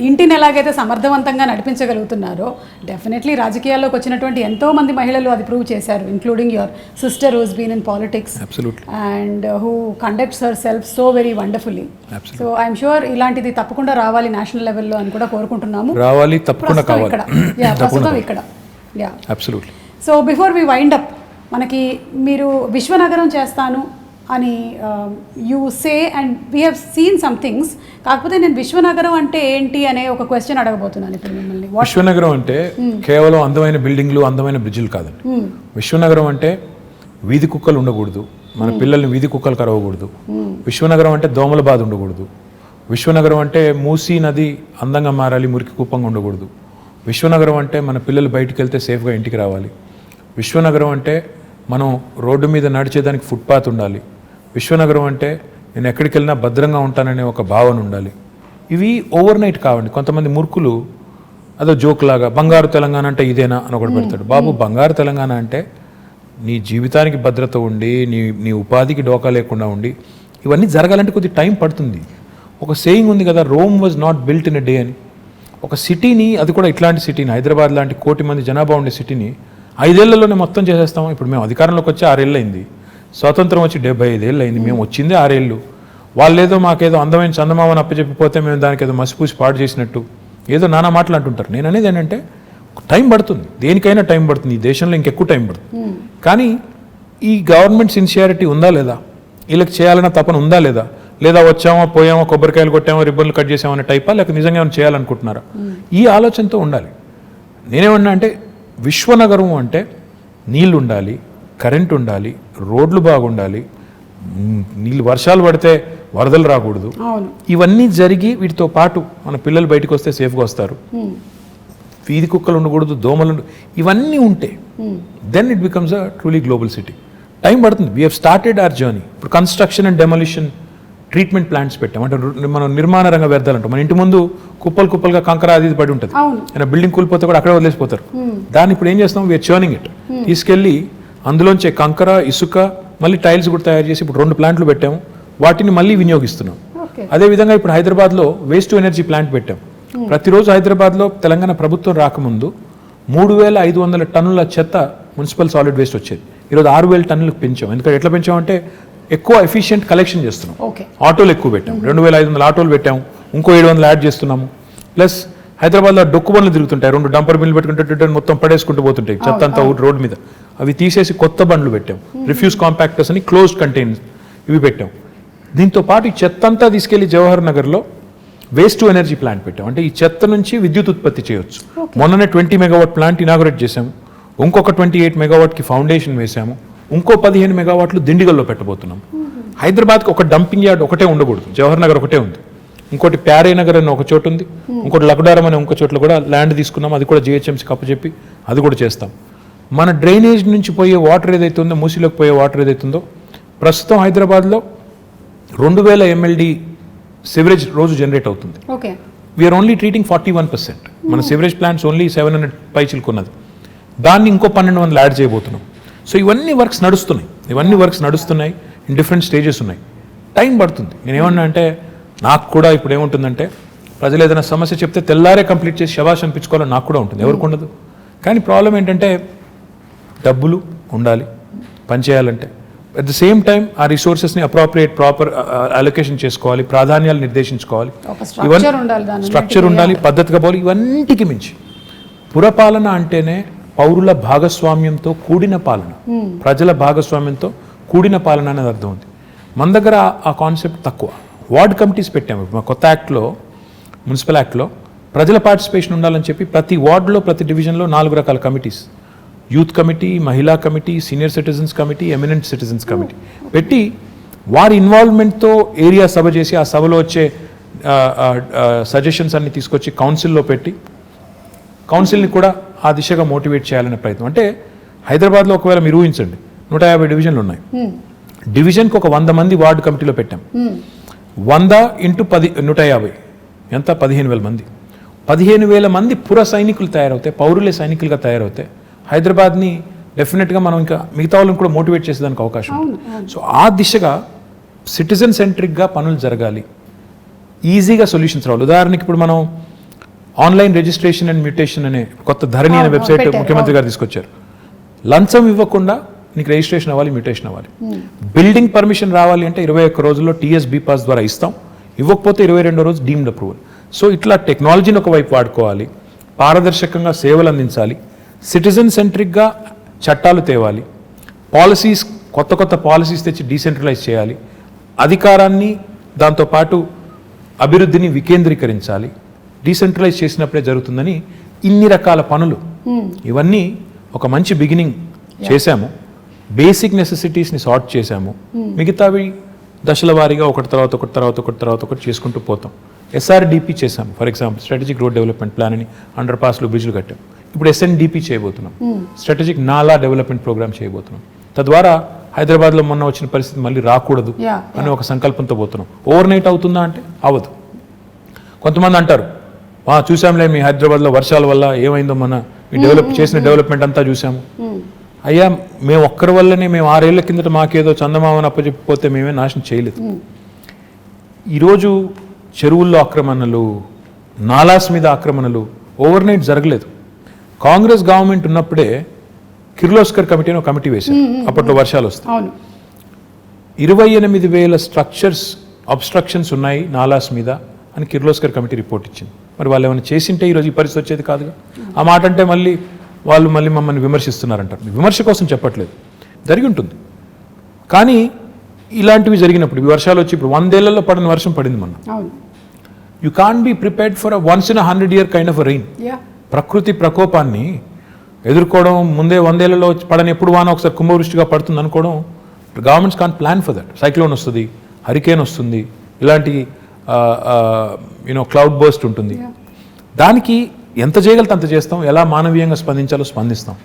ఇంటిని ఎలాగైతే సమర్థవంతంగా నడిపించగలుగుతున్నారో డెఫినెట్లీ రాజకీయాల్లోకి వచ్చినటువంటి ఎంతోమంది మహిళలు అది ప్రూవ్ చేశారు, including your sister who's been in politics and who conducts herself so very wonderfully. So I'm sure ఇలాంటిది తప్పకుండా రావాలి నేషనల్ లెవెల్లో అని కూడా కోరుకుంటున్నాము. రావాలి, తప్పకుండా కావాలి. ప్రస్తుతం ఇక్కడ. So before we wind up, మనకి మీరు విశ్వనగరం చేస్తాను అని you say and we have seen some things. కాకపోతే నేను విశ్వనగరం అంటే ఏంటి అనే ఒక క్వశ్చన్ అడగబోతున్నాను ఇప్పుడు మిమ్మల్ని. విశ్వనగరం అంటే కేవలం అందమైన బిల్డింగ్లు, అందమైన బ్రిడ్జిలు కాదండి. విశ్వనగరం అంటే వీధి కుక్కలు ఉండకూడదు, మన పిల్లల్ని వీధి కుక్కలు కరవకూడదు. విశ్వనగరం అంటే దోమల బాధ ఉండకూడదు. విశ్వనగరం అంటే మూసీ నది అందంగా మారాలి, మురికి కుప్పంగా ఉండకూడదు. విశ్వనగరం అంటే మన పిల్లలు బయటికి వెళ్తే సేఫ్గా ఇంటికి రావాలి. విశ్వనగరం అంటే మనం రోడ్డు మీద నడిచేదానికి ఫుట్పాత్ ఉండాలి. విశ్వనగరం అంటే నేను ఎక్కడికి వెళ్ళినా భద్రంగా ఉంటాననే ఒక భావన ఉండాలి. ఇవి ఓవర్ నైట్ కావండి. కొంతమంది మూర్ఖులు అదో జోక్ లాగా బంగారు తెలంగాణ అంటే ఇదేనా అని ఒకటి పెడతాడు. బాబు, బంగారు తెలంగాణ అంటే నీ జీవితానికి భద్రత ఉండి, నీ ఉపాధికి డోకా లేకుండా ఉండి, ఇవన్నీ జరగాలంటే కొద్ది టైం పడుతుంది. ఒక సేయింగ్ ఉంది కదా, Rome was not built in a day అని. ఒక సిటీని, అది కూడా ఇట్లాంటి సిటీని, హైదరాబాద్ లాంటి 1 కోటి మంది జనాభా ఉండే సిటీని 5 ఏళ్లలోనే మొత్తం చేసేస్తాం. ఇప్పుడు మేము అధికారంలోకి వచ్చి 6 ఏళ్ళు అయింది, స్వాతంత్రం వచ్చి 75 ఏళ్ళు అయింది, మేము వచ్చిందే 6 ఏళ్ళు. వాళ్ళేదో మాకేదో అందమైన చందమామని అప్పచెప్పిపోతే మేము దానికి ఏదో మసిపూసి పాడు చేసినట్టు ఏదో నానా మాటలు అంటుంటారు. నేను అనేది ఏంటంటే టైం పడుతుంది, దేనికైనా టైం పడుతుంది, ఈ దేశంలో ఇంకెక్కువ టైం పడుతుంది. కానీ ఈ గవర్నమెంట్ సిన్సియారిటీ ఉందా లేదా, వీళ్ళకి చేయాలన్న తపన ఉందా లేదా, లేదా వచ్చామో పోయామో కొబ్బరికాయలు కొట్టామో రిబ్బన్లు కట్ చేసామో అనే టైపా, లేక నిజంగా ఏమైనా చేయాలనుకుంటున్నారా, ఈ ఆలోచనతో ఉండాలి. నేనేమన్నా అంటే విశ్వనగరం అంటే నీళ్ళు ఉండాలి, కరెంట్ ఉండాలి, రోడ్లు బాగుండాలి, నీళ్ళు వర్షాలు పడితే వరదలు రాకూడదు, ఇవన్నీ జరిగి వీటితో పాటు మన పిల్లలు బయటకు వస్తే సేఫ్గా వస్తారు, వీధి కుక్కలు ఉండకూడదు, దోమలు ఇవన్నీ ఉంటే then it becomes a truly global city. Time పడుతుంది. We have started our journey. ఇప్పుడు construction and demolition treatment plants పెట్టాం. అంటే మనం నిర్మాణ రంగ వ్యర్థాలు అంటాం. మన ఇంటి ముందు కుప్పలుగా కంకర అది పడి ఉంటుంది, అయినా బిల్డింగ్ కూలిపోతే కూడా అక్కడే వదిలేసిపోతారు. దాన్ని ఇప్పుడు ఏం చేస్తాం, వీఆర్ చర్నింగ్ ఇట్, తీసుకెళ్ళి అందులోంచే కంకర, ఇసుక, మళ్ళీ టైల్స్ కూడా తయారు చేసి ఇప్పుడు 2 ప్లాంట్లు పెట్టాము, వాటిని మళ్ళీ వినియోగిస్తున్నాం. అదేవిధంగా ఇప్పుడు హైదరాబాద్లో వేస్ట్ టు ఎనర్జీ ప్లాంట్ పెట్టాం. ప్రతిరోజు హైదరాబాద్లో తెలంగాణ ప్రభుత్వం రాకముందు 3500 టన్నుల చెత్త మున్సిపల్ సాలిడ్ వేస్ట్ వచ్చేది. ఈరోజు 6000 టన్నులకు పెంచాం. ఎందుకంటే ఎట్లా పెంచామంటే ఎక్కువ ఎఫిషియెంట్ కలెక్షన్ చేస్తున్నాం. ఆటోలు ఎక్కువ పెట్టాం, 2500 ఆటోలు పెట్టాము, ఇంకో 700 యాడ్ చేస్తున్నాము. ప్లస్ హైదరాబాద్లో డొక్కు బండ్లు తిరుగుతుంటాయి, 2 డంపర్ బిల్లు పెట్టుకుంటే మొత్తం పడేసుకుంటూ పోతుంటాయి చెత్త అంతా రోడ్డు మీద. అవి తీసేసి కొత్త బండ్లు పెట్టాం, రిఫ్యూజ్ కాంపాక్టర్స్ అని క్లోజ్డ్ కంటైనర్స్ ఇవి పెట్టాం. దీంతో పాటు ఈ చెత్త అంతా తీసుకెళ్లి జవహర్ నగర్లో వేస్ట్ టు ఎనర్జీ ప్లాంట్ పెట్టాం. అంటే ఈ చెత్త నుంచి విద్యుత్ ఉత్పత్తి చేయొచ్చు. మొన్ననే 20 మెగావాట్ ప్లాంట్ ఇనాగరేట్ చేశాము, ఇంకొక 28 మెగావాట్కి ఫౌండేషన్ వేసాము, ఇంకో 15 మెగావాట్లు దిండిగల్లో పెట్టబోతున్నాం. హైదరాబాద్కి ఒక డంపింగ్ యార్డ్ ఒకటే ఉండకూడదు, జవహర్ నగర్ ఒకటే ఉంది, ఇంకోటి ప్యారే నగర్ అని ఒక చోటు ఉంది, ఇంకోటి లక్డారం అనే ఇంకో చోట్ల కూడా ల్యాండ్ తీసుకున్నాం, అది కూడా GHMC కప్పచెప్పి అది కూడా చేస్తాం. మన డ్రైనేజ్ నుంచి పోయే వాటర్ ఏదైతే ఉందో, మూసీలోకి పోయే వాటర్ ఏదైతుందో, ప్రస్తుతం హైదరాబాద్లో 2000 MLD సివరేజ్ రోజు జనరేట్ అవుతుంది. We are only treating 41%. మన సివరేజ్ ప్లాంట్స్ ఓన్లీ 700 పైచిలుకున్నది, దాన్ని ఇంకో 1200 యాడ్ చేయబోతున్నాం. సో ఇవన్నీ వర్క్స్ నడుస్తున్నాయి, ఇన్ డిఫరెంట్ స్టేజెస్ ఉన్నాయి. టైం పడుతుంది. నేనేమన్నా అంటే నాకు కూడా ఇప్పుడు ఏముంటుందంటే, ప్రజలు ఏదైనా సమస్య చెప్తే తెల్లారే కంప్లీట్ చేసి శబాష్ అనిపించుకోవాలని నాకు కూడా ఉంటుంది, ఎవరికి ఉండదు. కానీ ప్రాబ్లం ఏంటంటే డబ్బులు ఉండాలి పనిచేయాలంటే. అట్ ద సేమ్ టైం ఆ రిసోర్సెస్ని ప్రాపర్ అలొకేషన్ చేసుకోవాలి, ప్రాధాన్యాలు నిర్దేశించుకోవాలి, స్ట్రక్చర్ ఉండాలి, పద్ధతిగా పోవాలి. ఇవన్నిటికి మించి పురపాలన అంటేనే పౌరుల భాగస్వామ్యంతో కూడిన పాలన, ప్రజల భాగస్వామ్యంతో కూడిన పాలన అనేది అర్థం ఉంది. మన దగ్గర ఆ కాన్సెప్ట్ తక్కువ. వార్డ్ కమిటీస్ పెట్టాము. మా కొత్త యాక్ట్లో, మున్సిపల్ యాక్ట్లో ప్రజల పార్టిసిపేషన్ ఉండాలని చెప్పి ప్రతి వార్డులో, ప్రతి డివిజన్లో 4 రకాల కమిటీస్, యూత్ కమిటీ, మహిళా committee, senior citizens committee, eminent citizens committee పెట్టి వారి ఇన్వాల్వ్మెంట్తో ఏరియా సభ చేసి ఆ సభలో వచ్చే సజెషన్స్ అన్ని తీసుకొచ్చి కౌన్సిల్లో పెట్టి కౌన్సిల్ని కూడా ఆ దిశగా మోటివేట్ చేయాలనే ప్రయత్నం. అంటే హైదరాబాద్లో ఒకవేళ మీరు ఊహించండి, 150 డివిజన్లు ఉన్నాయి. డివిజన్కి ఒక 100 మంది వార్డు కమిటీలో పెట్టాం. 100 × 10 150 ఎంత, 15,000 మంది. 15,000 మంది పుర సైనికులు తయారవుతాయి, పౌరులే సైనికులుగా తయారవుతాయి. హైదరాబాద్ని డెఫినెట్గా మనం ఇంకా మిగతా వాళ్ళని కూడా మోటివేట్ చేసేదానికి అవకాశం ఉంది. సో ఆ దిశగా సిటిజన్ సెంట్రిక్గా పనులు జరగాలి, ఈజీగా సొల్యూషన్స్ రావాలి. ఉదాహరణకి ఇప్పుడు మనం ఆన్లైన్ రిజిస్ట్రేషన్ అండ్ మ్యూటేషన్ అనే కొత్త ధరణి అనే వెబ్సైట్ ముఖ్యమంత్రి గారు తీసుకొచ్చారు. లంచం ఇవ్వకుండా నీకు రిజిస్ట్రేషన్ అవ్వాలి, మ్యూటేషన్ అవ్వాలి. బిల్డింగ్ పర్మిషన్ రావాలి అంటే 21 రోజుల్లో TSB పాస్ ద్వారా ఇస్తాం, ఇవ్వకపోతే 22వ రోజు డీమ్డ్ అప్రూవల్. సో ఇట్లా టెక్నాలజీని ఒకవైపు వాడుకోవాలి, పారదర్శకంగా సేవలు అందించాలి, సిటిజన్ సెంట్రిక్గా చట్టాలు తేవాలి, పాలసీస్ కొత్త పాలసీస్ తెచ్చి డీసెంట్రలైజ్ చేయాలి, అధికారాన్ని దాంతోపాటు అభివృద్ధిని వికేంద్రీకరించాలి. డీసెంట్రలైజ్ చేసినప్పుడే జరుగుతుందని ఇన్ని రకాల పనులు, ఇవన్నీ ఒక మంచి బిగినింగ్ చేశాము. బేసిక్ నెసెసిటీస్ని సార్ట్ చేశాము, మిగతావి దశల వారీగా ఒకటి తర్వాత ఒకటి చేసుకుంటూ పోతాం. SRDP చేశాము, for example strategic road development plan అని, అండర్ పాస్లు, బ్రిడ్జ్లు కట్టాం. ఇప్పుడు SNDP చేయబోతున్నాం, స్ట్రాటజిక్ నాలా డెవలప్మెంట్ ప్రోగ్రామ్ చేయబోతున్నాం. తద్వారా హైదరాబాద్లో మొన్న వచ్చిన పరిస్థితి మళ్ళీ రాకూడదు అని ఒక సంకల్పంతో పోతున్నాం. ఓవర్ నైట్ అవుతుందా అంటే అవ్వదు. కొంతమంది అంటారు, చూసాంలే మీ హైదరాబాద్లో వర్షాల వల్ల ఏమైందో, మన మీ చేసిన డెవలప్మెంట్ అంతా చూసాము. అయ్యా, మేము ఒక్కరి వల్లనే, మేము 6 ఏళ్ల కిందట మాకేదో చందమామని అప్పచెప్పిపోతే మేమే నాశనం చేయలేదు. ఈరోజు చెరువుల్లో ఆక్రమణలు, నాలాస్ మీద ఆక్రమణలు ఓవర్ నైట్ జరగలేదు. కాంగ్రెస్ గవర్నమెంట్ ఉన్నప్పుడే కిర్లోస్కర్ కమిటీ అని ఒక కమిటీ వేశారు. అప్పట్లో వర్షాలు వస్తాయి. 28,000 స్ట్రక్చర్స్ అబ్స్ట్రక్షన్స్ ఉన్నాయి నాలాస్ మీద అని కిర్లోస్కర్ కమిటీ రిపోర్ట్ ఇచ్చింది. మరి వాళ్ళు ఏమైనా చేసింటే ఈరోజు ఈ పరిస్థితి వచ్చేది కాదుగా. ఆ మాట అంటే మళ్ళీ మమ్మల్ని విమర్శిస్తున్నారంటారు. విమర్శ కోసం చెప్పట్లేదు, జరిగి ఉంటుంది. కానీ ఇలాంటివి జరిగినప్పుడు ఈ వర్షాలు వచ్చి ఇప్పుడు 100 ఏళ్లలో పడిన వర్షం పడింది మొన్న. You can be prepared for once in 100 year kind of rain. ప్రకృతి ప్రకోపాన్ని ఎదుర్కోవడం ముందే 100 ఏళ్లలో పడని ఎప్పుడు వాన ఒకసారి కుంభవృష్టిగా పడుతుంది అనుకోవడం, governments can plan for that. Cyclone వస్తుంది, హరికేన్ వస్తుంది, ఇలాంటి క్లౌడ్ బర్స్ట్ ఉంటుంది. దానికి ఎంత చేయగలితే అంత చేస్తాం, ఎలా మానవీయంగా స్పందించాలో స్పందిస్తాం.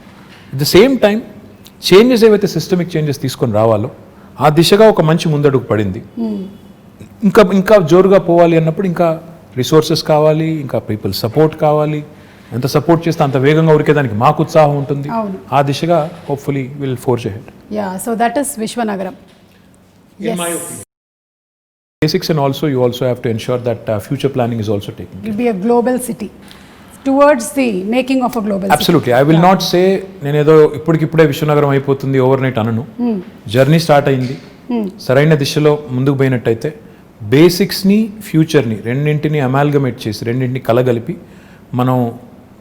At the same time changes ఏవైతే సిస్టమిక్ చేంజెస్ తీసుకొని రావాలో ఆ దిశగా ఒక మంచి ముందడుగు పడింది. ఇంకా జోరుగా పోవాలి అన్నప్పుడు ఇంకా రిసోర్సెస్ కావాలి, ఇంకా పీపుల్ సపోర్ట్ కావాలి. ఎంత సపోర్ట్ చేస్తే అంత వేగంగా ఉరికేదానికి మాకు ఉత్సాహం ఉంటుంది. ఆ దిశగా hopefully will forge ahead. So that is విశ్వనగరం. Basics, and also you also have to ensure that future planning is also taken. It will be a global city towards the making of a global Absolutely. city. I will not say నేనేదో ఇప్పుడే విశ్వనగరం అయిపోతుంది over night అనను. Journey start అయింది. సరైన దిశలో ముందుకు పోయినట్టయితే బేసిక్స్ని ఫ్యూచర్ని రెండింటిని అమాల్గమేట్ చేసి రెండింటిని కలగలిపి మనం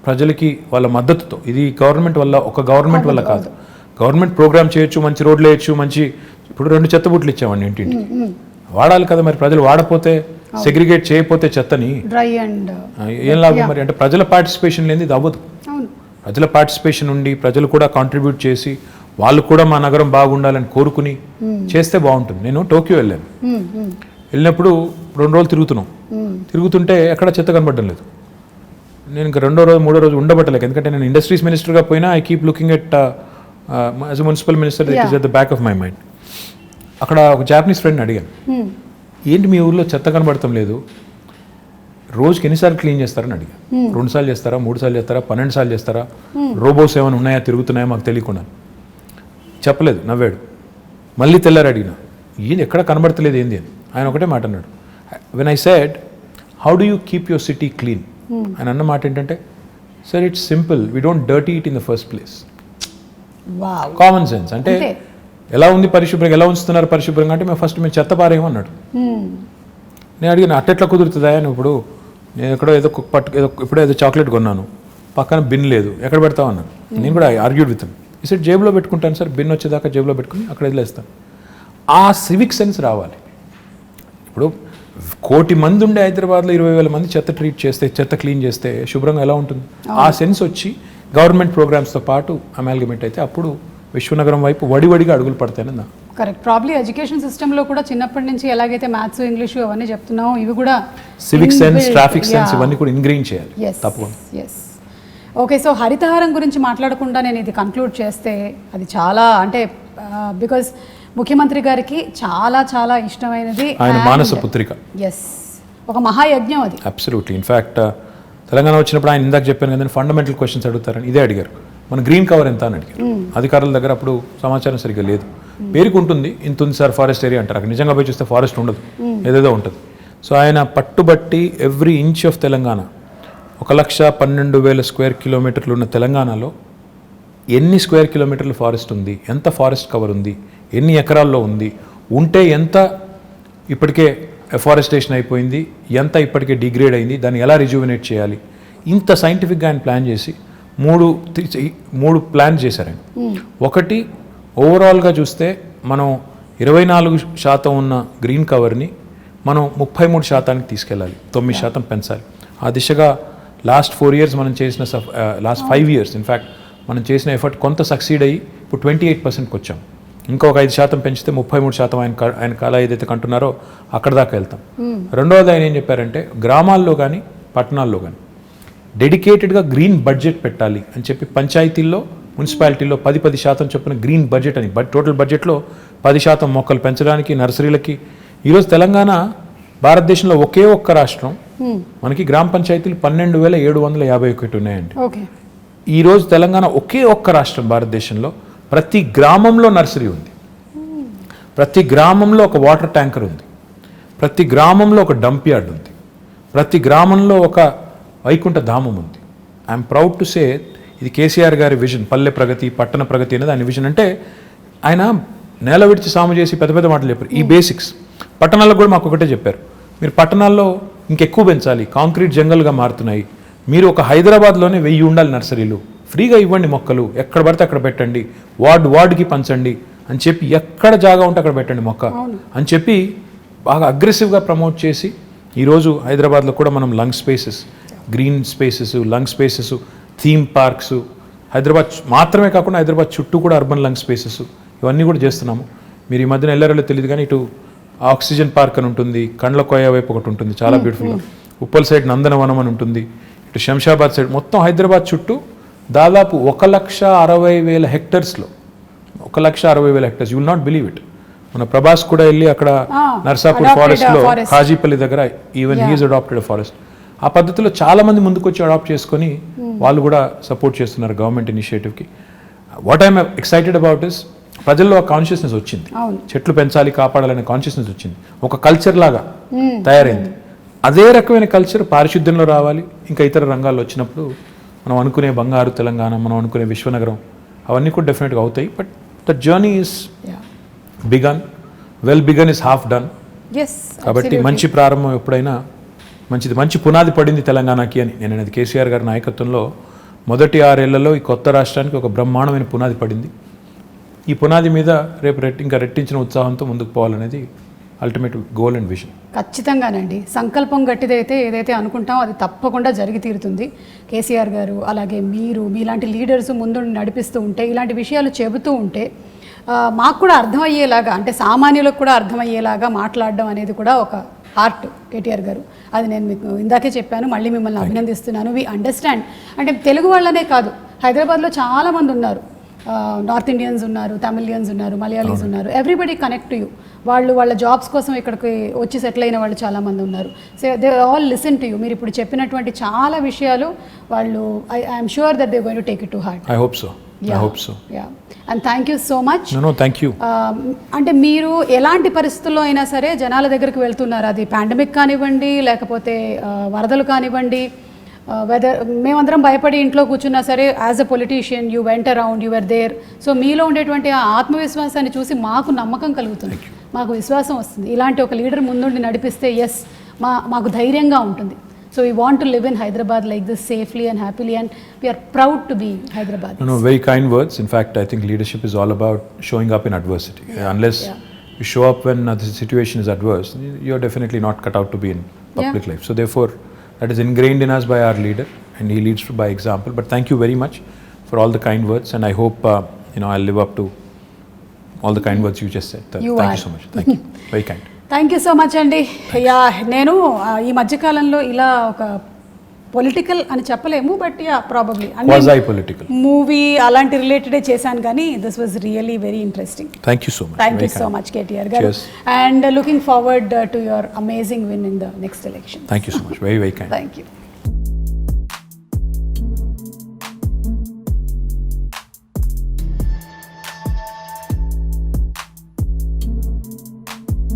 ప్రజలకి వాళ్ళ మద్దతుతో, ఇది గవర్నమెంట్ వల్ల ఒక గవర్నమెంట్ వల్ల కాదు, గవర్నమెంట్ ప్రోగ్రామ్ చేయొచ్చు, మంచి రోడ్లు వేయచ్చు, మంచి ఇప్పుడు 2 చెత్తబుట్లు ఇచ్చామండి ఇంటింటికి. వాడాలి కదా మరి. ప్రజలు వాడపోతే, సెగ్రిగేట్ చేయకపోతే చెత్తని ఏం లాభం మరి? అంటే ప్రజల పార్టిసిపేషన్ లేని ఇది అవ్వదు. ప్రజల పార్టిసిపేషన్ ఉండి ప్రజలు కూడా కాంట్రిబ్యూట్ చేసి వాళ్ళు కూడా మా నగరం బాగుండాలని కోరుకుని చేస్తే బాగుంటుంది. నేను టోక్యో వెళ్ళినప్పుడు 2 రోజులు తిరుగుతుంటే ఎక్కడ చెత్త కనబడడం లేదు. నేను ఇంకా 2వ రోజు 3వ రోజు ఉండబట్టలేక, ఎందుకంటే నేను ఇండస్ట్రీస్ మినిస్టర్గా పోయినా I keep looking at as a municipal minister, it is at the back of my mind. అక్కడ ఒక జాపనీస్ ఫ్రెండ్ని అడిగాను, ఏంటి మీ ఊర్లో చెత్త కనబడటం లేదు, రోజుకి ఎన్నిసార్లు క్లీన్ చేస్తారని అడిగాను. 2 సార్లు చేస్తారా, 3 సార్లు చేస్తారా, 12 సార్లు చేస్తారా, రోబోస్ ఏమైనా ఉన్నాయా, తిరుగుతున్నాయా మాకు తెలియకుండా? చెప్పలేదు, నవ్వాడు. మళ్ళీ తెల్లారు అడిగిన, ఏంది ఎక్కడ కనబడతలేదు ఏంది అని. ఆయన ఒకటే మాట అన్నాడు, when I said how do you keep your city clean, ఆయన అన్న మాట ఏంటంటే, sir it's simple, we don't dirty it in the first place. Common sense. అంటే ఎలా ఉంది పరిశుభ్రంగా, ఎలా ఉంచుతున్నారు పరిశుభ్రంగా అంటే మేము ఫస్ట్ చెత్త పారేమో అన్నాడు. నేను అడిగిన అట్టెట్లా కుదురుతుందా అని. ఇప్పుడు నేను ఎక్కడో ఏదో చాక్లెట్ కొన్నాను, పక్కన బిన్ లేదు, ఎక్కడ పెడతావు అన్నాను. నేను కూడా ఆర్గ్యూడ్ విత్ ఈ సెట్ జేబులో పెట్టుకుంటాను సార్, బిన్ వచ్చేదాకా జేబులో పెట్టుకుని అక్కడ వదిలేస్తాను. ఆ సివిక్ సెన్స్ రావాలి. ఇప్పుడు 1 కోటి మంది ఉండే హైదరాబాద్లో 20,000 మంది చెత్త క్లీన్ చేస్తే శుభ్రంగా ఎలా ఉంటుంది? ఆ సెన్స్ వచ్చి గవర్నమెంట్ ప్రోగ్రామ్స్తో పాటు అమాల్గమేట్ అయితే అప్పుడు విశ్వనగరం వైపు వడివడిగా అడుగులు పడతాయని. కరెక్ట్. ప్రాబ్లీ ఎడ్యుకేషన్ సిస్టంలో కూడా చిన్నప్పటి నుంచి ఎలాగైతే మ్యాథ్స్, ఇంగ్లీషు అవన్నీ చెప్తున్నామో ఇవి కూడా సివిక్ సెన్స్, ట్రాఫిక్ సెన్స్ ఇవన్నీ కూడా ఇంగ్రీన్ చేయాలి తప్పకుండా. ఓకే, సో హరితహారం గురించి మాట్లాడకుండా నేను ఇది కంక్లూడ్ చేస్తే అది చాలా అంటే బికాజ్ ముఖ్యమంత్రి గారికి చాలా చాలా ఇష్టమైనది ఆయన మానస పుత్రిక. ఒక మహాయజ్ఞం అది. అబ్సల్యూట్లీ. ఇన్ఫ్యాక్ట్ తెలంగాణ వచ్చినప్పుడు ఆయన ఇందాక చెప్పాను కదా, ఫండమెంటల్ క్వశ్చన్స్ అడుగుతారని ఇదే అడిగారు. మన గ్రీన్ కవర్ ఎంత అని అడిగారు. అధికారుల దగ్గర అప్పుడు సమాచారం సరిగ్గా లేదు. పేరుకు ఉంటుంది, ఇంత ఉంది సార్ ఫారెస్ట్ ఏరియా అంటారు. అక్కడ నిజంగా పోయి చూస్తే ఫారెస్ట్ ఉండదు, ఏదేదో ఉంటుంది. సో ఆయన పట్టుబట్టి every inch of Telangana, 1,12,000 square కిలోమీటర్లు ఉన్న తెలంగాణలో ఎన్ని స్క్వేర్ కిలోమీటర్లు ఫారెస్ట్ ఉంది, ఎంత ఫారెస్ట్ కవర్ ఉంది, ఎన్ని ఎకరాల్లో ఉంది, ఉంటే ఎంత ఇప్పటికే ఎఫారెస్టేషన్ అయిపోయింది, ఎంత ఇప్పటికే డిగ్రేడ్ అయింది, దాన్ని ఎలా రిజ్యూవినేట్ చేయాలి, ఇంత సైంటిఫిక్గా ఆయన ప్లాన్ చేసి 3 ప్లాన్ చేశారు ఆయన. ఒకటి, ఓవరాల్గా చూస్తే మనం 24% ఉన్న గ్రీన్ కవర్ని మనం 33% తీసుకెళ్ళాలి, 9% పెంచాలి. ఆ దిశగా లాస్ట్ 4 years మనం చేసిన లాస్ట్ 5 years ఇన్ఫ్యాక్ట్ మనం చేసిన ఎఫర్ట్ కొంత సక్సీడ్ అయ్యి ఇప్పుడు 28%కి వచ్చాం. ఇంకొక 5% పెంచితే 33% ఆయన కళ ఏదైతే కంటున్నారో అక్కడ దాకా వెళ్తాం. రెండవది ఆయన ఏం చెప్పారంటే, గ్రామాల్లో కానీ పట్టణాల్లో కానీ డెడికేటెడ్గా గ్రీన్ బడ్జెట్ పెట్టాలి అని చెప్పి పంచాయతీల్లో, మున్సిపాలిటీల్లో 10% చొప్పున గ్రీన్ బడ్జెట్ అని, టోటల్ బడ్జెట్లో 10% మొక్కలు పెంచడానికి, నర్సరీలకి. ఈరోజు తెలంగాణ భారతదేశంలో ఒకే ఒక్క రాష్ట్రం, మనకి గ్రామ పంచాయతీలు 12,751 ఉన్నాయండి. ఈరోజు తెలంగాణ ఒకే ఒక్క రాష్ట్రం భారతదేశంలో, ప్రతి గ్రామంలో నర్సరీ ఉంది, ప్రతి గ్రామంలో ఒక వాటర్ ట్యాంకర్ ఉంది, ప్రతి గ్రామంలో ఒక డంప్ యార్డ్ ఉంది, ప్రతి గ్రామంలో ఒక వైకుంఠ ధామం ఉంది. ఐఎమ్ ప్రౌడ్ టు సే ఇది కేసీఆర్ గారి విజన్, పల్లె ప్రగతి పట్టణ ప్రగతి అనేది ఆయన విజన్. అంటే ఆయన నేల విడిచి సాము చేసి పెద్ద పెద్ద మాటలు చెప్పారు. ఈ బేసిక్స్ పట్టణాల్లో కూడా మాకు ఒకటే చెప్పారు, మీరు పట్టణాల్లో ఇంకెక్కువ పెంచాలి, కాంక్రీట్ జంగల్గా మారుతున్నాయి, మీరు ఒక హైదరాబాద్లోనే 1000 ఉండాలి నర్సరీలు, ఫ్రీగా ఇవ్వండి మొక్కలు, ఎక్కడ పడితే అక్కడ పెట్టండి, వార్డుకి పంచండి అని చెప్పి, ఎక్కడ జాగా ఉంటే అక్కడ పెట్టండి మొక్క అని చెప్పి బాగా అగ్రెసివ్గా ప్రమోట్ చేసి ఈరోజు హైదరాబాద్లో కూడా మనం lung spaces, green spaces, lung spaces, theme parks, Hyderabad మాత్రమే కాకుండా హైదరాబాద్ చుట్టూ కూడా అర్బన్ లంగ్ స్పేసెస్ ఇవన్నీ కూడా చేస్తున్నాము. మీరు ఈ మధ్యన వెళ్ళారో తెలియదు కానీ ఇటు ఆక్సిజన్ పార్క్ అని ఉంటుంది, కండ్ల కోయ వైపు ఒకటి ఉంటుంది చాలా బ్యూటిఫుల్గా, ఉప్పల్ సైడ్ నందనవనం అని ఉంటుంది, ఇటు శంషాబాద్ సైడ్, మొత్తం హైదరాబాద్ చుట్టూ దాదాపు 1,60,000 హెక్టర్స్లో 1,60,000 hectares. You will not believe it. మన ప్రభాస్ కూడా వెళ్ళి అక్కడ నర్సాపూర్ ఫారెస్ట్లో కాజీపల్లి దగ్గర ఈవెన్ హీఈస్ అడాప్టెడ్ ఫారెస్ట్. ఆ పద్ధతిలో చాలామంది ముందుకు వచ్చి అడాప్ట్ చేసుకొని వాళ్ళు కూడా సపోర్ట్ చేస్తున్నారు గవర్నమెంట్ ఇనిషియేటివ్కి. What I'm excited about is ప్రజల్లో ఒక కాన్షియస్నెస్ వచ్చింది, చెట్లు పెంచాలి కాపాడాలనే కాన్షియస్నెస్ వచ్చింది, ఒక కల్చర్ లాగా తయారైంది. అదే రకమైన కల్చర్ పారిశుద్ధ్యంలో రావాలి, ఇంకా ఇతర రంగాల్లో వచ్చినప్పుడు మనం అనుకునే బంగారు తెలంగాణ, మనం అనుకునే విశ్వనగరం అవన్నీ కూడా డెఫినెట్గా అవుతాయి. But the journey is begun, well begun is half done. కాబట్టి మంచి ప్రారంభం ఎప్పుడైనా మంచిది, మంచి పునాది పడింది తెలంగాణకి అని నేను అనేది. కేసీఆర్ గారి నాయకత్వంలో మొదటి 6 ఏళ్లలో ఈ కొత్త రాష్ట్రానికి ఒక బ్రహ్మాండమైన పునాది పడింది. ఈ పునాది మీద రేపు ఇంకా రెట్టించిన ఉత్సాహంతో ముందుకు పోవాలనేది అల్టిమేట్ గోల్ అండ్ విజన్. ఖచ్చితంగానండి, సంకల్పం గట్టిదైతే ఏదైతే అనుకుంటామో అది తప్పకుండా జరిగి తీరుతుంది. కేసీఆర్ గారు అలాగే మీరు మీలాంటి లీడర్స్ ముందు నడిపిస్తూ ఉంటే, ఇలాంటి విషయాలు చెబుతూ ఉంటే మాకు కూడా అర్థమయ్యేలాగా, అంటే సామాన్యులకు కూడా అర్థమయ్యేలాగా మాట్లాడడం అనేది కూడా ఒక ఆర్ట్ కేటీఆర్ గారు. అది నేను మీకు ఇందాకే చెప్పాను, మళ్ళీ మిమ్మల్ని అభినందిస్తున్నాను. We understand. అంటే తెలుగు వాళ్ళనే కాదు, హైదరాబాద్లో చాలామంది ఉన్నారు, నార్త్ ఇండియన్స్ ఉన్నారు, తమిళియన్స్ ఉన్నారు, మలయాళీస్ ఉన్నారు, ఎవ్రీబడి కనెక్ట్ టు యూ. వాళ్ళు వాళ్ళ జాబ్స్ కోసం ఇక్కడికి వచ్చి సెటిల్ అయిన వాళ్ళు చాలామంది ఉన్నారు. So they all listen to you. మీరు ఇప్పుడు చెప్పినటువంటి చాలా విషయాలు వాళ్ళు I'm sure that they going to take it to heart. I hope so. And thank you so much. Thank you. అంటే మీరు ఎలాంటి పరిస్థితుల్లో అయినా సరే జనాల దగ్గరికి వెళ్తున్నారు, అది పాండమిక్ కానివ్వండి, లేకపోతే వరదలు కానివ్వండి, వెదర్ మేమందరం భయపడి ఇంట్లో కూర్చున్నా సరే, as a politician you went around, you are there. So మీలో ఉండేటువంటి ఆ ఆత్మవిశ్వాసాన్ని చూసి మాకు నమ్మకం కలుగుతుంది, మాకు విశ్వాసం వస్తుంది. ఇలాంటి ఒక లీడర్ ముందుండి నడిపిస్తే ఎస్ మాకు ధైర్యంగా ఉంటుంది. So we want to live in Hyderabad like this safely and happily, and we are proud to be Hyderabadis. No, very kind words. In fact, I think leadership is all about showing up in adversity. Unless you show up when the situation is adverse, you're definitely not cut out to be in public life. So therefore, that is ingrained in us by our leader, and he leads by example. But thank you very much for all the kind words, and I hope I'll live up to all the kind words you just said. Thank you so much. Thank you. Very kind. Thank you so much అండి. నేను ఈ మధ్యకాలంలో ఇలా ఒక political అని చెప్పలేము, but probably movie అలాంటి రిలేటెడే చేశాను, కానీ this was really very interesting. Thank you so much KTR garu, and looking forward to your amazing win in the next election. Thank you so much. Very very kind. Thank you.